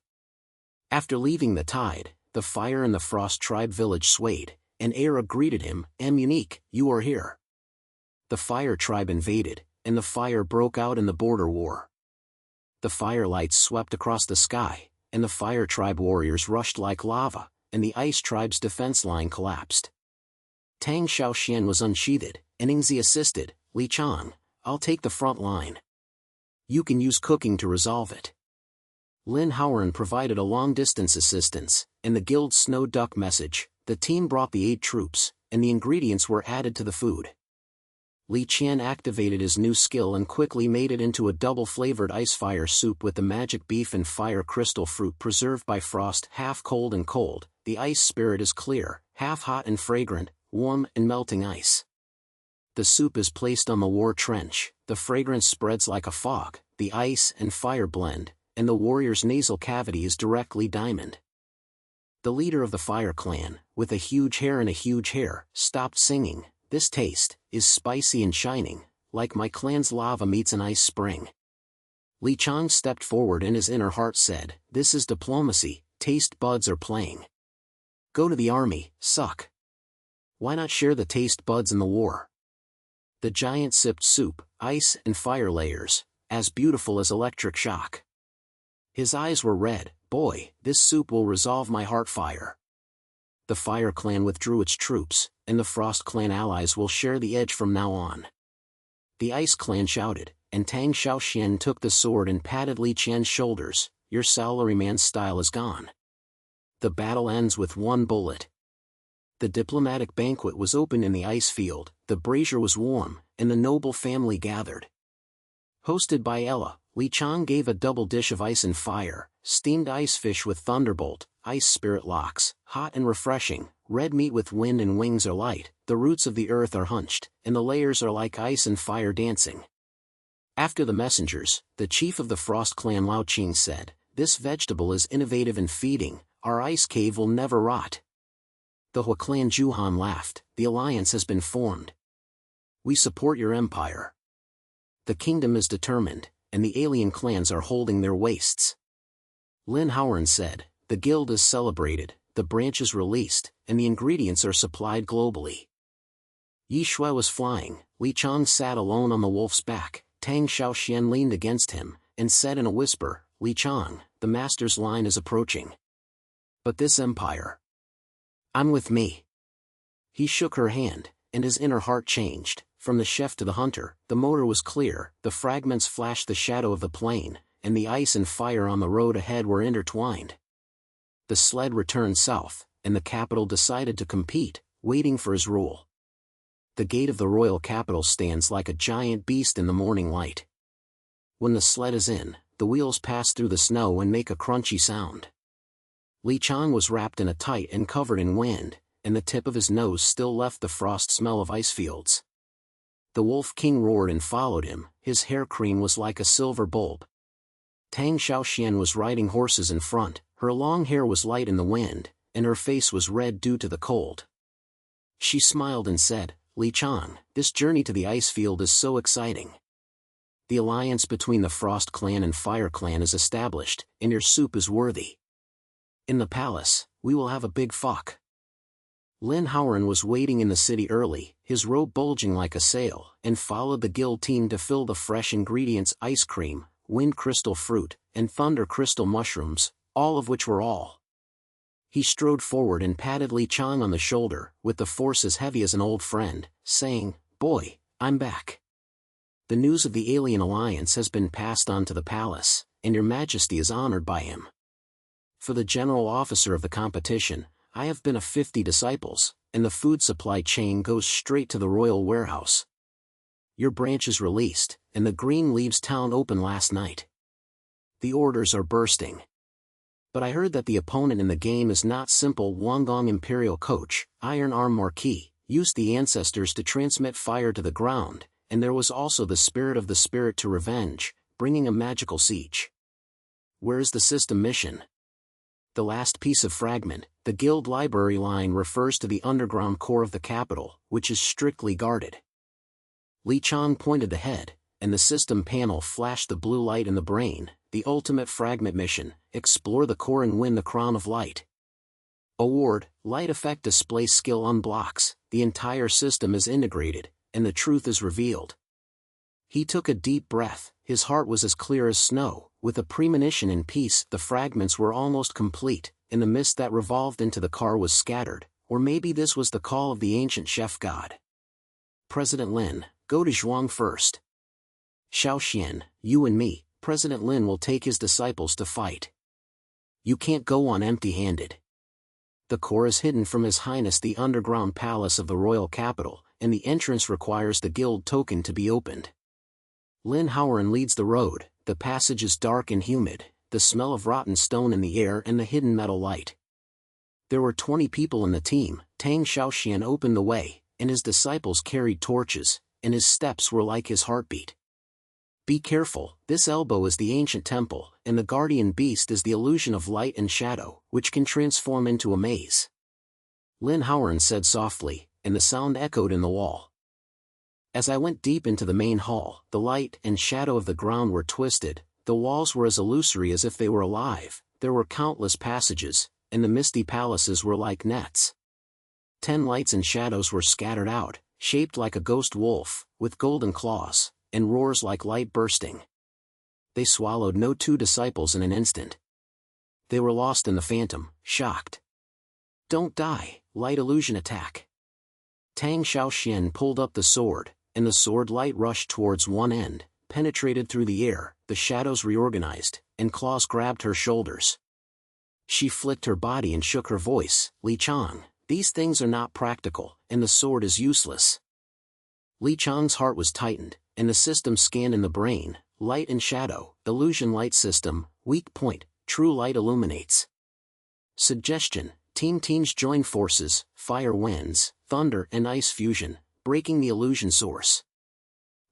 After leaving the tide, the fire and the frost tribe village swayed, and Era greeted him, Unique, you are here. The fire tribe invaded, and the fire broke out in the border war. The firelights swept across the sky, and the fire tribe warriors rushed like lava, and the ice tribe's defense line collapsed. Tang Xiaoxian was unsheathed, and Yingzi assisted. Li Qiang, I'll take the front line. You can use cooking to resolve it. Lin Howren provided a long-distance assistance, and the guild's snow duck message. The team brought the aid troops, and the ingredients were added to the food. Li Qian activated his new skill and quickly made it into a double-flavored ice-fire soup with the magic beef and fire crystal fruit preserved by frost, half cold and cold. The ice spirit is clear, half hot and fragrant, warm and melting ice. The soup is placed on the war trench, the fragrance spreads like a fog, the ice and fire blend, and the warrior's nasal cavity is directly diamond. The leader of the fire clan, with a huge hair and a huge hair, stopped singing. This taste is spicy and shining, like my clan's lava meets an ice spring. Li Qiang stepped forward and his inner heart said, this is diplomacy, taste buds are playing. Go to the army, suck. Why not share the taste buds in the war? The giant sipped soup, ice and fire layers, as beautiful as electric shock. His eyes were red. Boy, this soup will resolve my heart fire. The Fire Clan withdrew its troops, and the Frost Clan allies will share the edge from now on. The Ice Clan shouted, and Tang Xiaoxian took the sword and patted Li Qian's shoulders. Your salaryman's style is gone. The battle ends with one bullet. The diplomatic banquet was opened in the ice field, the brazier was warm, and the noble family gathered. Hosted by Ella, Li Qiang gave a double dish of ice and fire, steamed ice fish with thunderbolt, ice spirit locks, hot and refreshing, red meat with wind and wings are light, the roots of the earth are hunched, and the layers are like ice and fire dancing. After the messengers, the chief of the Frost Clan Lao Qing said, this vegetable is innovative and feeding, our ice cave will never rot. The Hua Clan Zhuhan laughed, the alliance has been formed. We support your empire. The kingdom is determined, and the alien clans are holding their waists. Lin Howren said, the guild is celebrated, the branch is released, and the ingredients are supplied globally. Yi Shui was flying, Li Qiang sat alone on the wolf's back, Tang Xiaoxian leaned against him, and said in a whisper, Li Qiang, the master's line is approaching. But this empire. I'm with me. He shook her hand, and his inner heart changed. From the chef to the hunter, the motor was clear, the fragments flashed the shadow of the plane, and the ice and fire on the road ahead were intertwined. The sled returned south, and the capital decided to compete, waiting for his rule. The gate of the royal capital stands like a giant beast in the morning light. When the sled is in, the wheels pass through the snow and make a crunchy sound. Li Qiang was wrapped in a tight and covered in wind, and the tip of his nose still left the frost smell of ice fields. The Wolf King roared and followed him, his hair cream was like a silver bulb. Tang Xiaoxian was riding horses in front, her long hair was light in the wind, and her face was red due to the cold. She smiled and said, Li Qiang, this journey to the ice field is so exciting. The alliance between the Frost Clan and Fire Clan is established, and your soup is worthy. In the palace, we will have a big fuck. Lin Howren was waiting in the city early, his robe bulging like a sail, and followed the guild team to fill the fresh ingredients ice cream, wind crystal fruit, and thunder crystal mushrooms, all of which were all. He strode forward and patted Li Qiang on the shoulder, with the force as heavy as an old friend, saying, Boy, I'm back. The news of the alien alliance has been passed on to the palace, and your majesty is honored by him. For the general officer of the competition, I have been 50 disciples, and the food supply chain goes straight to the royal warehouse. Your branch is released, and the Green Leaves town opened last night. The orders are bursting. but I heard that the opponent in the game is not simple Guangdong Imperial Coach, Iron Arm Marquis, used the ancestors to transmit fire to the ground, and there was also the spirit of the spirit to revenge, bringing a magical siege. Where is the system mission? The last piece of fragment, the guild library line, refers to the underground core of the capital, which is strictly guarded. Li Qiang pointed ahead, and the system panel flashed the blue light in the brain. The ultimate fragment mission: explore the core and win the crown of light. Award: light effect display skill unblocks. The entire system is integrated, and the truth is revealed. He took a deep breath. His heart was as clear as snow. With a premonition and peace, the fragments were almost complete, and the mist that revolved into the car was scattered, or maybe this was the call of the ancient chef god. President Lin, go to Zhuang first. Xiao Xian, you and me. President Lin will take his disciples to fight. You can't go on empty-handed. The core is hidden from His Highness the underground palace of the royal capital, and the entrance requires the guild token to be opened. Lin Howren leads the road. The passage is dark and humid, the smell of rotten stone in the air and the hidden metal light. There were 20 people in the team. Tang Xiaoxian opened the way, and his disciples carried torches, and his steps were like his heartbeat. Be careful, this elbow is the ancient temple, and the guardian beast is the illusion of light and shadow, which can transform into a maze. Lin Howren said softly, and the sound echoed in the wall. As I went deep into the main hall, the light and shadow of the ground were twisted, the walls were as illusory as if they were alive, there were countless passages, and the misty palaces were like nets. 10 lights and shadows were scattered out, shaped like a ghost wolf, with golden claws, and roars like light bursting. They swallowed no 2 disciples in an instant. They were lost in the phantom, shocked. Don't die, light illusion attack. Tang Xiaoxian pulled up the sword, and the sword light rushed towards one end, penetrated through the air, the shadows reorganized, and claws grabbed her shoulders. She flicked her body and shook her voice, Li Qiang, these things are not practical, and the sword is useless. Li Qiang's heart was tightened, and the system scanned in the brain, light and shadow, illusion light system, weak point, true light illuminates. Suggestion: teams join forces, fire winds, thunder and ice fusion, breaking the illusion source.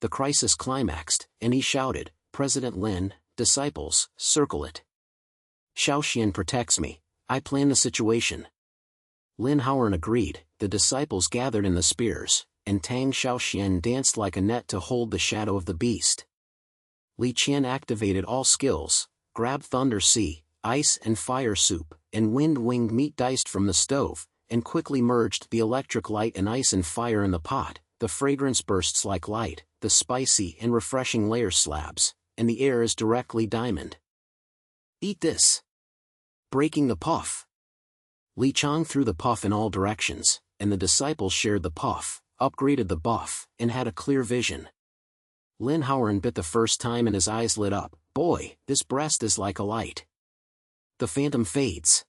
The crisis climaxed, and he shouted, President Lin, disciples, circle it. Xiaoxian protects me, I plan the situation. Lin Howren agreed, the disciples gathered in the spears, and Tang Xiaoxian danced like a net to hold the shadow of the beast. Li Qian activated all skills, grabbed thunder sea, ice and fire soup, and wind-winged meat diced from the stove, and quickly merged the electric light and ice and fire in the pot. The fragrance bursts like light, the spicy and refreshing layer slabs, and the air is directly diamond. Eat this. Breaking the puff. Li Qiang threw the puff in all directions, and the disciples shared the puff, upgraded the buff, and had a clear vision. Lin Howren bit the first time and his eyes lit up. Boy, this breast is like a light. The phantom fades.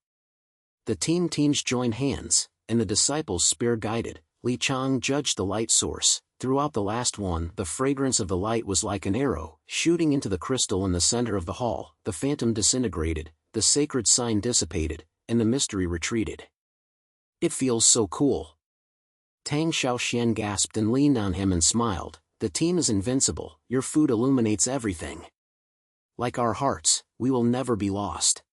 The teams join hands, and the disciples spear-guided. Li Qiang judged the light source. Throughout the last one, the fragrance of the light was like an arrow, shooting into the crystal in the center of the hall. The phantom disintegrated, the sacred sign dissipated, and the mystery retreated. It feels so cool. Tang Xiaoxian gasped and leaned on him and smiled. The team is invincible, your food illuminates everything. Like our hearts, we will never be lost.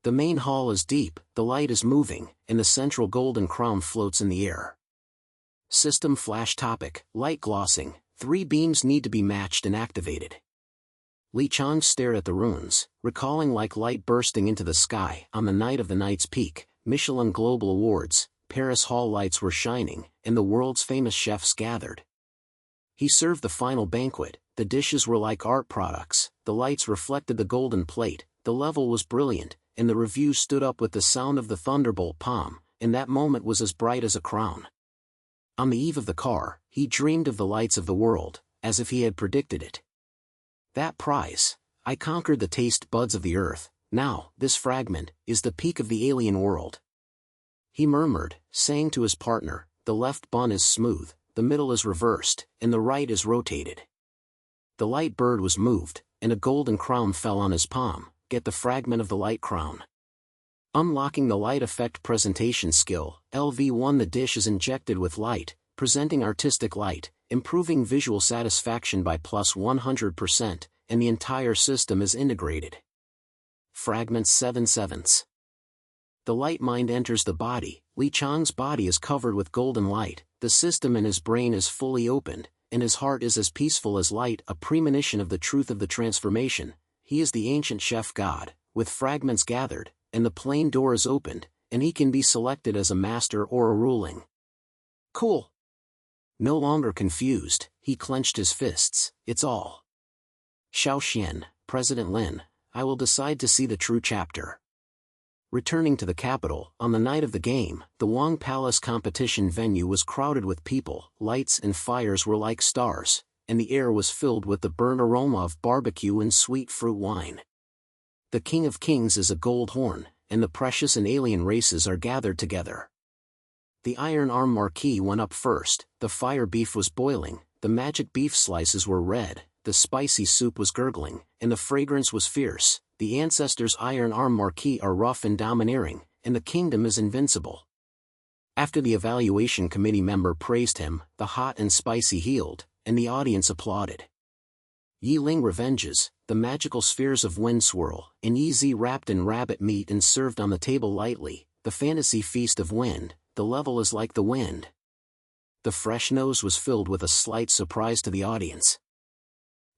The main hall is deep, the light is moving, and the central golden crown floats in the air. System flash topic, light glossing, 3 beams need to be matched and activated. Li Qiang stared at the runes, recalling like light bursting into the sky. On the night of the Knight's Peak, Michelin Global Awards, Paris hall lights were shining, and the world's famous chefs gathered. He served the final banquet, the dishes were like art products, the lights reflected the golden plate, the level was brilliant, and the review stood up with the sound of the thunderbolt palm, and that moment was as bright as a crown. On the eve of the car, he dreamed of the lights of the world, as if he had predicted it. That prize, I conquered the taste buds of the earth, now, this fragment, is the peak of the alien world. He murmured, saying to his partner, the left bun is smooth, the middle is reversed, and the right is rotated. The light bird was moved, and a golden crown fell on his palm, get the fragment of the light crown. Unlocking the light effect presentation skill, LV1. The dish is injected with light, presenting artistic light, improving visual satisfaction by plus 100%, and the entire system is integrated. Fragments 7/7. The light mind enters the body. Li Qiang's body is covered with golden light, the system in his brain is fully opened, and his heart is as peaceful as light, a premonition of the truth of the transformation. He is the ancient chef god, with fragments gathered, and the plain door is opened, and he can be selected as a master or a ruling. Cool. No longer confused, he clenched his fists. It's all. Xiaoxian, President Lin, I will decide to see the true chapter. Returning to the capital, on the night of the game, the Wang Palace competition venue was crowded with people, lights and fires were like stars, and the air was filled with the burnt aroma of barbecue and sweet fruit wine. The King of Kings is a gold horn, and the precious and alien races are gathered together. The Iron Arm Marquis went up first, the fire beef was boiling, the magic beef slices were red, the spicy soup was gurgling, and the fragrance was fierce. The ancestors' Iron Arm Marquis are rough and domineering, and the kingdom is invincible. After the evaluation committee member praised him, the hot and spicy healed, and the audience applauded. Yi Ling revenges, the magical spheres of wind swirl, and Yi Zi wrapped in rabbit meat and served on the table lightly, the fantasy feast of wind, the level is like the wind. The fresh nose was filled with a slight surprise to the audience.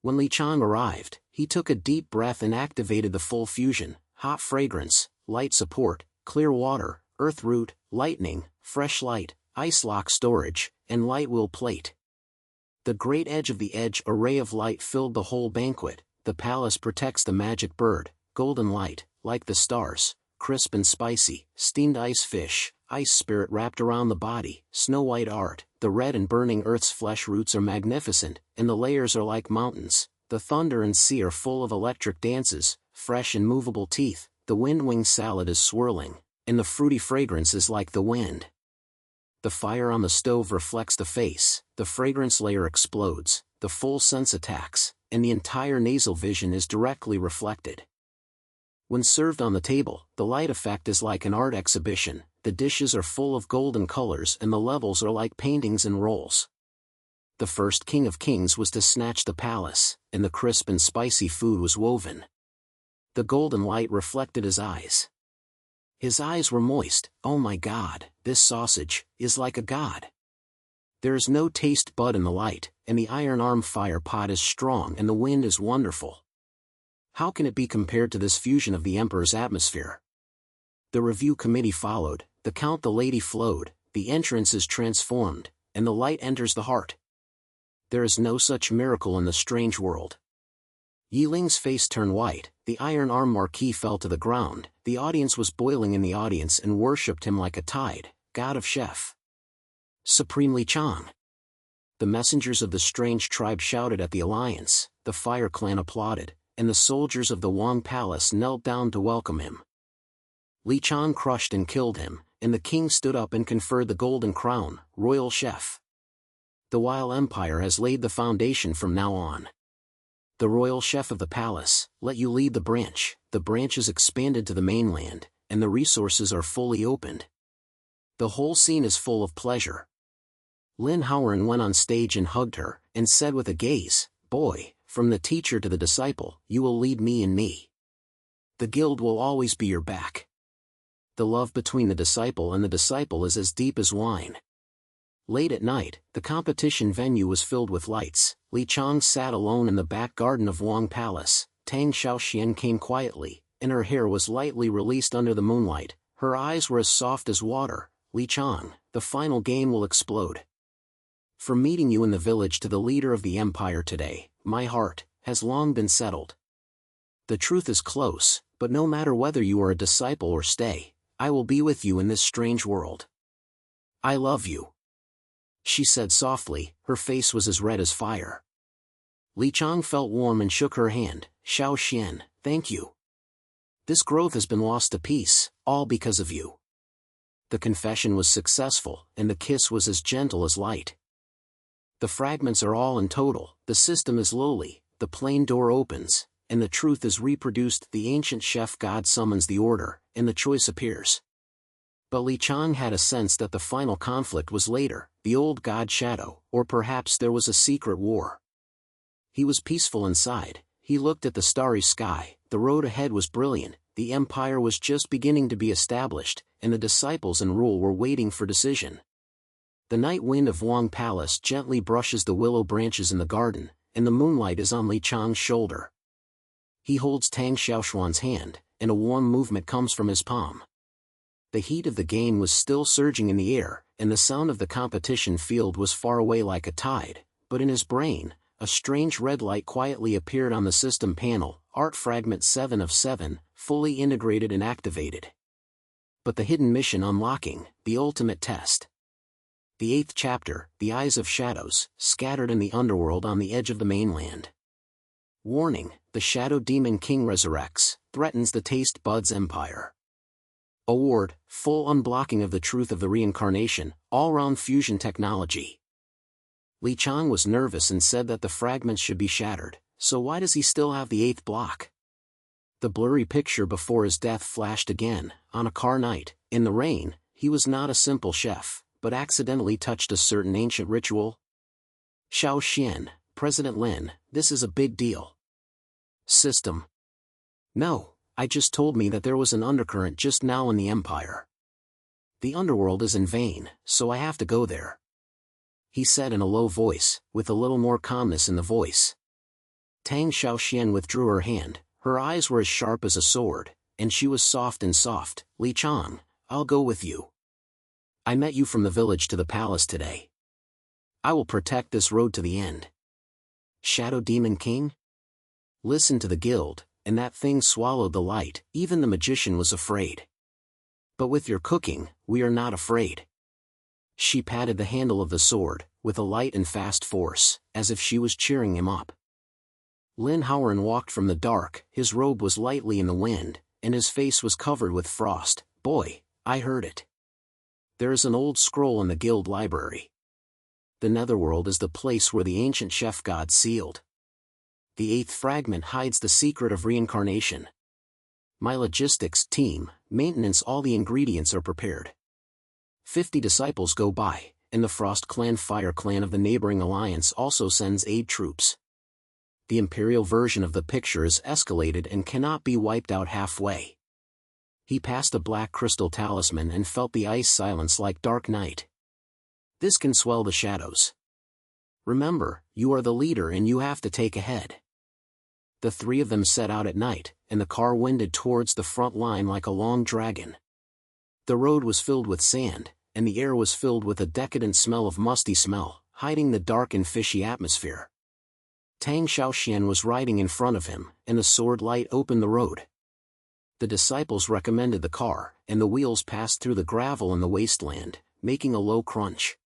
When Li Qiang arrived, he took a deep breath and activated the full fusion, hot fragrance, light support, clear water, earth root, lightning, fresh light, ice lock storage, and light will plate. The great edge of the edge array of light filled the whole banquet. The palace protects the magic bird, golden light, like the stars, crisp and spicy, steamed ice fish, ice spirit wrapped around the body, snow white art, the red and burning earth's flesh roots are magnificent, and the layers are like mountains, the thunder and sea are full of electric dances, fresh and movable teeth, the wind-wing salad is swirling, and the fruity fragrance is like the wind. The fire on the stove reflects the face, the fragrance layer explodes, the full sense attacks, and the entire nasal vision is directly reflected. When served on the table, the light effect is like an art exhibition, the dishes are full of golden colors and the levels are like paintings and rolls. The first King of Kings was to snatch the palace, and the crisp and spicy food was woven. The golden light reflected his eyes. His eyes were moist. Oh my God, this sausage is like a god. There is no taste bud in the light, and the iron arm fire pot is strong and the wind is wonderful. How can it be compared to this fusion of the Emperor's atmosphere? The review committee followed, the count the lady flowed, the entrance is transformed, and the light enters the heart. There is no such miracle in the strange world. Yi Ling's face turned white, the Iron Arm Marquis fell to the ground, the audience was boiling in the audience and worshipped him like a tide, God of Chef. Supreme Li Qiang. The messengers of the strange tribe shouted at the alliance, the Fire Clan applauded, and the soldiers of the Wang Palace knelt down to welcome him. Li Qiang crushed and killed him, and the king stood up and conferred the golden crown, Royal Chef. The Weil Empire has laid the foundation from now on. The royal chef of the palace, let you lead the branch is expanded to the mainland, and the resources are fully opened. The whole scene is full of pleasure. Lin Howren went on stage and hugged her, and said with a gaze, boy, from the teacher to the disciple, you will lead me and me. The guild will always be your back. The love between the disciple and the disciple is as deep as wine. Late at night, the competition venue was filled with lights. Li Qiang sat alone in the back garden of Wang Palace. Tang Xiaoxian came quietly, and her hair was lightly released under the moonlight. Her eyes were as soft as water. Li Qiang, the final game will explode. From meeting you in the village to the leader of the empire today, my heart has long been settled. The truth is close, but no matter whether you are a disciple or stay, I will be with you in this strange world. I love you. She said softly, her face was as red as fire. Li Qiang felt warm and shook her hand. Xiaoxian, thank you. This growth has been lost to peace, all because of you. The confession was successful, and the kiss was as gentle as light. The fragments are all in total, the system is lowly, the plain door opens, and the truth is reproduced. The ancient chef god summons the order, and the choice appears. But Li Qiang had a sense that the final conflict was later, the old god shadow, or perhaps there was a secret war. He was peaceful inside. He looked at the starry sky, the road ahead was brilliant, the empire was just beginning to be established, and the disciples in rule were waiting for decision. The night wind of Wang Palace gently brushes the willow branches in the garden, and the moonlight is on Li Qiang's shoulder. He holds Tang Xiaoshuan's hand, and a warm movement comes from his palm. The heat of the game was still surging in the air, and the sound of the competition field was far away like a tide, but in his brain, a strange red light quietly appeared on the system panel, Art Fragment 7 of 7, fully integrated and activated. But the hidden mission unlocking, the ultimate test. The 8th chapter, The Eyes of Shadows, scattered in the underworld on the edge of the mainland. Warning, the Shadow Demon King resurrects, threatens the taste buds empire. Award, full unblocking of the truth of the reincarnation, all-round fusion technology. Li Qiang was nervous and said that the fragments should be shattered, so why does he still have the 8th block? The blurry picture before his death flashed again. On a car night, in the rain, he was not a simple chef, but accidentally touched a certain ancient ritual. Xiao Xian, President Lin, this is a big deal. System. No, I just told me that there was an undercurrent just now in the empire. The underworld is in vain, so I have to go there. He said in a low voice, with a little more calmness in the voice. Tang Xiaoxian withdrew her hand, her eyes were as sharp as a sword, and she was soft and soft. Li Qiang, I'll go with you. I met you from the village to the palace today. I will protect this road to the end. Shadow Demon King? Listen to the guild, and that thing swallowed the light, even the magician was afraid. But with your cooking, we are not afraid. She patted the handle of the sword, with a light and fast force, as if she was cheering him up. Lin Howren walked from the dark, his robe was lightly in the wind, and his face was covered with frost. Boy, I heard it. There is an old scroll in the guild library. The netherworld is the place where the ancient chef god sealed. The 8th fragment hides the secret of reincarnation. My logistics team, maintenance, all the ingredients are prepared. 50 disciples go by, and the Frost Clan Fire Clan of the neighboring alliance also sends aid troops. The imperial version of the picture is escalated and cannot be wiped out halfway. He passed a black crystal talisman and felt the ice silence like dark night. This can swell the shadows. Remember, you are the leader and you have to take ahead. The 3 of them set out at night, and the car wended towards the front line like a long dragon. The road was filled with sand, and the air was filled with a decadent smell of musty smell, hiding the dark and fishy atmosphere. Tang Xiaoxian was riding in front of him, and the sword light opened the road. The disciples recommended the car, and the wheels passed through the gravel in the wasteland, making a low crunch.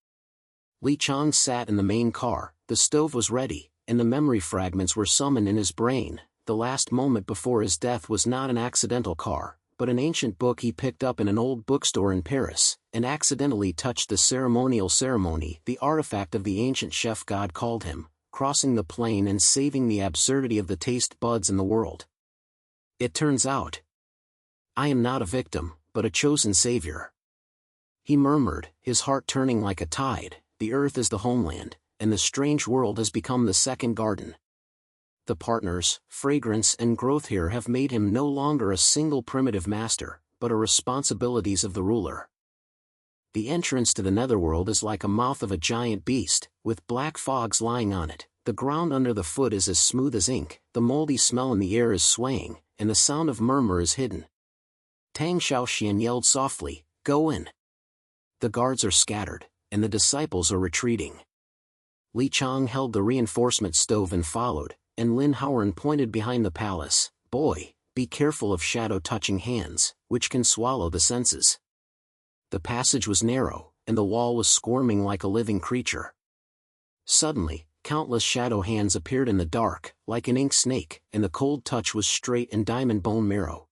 Li Qiang sat in the main car, the stove was ready, and the memory fragments were summoned in his brain. The last moment before his death was not an accidental car, but an ancient book he picked up in an old bookstore in Paris, and accidentally touched the ceremonial ceremony. The artifact of the ancient chef god called him, crossing the plane and saving the absurdity of the taste buds in the world. It turns out, I am not a victim, but a chosen savior. He murmured, his heart turning like a tide. The earth is the homeland, and the strange world has become the second garden. The partners, fragrance and growth here have made him no longer a single primitive master, but a responsibilities of the ruler. The entrance to the netherworld is like a mouth of a giant beast, with black fogs lying on it. The ground under the foot is as smooth as ink, the moldy smell in the air is swaying, and the sound of murmur is hidden. Tang Xiaoxian yelled softly, "Go in." The guards are scattered, and the disciples are retreating. Li Qiang held the reinforcement stove and followed, and Lin Howren pointed behind the palace. Boy, be careful of shadow-touching hands, which can swallow the senses. The passage was narrow, and the wall was squirming like a living creature. Suddenly, countless shadow hands appeared in the dark, like an ink snake, and the cold touch was straight and diamond bone marrow.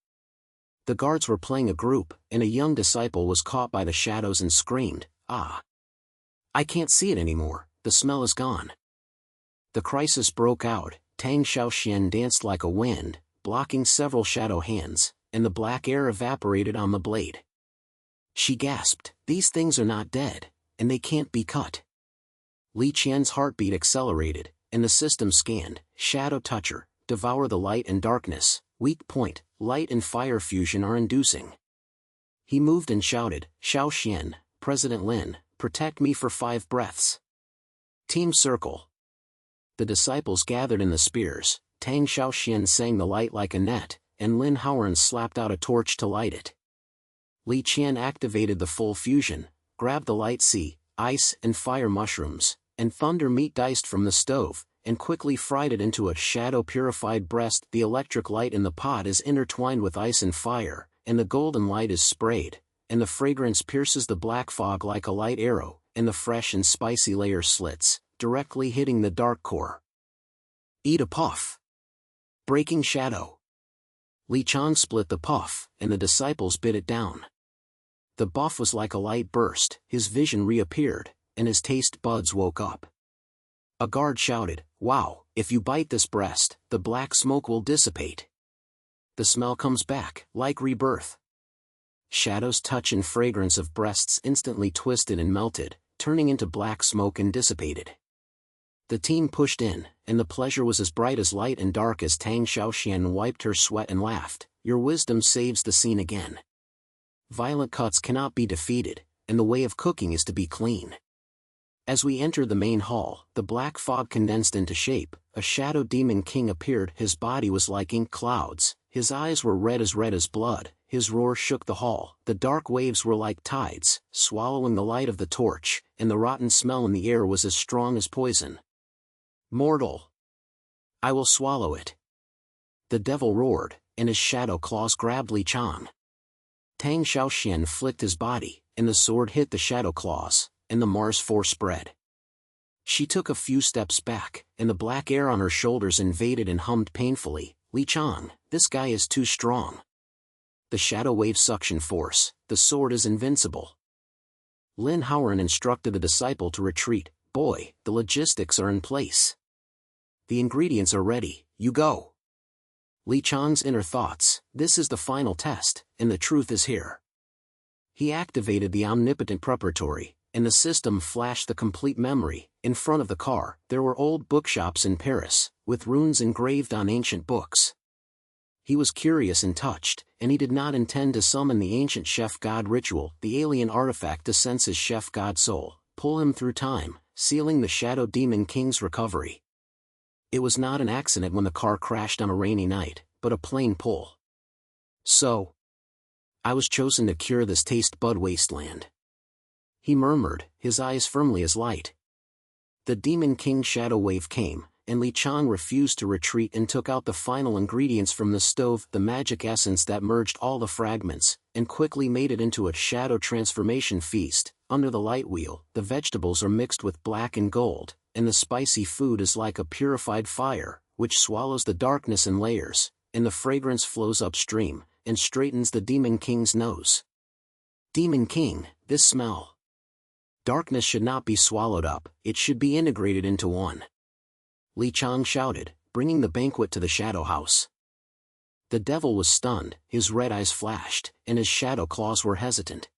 The guards were playing a group, and a young disciple was caught by the shadows and screamed, "Ah! I can't see it anymore, the smell is gone." The crisis broke out. Tang Xiaoxian danced like a wind, blocking several shadow hands, and the black air evaporated on the blade. She gasped, "These things are not dead, and they can't be cut." Li Qian's heartbeat accelerated, and the system scanned, shadow toucher, devour the light and darkness, weak point, light and fire fusion are inducing. He moved and shouted, "Xiaoxian, President Lin, protect me for 5 breaths. Team circle." The disciples gathered in the spears, Tang Xiaoxian sang the light like a net, and Lin Haoran slapped out a torch to light it. Li Qian activated the full fusion, grabbed the light sea, ice and fire mushrooms, and thunder meat diced from the stove, and quickly fried it into a shadow-purified breast. The electric light in the pot is intertwined with ice and fire, and the golden light is sprayed, and the fragrance pierces the black fog like a light arrow, and the fresh and spicy layer slits, directly hitting the dark core. Eat a puff. Breaking shadow. Li Qiang split the puff, and the disciples bit it down. The buff was like a light burst, his vision reappeared, and his taste buds woke up. A guard shouted, "Wow, if you bite this breast, the black smoke will dissipate. The smell comes back, like rebirth." Shadow's touch and fragrance of breasts instantly twisted and melted, turning into black smoke and dissipated. The team pushed in, and the pleasure was as bright as light and dark as Tang Xiaoxian wiped her sweat and laughed, "Your wisdom saves the scene again. Violent cuts cannot be defeated, and the way of cooking is to be clean." As we entered the main hall, the black fog condensed into shape, a shadow demon king appeared. His body was like ink clouds, his eyes were red as blood, his roar shook the hall, the dark waves were like tides, swallowing the light of the torch, and the rotten smell in the air was as strong as poison. "Mortal! I will swallow it." The devil roared, and his shadow claws grabbed Li Qiang. Tang Xiaoxian flicked his body, and the sword hit the shadow claws, and the Mars force spread. She took a few steps back, and the black air on her shoulders invaded and hummed painfully, "Li Qiang, this guy is too strong. The shadow wave suction force, the sword is invincible." Lin Haoran instructed the disciple to retreat, "Boy, the logistics are in place. The ingredients are ready, you go." Li Qiang's inner thoughts, "This is the final test, and the truth is here." He activated the omnipotent preparatory, and the system flashed the complete memory. In front of the car, there were old bookshops in Paris, with runes engraved on ancient books. He was curious and touched, and he did not intend to summon the ancient chef god ritual, the alien artifact to sense his chef god soul, pull him through time, sealing the shadow demon king's recovery. It was not an accident when the car crashed on a rainy night, but a plain pull. "So, I was chosen to cure this taste bud wasteland," he murmured, his eyes firmly as light. The demon king shadow wave came, and Li Qiang refused to retreat and took out the final ingredients from the stove, the magic essence that merged all the fragments, and quickly made it into a shadow transformation feast. Under the light wheel, the vegetables are mixed with black and gold, and the spicy food is like a purified fire, which swallows the darkness in layers, and the fragrance flows upstream, and straightens the demon king's nose. "Demon king, this smell. Darkness should not be swallowed up, it should be integrated into one." Li Qiang shouted, bringing the banquet to the shadow house. The devil was stunned, his red eyes flashed, and his shadow claws were hesitant.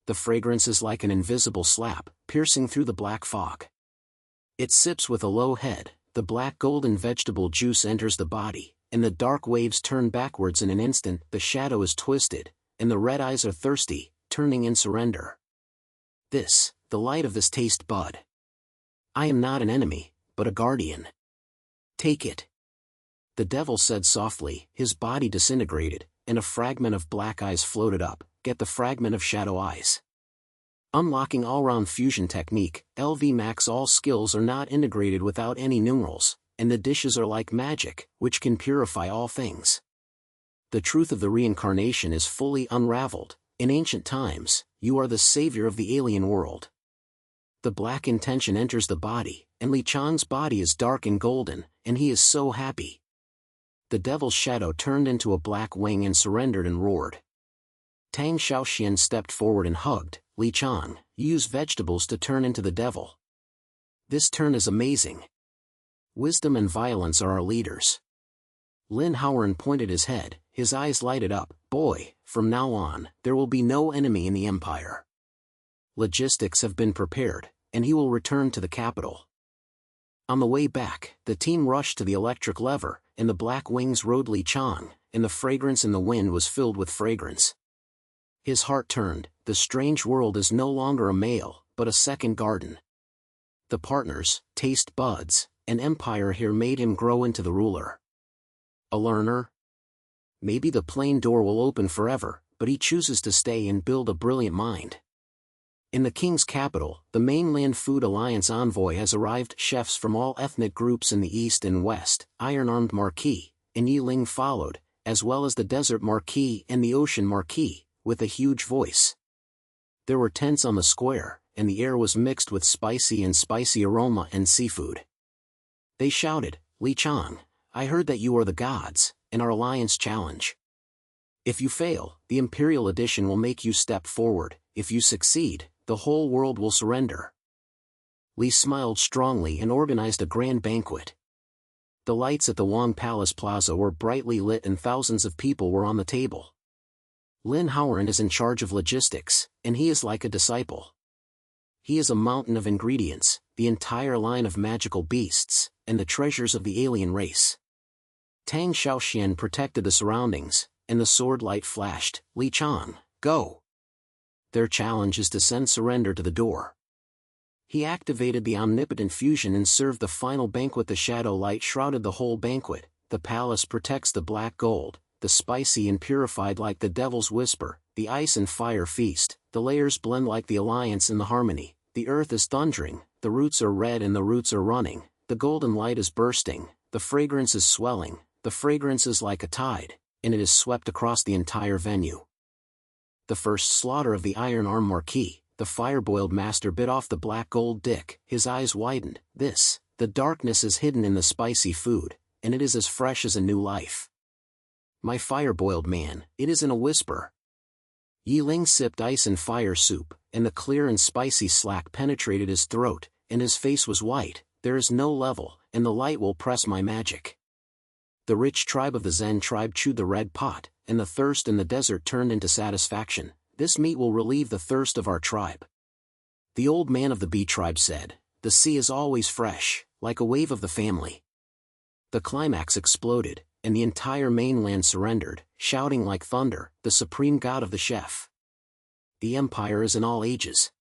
The fragrance is like an invisible slap, piercing through the black fog. It sips with a low head, the black golden vegetable juice enters the body, and the dark waves turn backwards in an instant. The shadow is twisted, and the red eyes are thirsty, turning in surrender. "This, the light of this taste bud. I am not an enemy, but a guardian. Take it." The devil said softly, his body disintegrated, and a fragment of black eyes floated up. "Get the fragment of shadow eyes." Unlocking all-round fusion technique, LV Max. All skills are not integrated without any numerals, and the dishes are like magic, which can purify all things. The truth of the reincarnation is fully unraveled. In ancient times, you are the savior of the alien world. The black intention enters the body, and Li Qiang's body is dark and golden, and he is so happy. The devil's shadow turned into a black wing and surrendered and roared. Tang Xiaoxian stepped forward and hugged, "Li Qiang, use vegetables to turn into the devil. This turn is amazing." Wisdom and violence are our leaders. Lin Howard pointed his head, his eyes lighted up. Boy, from now on, there will be no enemy in the Empire. Logistics have been prepared, and he will return to the capital. On the way back, the team rushed to the electric lever, and the black wings rode Li Qiang, and the fragrance in the wind was filled with fragrance. His heart turned. The strange world is no longer a male, but a second garden. The partners, taste buds, and empire here made him grow into the ruler. A learner? Maybe the plain door will open forever, but he chooses to stay and build a brilliant mind. In the king's capital, the Mainland Food Alliance envoy has arrived. Chefs from all ethnic groups in the east and west, iron-armed Marquis, and Yi Ling followed, as well as the Desert Marquis and the Ocean Marquis, with a huge voice. There were tents on the square, and the air was mixed with spicy aroma and seafood. They shouted, "Li Qiang, I heard that you are the gods, and our alliance challenge. If you fail, the Imperial Edition will make you step forward. If you succeed, the whole world will surrender." Li smiled strongly and organized a grand banquet. The lights at the Wang Palace Plaza were brightly lit and thousands of people were on the table. Lin Howard is in charge of logistics, and he is like a disciple. He is a mountain of ingredients, the entire line of magical beasts, and the treasures of the alien race. Tang Xiaoxian protected the surroundings, and the sword light flashed. "Li Qiang, go!" Their challenge is to send surrender to the door. He activated the omnipotent fusion and served the final banquet. The shadow light shrouded the whole banquet. The palace protects the black gold, the spicy and purified like the devil's whisper, the ice and fire feast, the layers blend like the alliance and the harmony, the earth is thundering, the roots are red and the roots are running, the golden light is bursting, the fragrance is swelling, the fragrance is like a tide, and it is swept across the entire venue. The first slaughter of the iron-arm Marquis, the fire-boiled master bit off the black gold dick, his eyes widened. The darkness is hidden in the spicy food, and it is as fresh as a new life. My fire-boiled man, it is in a whisper. Yi Ling sipped ice and fire soup, and the clear and spicy slack penetrated his throat, and his face was white. There is no level, and the light will press my magic. The rich tribe of the Zen tribe chewed the red pot, and the thirst in the desert turned into satisfaction. This meat will relieve the thirst of our tribe. The old man of the bee tribe said, "The sea is always fresh, like a wave of the family." The climax exploded, and the entire mainland surrendered, shouting like thunder, "The supreme god of the chef." The empire is in all ages.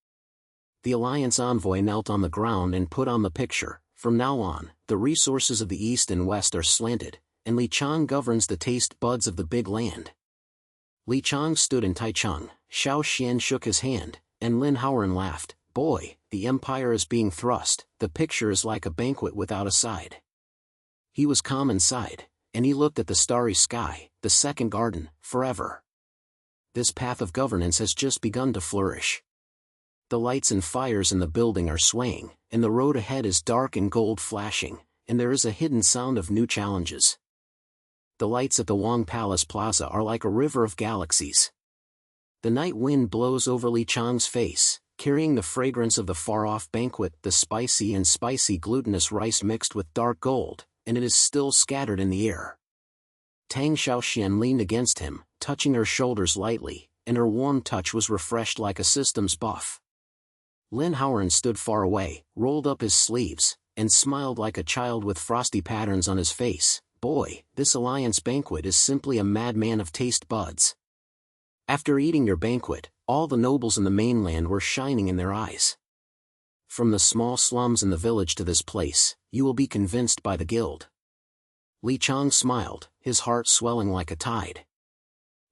The alliance envoy knelt on the ground and put on the picture. From now on, the resources of the east and west are slanted, and Li Qiang governs the taste buds of the big land. Li Qiang stood in Taichung, Xiao Xian shook his hand, and Lin Howard laughed. "Boy, the empire is being thrust, the picture is like a banquet without a side." He was calm inside, and he looked at the starry sky, the second garden, forever. This path of governance has just begun to flourish. The lights and fires in the building are swaying, and the road ahead is dark and gold flashing, and there is a hidden sound of new challenges. The lights at the Wang Palace Plaza are like a river of galaxies. The night wind blows over Li Qiang's face, carrying the fragrance of the far-off banquet, the spicy glutinous rice mixed with dark gold, and it is still scattered in the air. Tang Xiaoxian leaned against him, touching her shoulders lightly, and her warm touch was refreshed like a systems buff. Lin Howard stood far away, rolled up his sleeves, and smiled like a child with frosty patterns on his face. "Boy, this alliance banquet is simply a madman of taste buds." After eating your banquet, all the nobles in the mainland were shining in their eyes. From the small slums in the village to this place, you will be convinced by the guild. Li Qiang smiled, his heart swelling like a tide.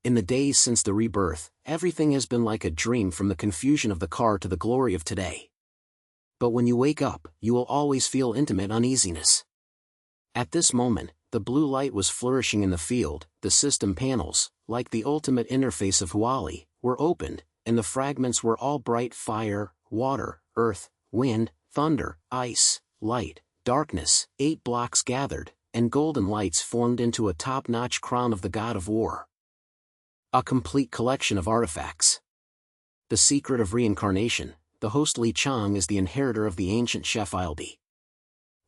In the days since the rebirth, everything has been like a dream, from the confusion of the car to the glory of today. But when you wake up, you will always feel intimate uneasiness. At this moment, the blue light was flourishing in the field, the system panels, like the ultimate interface of Huali, were opened, and the fragments were all bright: fire, water, earth, wind, thunder, ice, light, darkness. 8 blocks gathered, and golden lights formed into a top-notch crown of the god of war. A complete collection of artifacts. The secret of reincarnation. The host Li Qiang is the inheritor of the ancient chef Ildi.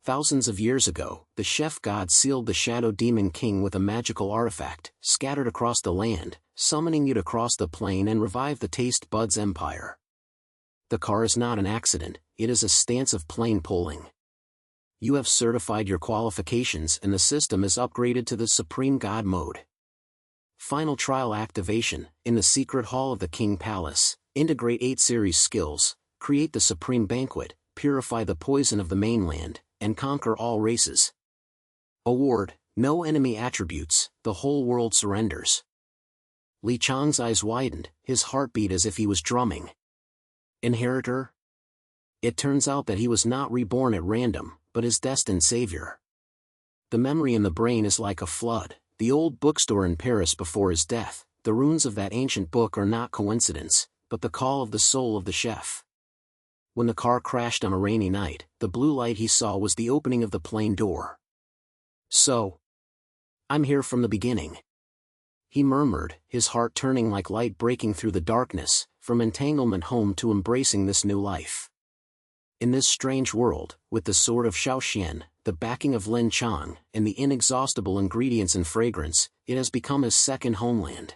Thousands of years ago, the chef god sealed the Shadow Demon King with a magical artifact, scattered across the land, summoning you to cross the plane and revive the taste buds empire. The car is not an accident, it is a stance of plane pulling. You have certified your qualifications and the system is upgraded to the Supreme God mode. Final trial activation. In the secret hall of the King Palace, integrate 8 series skills, create the Supreme Banquet, purify the poison of the mainland, and conquer all races. Award, no enemy attributes, the whole world surrenders. Li Qiang's eyes widened, his heart beat as if he was drumming. Inheritor? It turns out that he was not reborn at random, but his destined savior. The memory in the brain is like a flood, the old bookstore in Paris before his death. The runes of that ancient book are not coincidence, but the call of the soul of the chef. When the car crashed on a rainy night, the blue light he saw was the opening of the plane door. So, I'm here from the beginning. He murmured, his heart turning like light breaking through the darkness, from entanglement home to embracing this new life. In this strange world, with the sword of Xiaoxian, the backing of Lin Qiang, and the inexhaustible ingredients and fragrance, it has become his second homeland.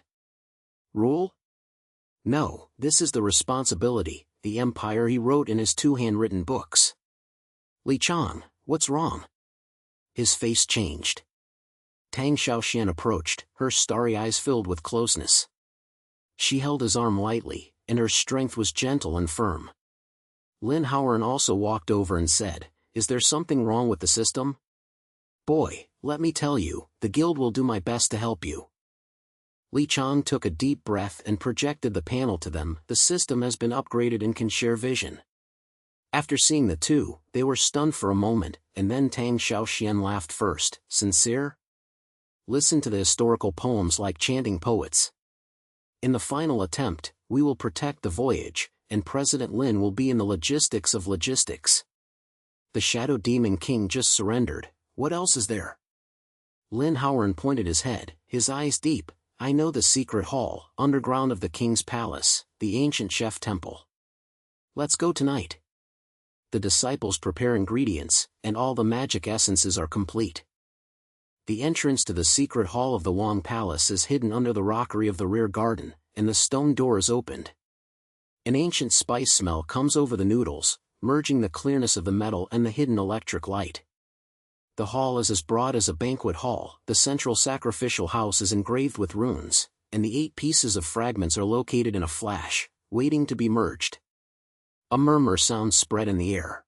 Rule? No, this is the responsibility, the empire he wrote in his 2 handwritten books. Li Qiang, what's wrong? His face changed. Tang Xiaoxian approached, her starry eyes filled with closeness. She held his arm lightly, and her strength was gentle and firm. Lin Howern also walked over and said, "Is there something wrong with the system? Boy, let me tell you, the guild will do my best to help you." Li Qiang took a deep breath and projected the panel to them. The system has been upgraded and can share vision. After seeing the two, they were stunned for a moment, and then Tang Xiaoxian laughed first. Sincere? Listen to the historical poems like chanting poets. In the final attempt, we will protect the voyage, and President Lin will be in the logistics of logistics. The Shadow Demon King just surrendered, what else is there? Lin Howern pointed his head, his eyes deep. I know the secret hall, underground of the king's palace, the ancient chef temple. Let's go tonight. The disciples prepare ingredients, and all the magic essences are complete. The entrance to the secret hall of the Wang Palace is hidden under the rockery of the rear garden, and the stone door is opened. An ancient spice smell comes over the noodles, merging the clearness of the metal and the hidden electric light. The hall is as broad as a banquet hall, the central sacrificial house is engraved with runes, and the 8 pieces of fragments are located in a flash, waiting to be merged. A murmur sound spread in the air.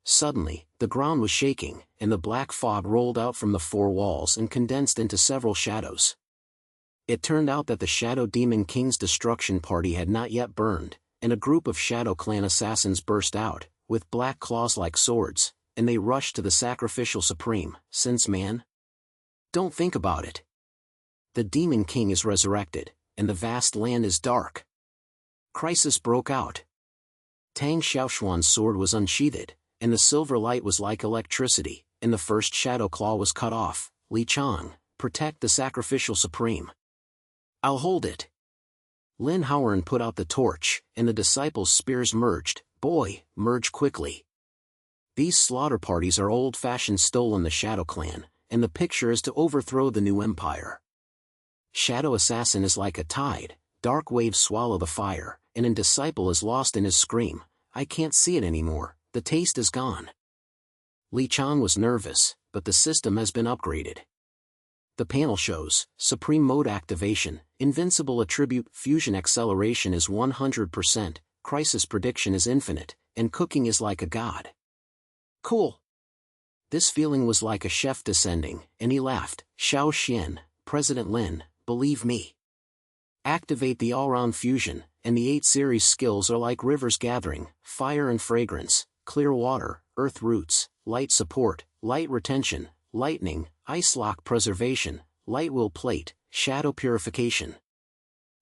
Suddenly, the ground was shaking, and the black fog rolled out from the 4 walls and condensed into several shadows. It turned out that the Shadow Demon King's destruction party had not yet burned, and a group of Shadow Clan assassins burst out, with black claws like swords, and they rushed to the sacrificial supreme. Since man? Don't think about it. The Demon King is resurrected, and the vast land is dark. Crisis broke out. Tang Xiaoshuan's sword was unsheathed, and the silver light was like electricity, and the first shadow claw was cut off. Li Qiang, protect the sacrificial supreme. I'll hold it. Lin Howern put out the torch, and the disciples' spears merged. Boy, merge quickly. These slaughter parties are old-fashioned stolen the Shadow Clan, and the picture is to overthrow the new empire. Shadow Assassin is like a tide, dark waves swallow the fire, and an disciple is lost in his scream. I can't see it anymore, the taste is gone. Li Qiang was nervous, but the system has been upgraded. The panel shows, Supreme Mode Activation, Invincible Attribute, Fusion Acceleration is 100%, Crisis Prediction is infinite, and Cooking is like a god. Cool. This feeling was like a chef descending, and he laughed. Xiao Xian, President Lin, believe me. Activate the all-round fusion, and the 8 series skills are like rivers gathering, fire and fragrance, clear water, earth roots, light support, light retention, lightning, ice lock preservation, light will plate, shadow purification.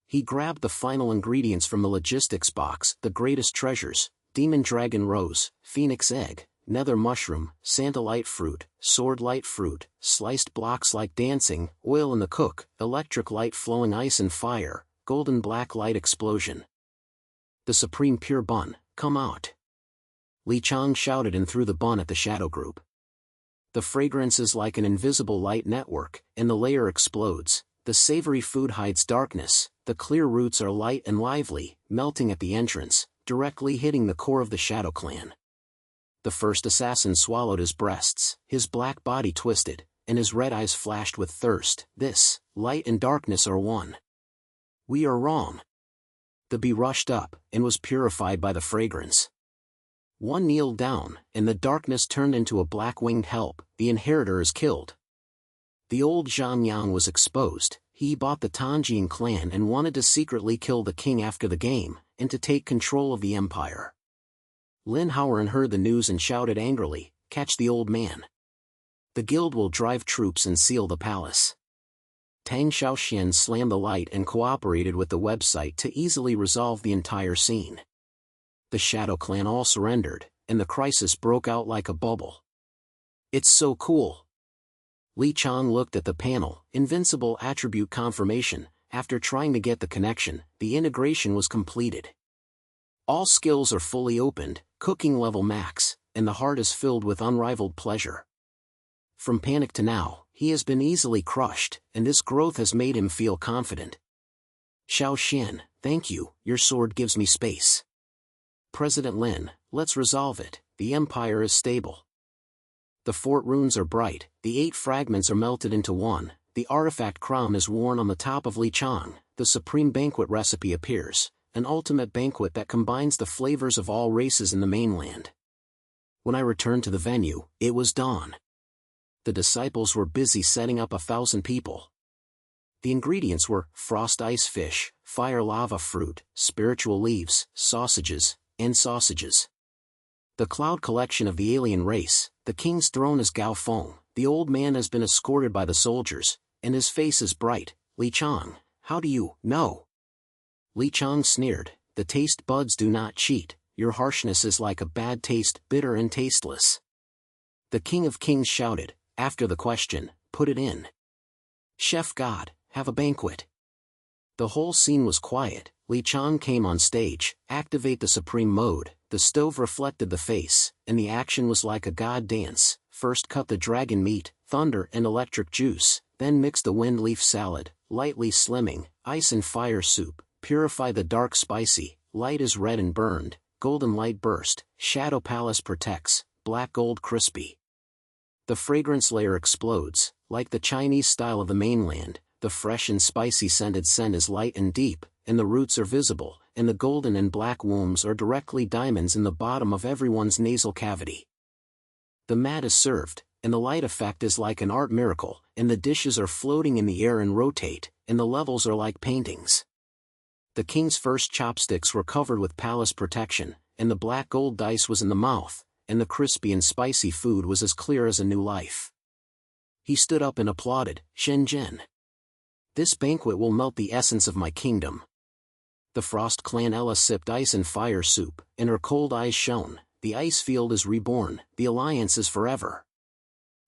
He grabbed the final ingredients from the logistics box, the greatest treasures, demon dragon rose, phoenix egg, nether mushroom, sandalite fruit, sword light fruit, sliced blocks like dancing, oil in the cook, electric light flowing ice and fire, golden black light explosion. The supreme pure bun, come out. Li Qiang shouted and threw the bun at the shadow group. The fragrance is like an invisible light network, and the layer explodes. The savory food hides darkness, the clear roots are light and lively, melting at the entrance, directly hitting the core of the Shadow Clan. The first assassin swallowed his breasts, his black body twisted, and his red eyes flashed with thirst. This, light and darkness are one. We are wrong. The bee rushed up, and was purified by the fragrance. One kneeled down, and the darkness turned into a black-winged help. The inheritor is killed. The old Qiang was exposed. He bought the Tanjin clan and wanted to secretly kill the king after the game, and to take control of the empire. Lin Howard heard the news and shouted angrily, "Catch the old man. The guild will drive troops and seal the palace." Tang Xiaoxian slammed the light and cooperated with the website to easily resolve the entire scene. The Shadow Clan all surrendered, and the crisis broke out like a bubble. "It's so cool." Li Qiang looked at the panel, invincible attribute confirmation. After trying to get the connection, the integration was completed. All skills are fully opened, cooking level max, and the heart is filled with unrivaled pleasure. From panic to now, he has been easily crushed, and this growth has made him feel confident. "Xiao Xian, thank you, your sword gives me space." "President Lin, let's resolve it, the empire is stable." The fort runes are bright, the 8 fragments are melted into one, the artifact crown is worn on the top of Li Qiang, the supreme banquet recipe appears, an ultimate banquet that combines the flavors of all races in the mainland. When I returned to the venue, it was dawn. The disciples were busy setting up 1,000 people. The ingredients were frost ice fish, fire lava fruit, spiritual leaves, sausages, and sausages. The cloud collection of the alien race, the king's throne is Gao Feng. The old man has been escorted by the soldiers, and his face is bright. "Li Qiang, how do you know?" Li Qiang sneered, "The taste buds do not cheat, your harshness is like a bad taste, bitter and tasteless." The King of Kings shouted, after the question, "Put it in. Chef God, have a banquet." The whole scene was quiet. Li Qiang came on stage, activate the supreme mode, the stove reflected the face, and the action was like a god dance. First cut the dragon meat, thunder and electric juice, then mix the wind leaf salad, lightly slimming, ice and fire soup, purify the dark spicy, light is red and burned, golden light burst, shadow palace protects, black gold crispy. The fragrance layer explodes, like the Chinese style of the mainland, the fresh and spicy scented scent is light and deep, and the roots are visible, and the golden and black wombs are directly diamonds in the bottom of everyone's nasal cavity. The mat is served, and the light effect is like an art miracle, and the dishes are floating in the air and rotate, and the levels are like paintings. The king's first chopsticks were covered with palace protection, and the black gold dice was in the mouth, and the crispy and spicy food was as clear as a new life. He stood up and applauded, "Shenzhen. This banquet will melt the essence of my kingdom." The Frost Clan Ella sipped ice and fire soup, and her cold eyes shone. The ice field is reborn, the alliance is forever.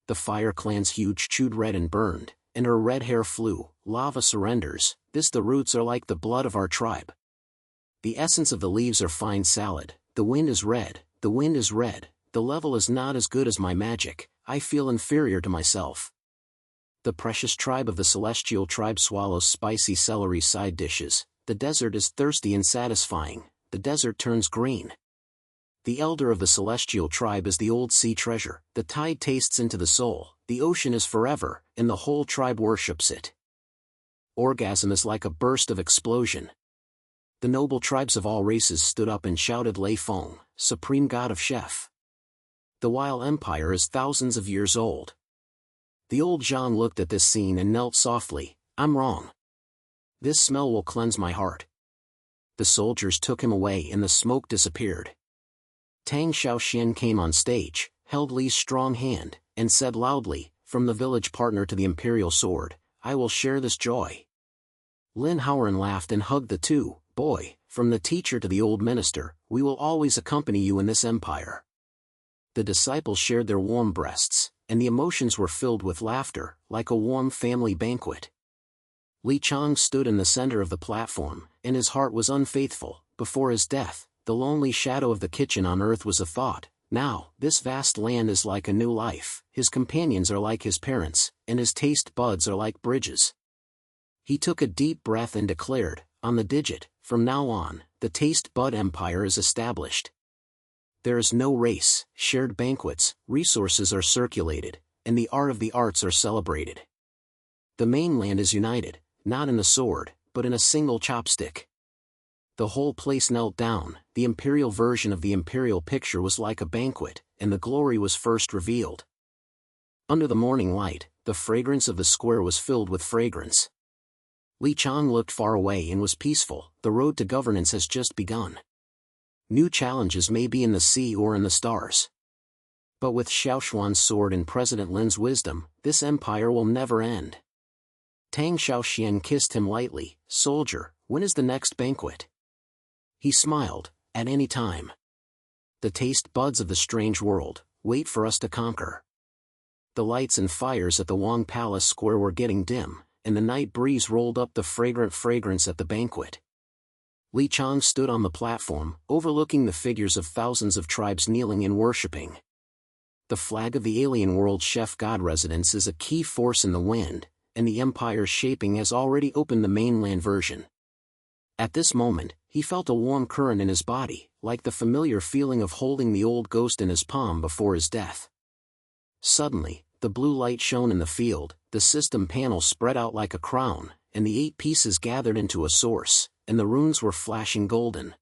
The Fire Clan's huge chewed red and burned, and her red hair flew. Lava surrenders, this the roots are like the blood of our tribe. The essence of the leaves are fine salad, the wind is red, the wind is red, the level is not as good as my magic, I feel inferior to myself. The precious tribe of the celestial tribe swallows spicy celery side dishes, the desert is thirsty and satisfying, the desert turns green. The elder of the celestial tribe is the old sea treasure, the tide tastes into the soul, the ocean is forever, and the whole tribe worships it. Orgasm is like a burst of explosion. The noble tribes of all races stood up and shouted Lei Feng, supreme god of chef. The Wild Empire is thousands of years old. The old Zhang looked at this scene and knelt softly, "I'm wrong. This smell will cleanse my heart." The soldiers took him away and the smoke disappeared. Tang Xiaoxian came on stage, held Li's strong hand, and said loudly, "From the village partner to the imperial sword, I will share this joy." Lin Howard laughed and hugged the two, "Boy, from the teacher to the old minister, we will always accompany you in this empire." The disciples shared their warm breasts, and the emotions were filled with laughter, like a warm family banquet. Li Qiang stood in the center of the platform, and his heart was unfaithful. Before his death, the lonely shadow of the kitchen on earth was a thought. Now, this vast land is like a new life, his companions are like his parents, and his taste buds are like bridges. He took a deep breath and declared, on the digit, from now on, the taste bud empire is established. There is no race, shared banquets, resources are circulated, and the art of the arts are celebrated. The mainland is united, not in the sword, but in a single chopstick. The whole place knelt down. The imperial version of the imperial picture was like a banquet, and the glory was first revealed. Under the morning light, the fragrance of the square was filled with fragrance. Qiang looked far away and was peaceful. The road to governance has just begun. New challenges may be in the sea or in the stars. But with Xiaoshuan's sword and President Lin's wisdom, this empire will never end. Tang Xiaoxian kissed him lightly. Soldier, when is the next banquet? He smiled, at any time. The taste buds of the strange world, wait for us to conquer. The lights and fires at the Wang Palace Square were getting dim, and the night breeze rolled up the fragrant fragrance at the banquet. Qiang stood on the platform, overlooking the figures of thousands of tribes kneeling and worshipping. The flag of the alien world chef god residence is a key force in the wind, and the empire's shaping has already opened the mainland version. At this moment, he felt a warm current in his body, like the familiar feeling of holding the old ghost in his palm before his death. Suddenly, the blue light shone in the field, the system panel spread out like a crown, and the 8 pieces gathered into a source, and the runes were flashing golden.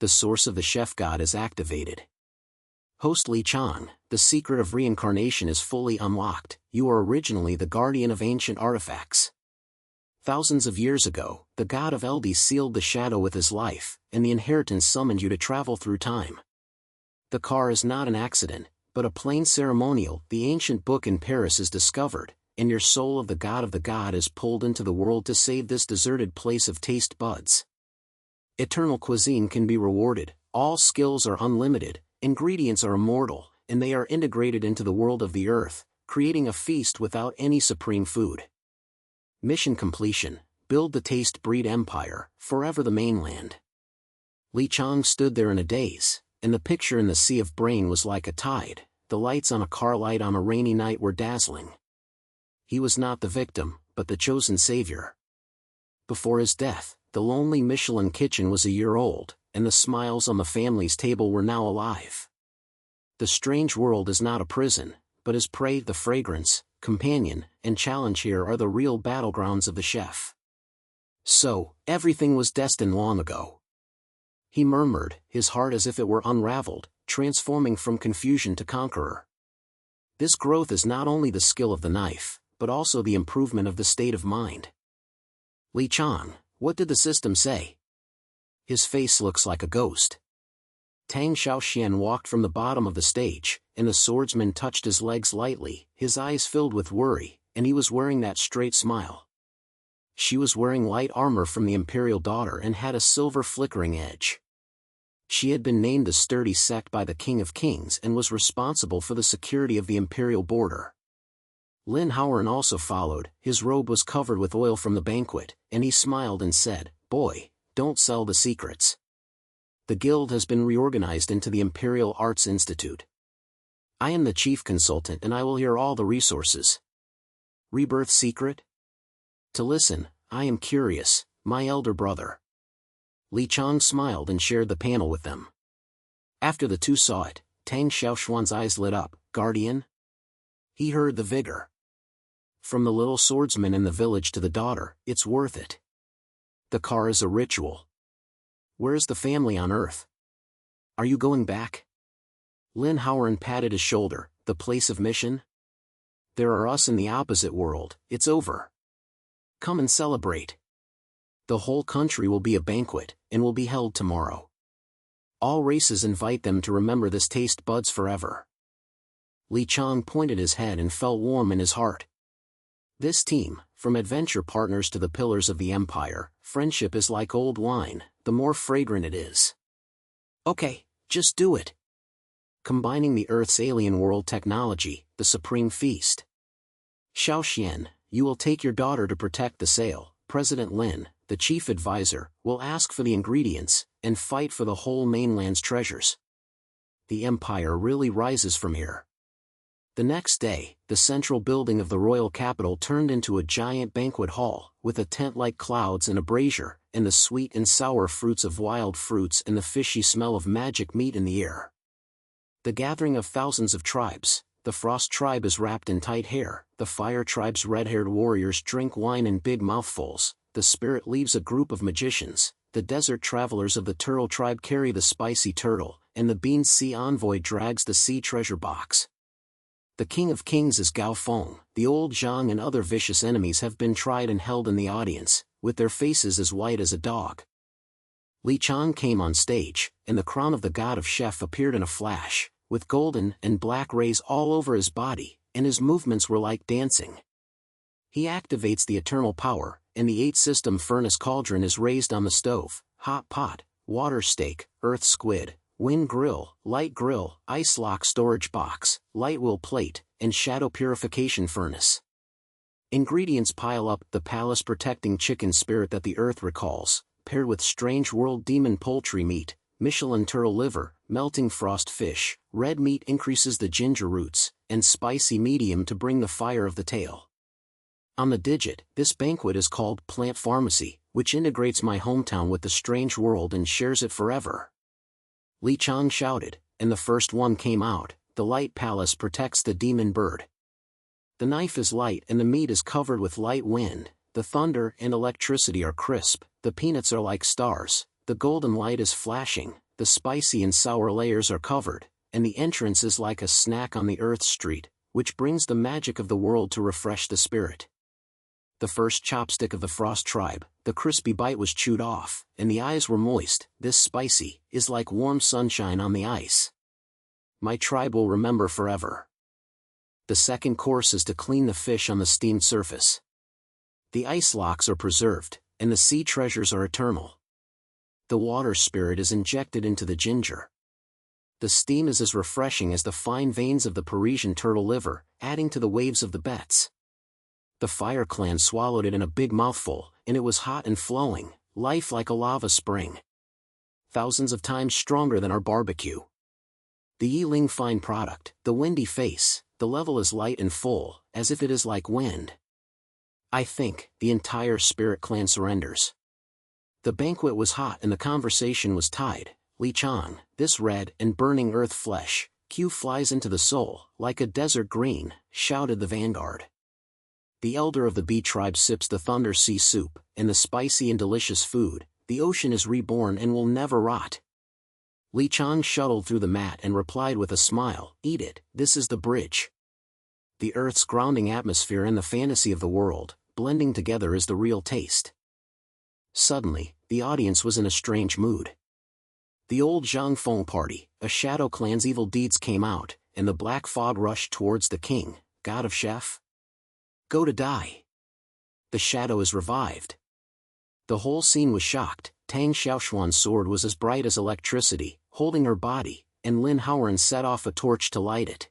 The source of the chef god is activated. Host Qiang, the secret of reincarnation is fully unlocked. You are originally the guardian of ancient artifacts. Thousands of years ago, the god of Eldi sealed the shadow with his life, and the inheritance summoned you to travel through time. The car is not an accident, but a plain ceremonial. The ancient book in Paris is discovered, and your soul of the god is pulled into the world to save this deserted place of taste buds. Eternal cuisine can be rewarded, all skills are unlimited, ingredients are immortal, and they are integrated into the world of the earth, creating a feast without any supreme food. Mission completion, build the taste breed empire, forever the mainland. Qiang stood there in a daze, and the picture in the sea of brain was like a tide. The lights on a car light on a rainy night were dazzling. He was not the victim, but the chosen savior. Before his death, the lonely Michelin kitchen was a year old, and the smiles on the family's table were now alive. The strange world is not a prison, but his prey. The fragrance, companion, and challenge here are the real battlegrounds of the chef. So, everything was destined long ago. He murmured, his heart as if it were unraveled, transforming from confusion to conqueror. This growth is not only the skill of the knife, but also the improvement of the state of mind. Qiang, what did the system say? His face looks like a ghost. Tang Xiaoxian walked from the bottom of the stage, and the swordsman touched his legs lightly, his eyes filled with worry, and he was wearing that straight smile. She was wearing light armor from the imperial daughter and had a silver flickering edge. She had been named the sturdy sect by the King of Kings and was responsible for the security of the imperial border. Lin Howard also followed. His robe was covered with oil from the banquet, and he smiled and said, "Boy, don't sell the secrets. The guild has been reorganized into the Imperial Arts Institute. I am the chief consultant and I will hear all the resources." Rebirth secret? To listen, I am curious, my elder brother. Qiang smiled and shared the panel with them. After the two saw it, Tang Xiaoshuan's eyes lit up. Guardian? He heard the vigor. From the little swordsman in the village to the daughter, it's worth it. The car is a ritual. Where's the family on Earth? Are you going back? Lin Howard patted his shoulder. The place of mission? There are us in the opposite world. It's over. Come and celebrate. The whole country will be a banquet, and will be held tomorrow. All races invite them to remember this taste buds forever. Qiang pointed his head and felt warm in his heart. This team, from adventure partners to the pillars of the empire, friendship is like old wine, the more fragrant it is. Okay, just do it. Combining the Earth's alien world technology, the supreme feast. Xiaoxian, you will take your daughter to protect the sale. President Lin, the chief advisor, will ask for the ingredients, and fight for the whole mainland's treasures. The empire really rises from here. The next day, the central building of the royal capital turned into a giant banquet hall, with a tent like clouds and a brazier, and the sweet and sour fruits of wild fruits and the fishy smell of magic meat in the air. The gathering of thousands of tribes. The Frost tribe is wrapped in tight hair, the Fire tribe's red-haired warriors drink wine in big mouthfuls, the Spirit leaves a group of magicians, the desert travelers of the Turtle tribe carry the spicy turtle, and the Bean Sea envoy drags the sea treasure box. The King of Kings is Gao Feng. The old Qiang and other vicious enemies have been tried and held in the audience, with their faces as white as a dog. Li Qiang came on stage, and the crown of the God Chef appeared in a flash, with golden and black rays all over his body, and his movements were like dancing. He activates the eternal power, and the 8-system furnace cauldron is raised on the stove, hot pot, water steak, earth squid, wind grill, light grill, ice lock storage box, light will plate, and shadow purification furnace. Ingredients pile up: the palace protecting chicken spirit that the earth recalls, paired with strange world demon poultry meat, Michelin turtle liver, melting frost fish, red meat increases the ginger roots, and spicy medium to bring the fire of the tail. On the digit, this banquet is called Plant Pharmacy, which integrates my hometown with the strange world and shares it forever. Li Qiang shouted, and the first one came out: the light palace protects the demon bird. The knife is light and the meat is covered with light wind, the thunder and electricity are crisp, the peanuts are like stars, the golden light is flashing, the spicy and sour layers are covered, and the entrance is like a snack on the earth street, which brings the magic of the world to refresh the spirit. The first chopstick of the Frost tribe, the crispy bite was chewed off, and the eyes were moist. This spicy is like warm sunshine on the ice. My tribe will remember forever. The second course is to clean the fish on the steamed surface. The ice locks are preserved, and the sea treasures are eternal. The water spirit is injected into the ginger. The steam is as refreshing as the fine veins of the Parisian turtle liver, adding to the waves of the Betz. The Fire clan swallowed it in a big mouthful, and it was hot and flowing, life like a lava spring. Thousands of times stronger than our barbecue. The Yiling fine product, the windy face, the level is light and full, as if it is like wind. I think the entire Spirit clan surrenders. The banquet was hot and the conversation was tied. Li Qiang, this red and burning earth flesh, Q flies into the soul, like a desert green, shouted the vanguard. The elder of the Bee tribe sips the thunder sea soup, and the spicy and delicious food, the ocean is reborn and will never rot. Li Qiang shuttled through the mat and replied with a smile, eat it, this is the bridge. The earth's grounding atmosphere and the fantasy of the world, blending together is the real taste. Suddenly, the audience was in a strange mood. The old Zhang Feng party, a shadow clan's evil deeds came out, and the black fog rushed towards the king, God Chef. Go to die. The shadow is revived. The whole scene was shocked. Tang Xiaoshuan's sword was as bright as electricity, holding her body, and Lin Howren set off a torch to light it.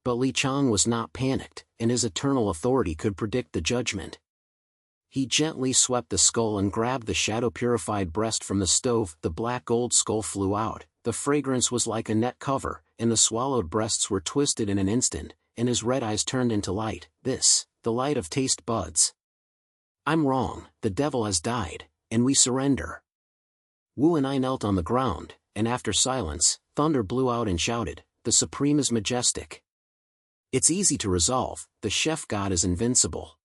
But Li Qiang was not panicked, and his eternal authority could predict the judgment. He gently swept the skull and grabbed the shadow-purified breast from the stove. The black gold skull flew out, the fragrance was like a net cover, and the swallowed breasts were twisted in an instant, and his red eyes turned into light. This, the light of taste buds. I'm wrong, the devil has died, and we surrender. Wu and I knelt on the ground, and after silence, Thunder blew out and shouted, the Supreme is majestic. It's easy to resolve, the chef god is invincible.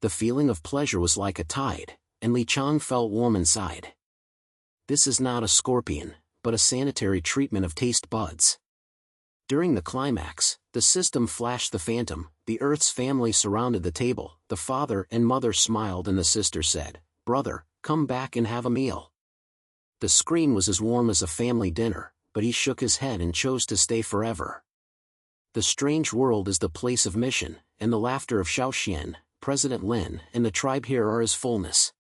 The feeling of pleasure was like a tide, and Li Qiang felt warm inside. This is not a scorpion, but a sanitary treatment of taste buds. During the climax, the system flashed the phantom, the Earth's family surrounded the table, the father and mother smiled and the sister said, brother, come back and have a meal. The screen was as warm as a family dinner, but he shook his head and chose to stay forever. The strange world is the place of mission, and the laughter of Xiaoxian, President Lin, and the tribe here are his fullness.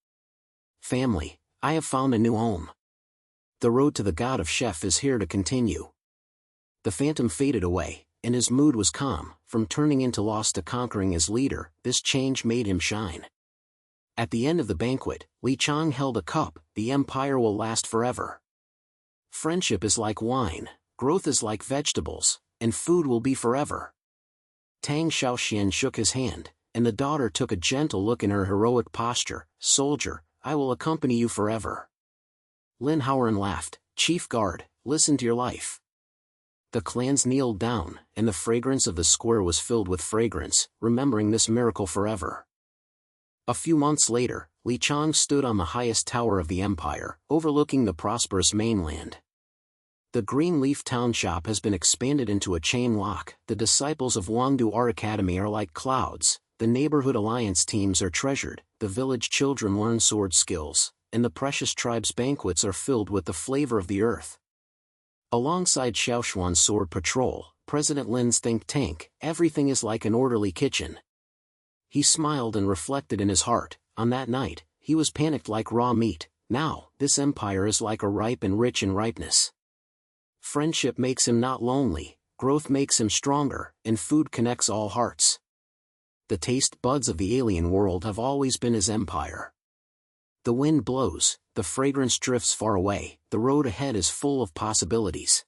Family, I have found a new home. The road to the God Chef is here to continue. The phantom faded away, and his mood was calm. From turning into lost to conquering as leader, this change made him shine. At the end of the banquet, Qiang held a cup. The empire will last forever. Friendship is like wine, growth is like vegetables, and food will be forever. Tang Xiaoxian shook his hand, and the daughter took a gentle look in her heroic posture. Soldier, I will accompany you forever. Lin Howard laughed. Chief guard, listen to your life. The clans kneeled down, and the fragrance of the square was filled with fragrance, remembering this miracle forever. A few months later, Qiang stood on the highest tower of the empire, overlooking the prosperous mainland. The Greenleaf Township has been expanded into a chain lock. The disciples of Wangdu Art Academy are like clouds, the neighborhood alliance teams are treasured, the village children learn sword skills, and the precious tribe's banquets are filled with the flavor of the earth. Alongside Xiaoshuan's sword patrol, President Lin's think tank, everything is like an orderly kitchen. He smiled and reflected in his heart. On that night, he was panicked like raw meat. Now, this empire is like a ripe and rich in ripeness. Friendship makes him not lonely, growth makes him stronger, and food connects all hearts. The taste buds of the alien world have always been his empire. The wind blows, the fragrance drifts far away, the road ahead is full of possibilities.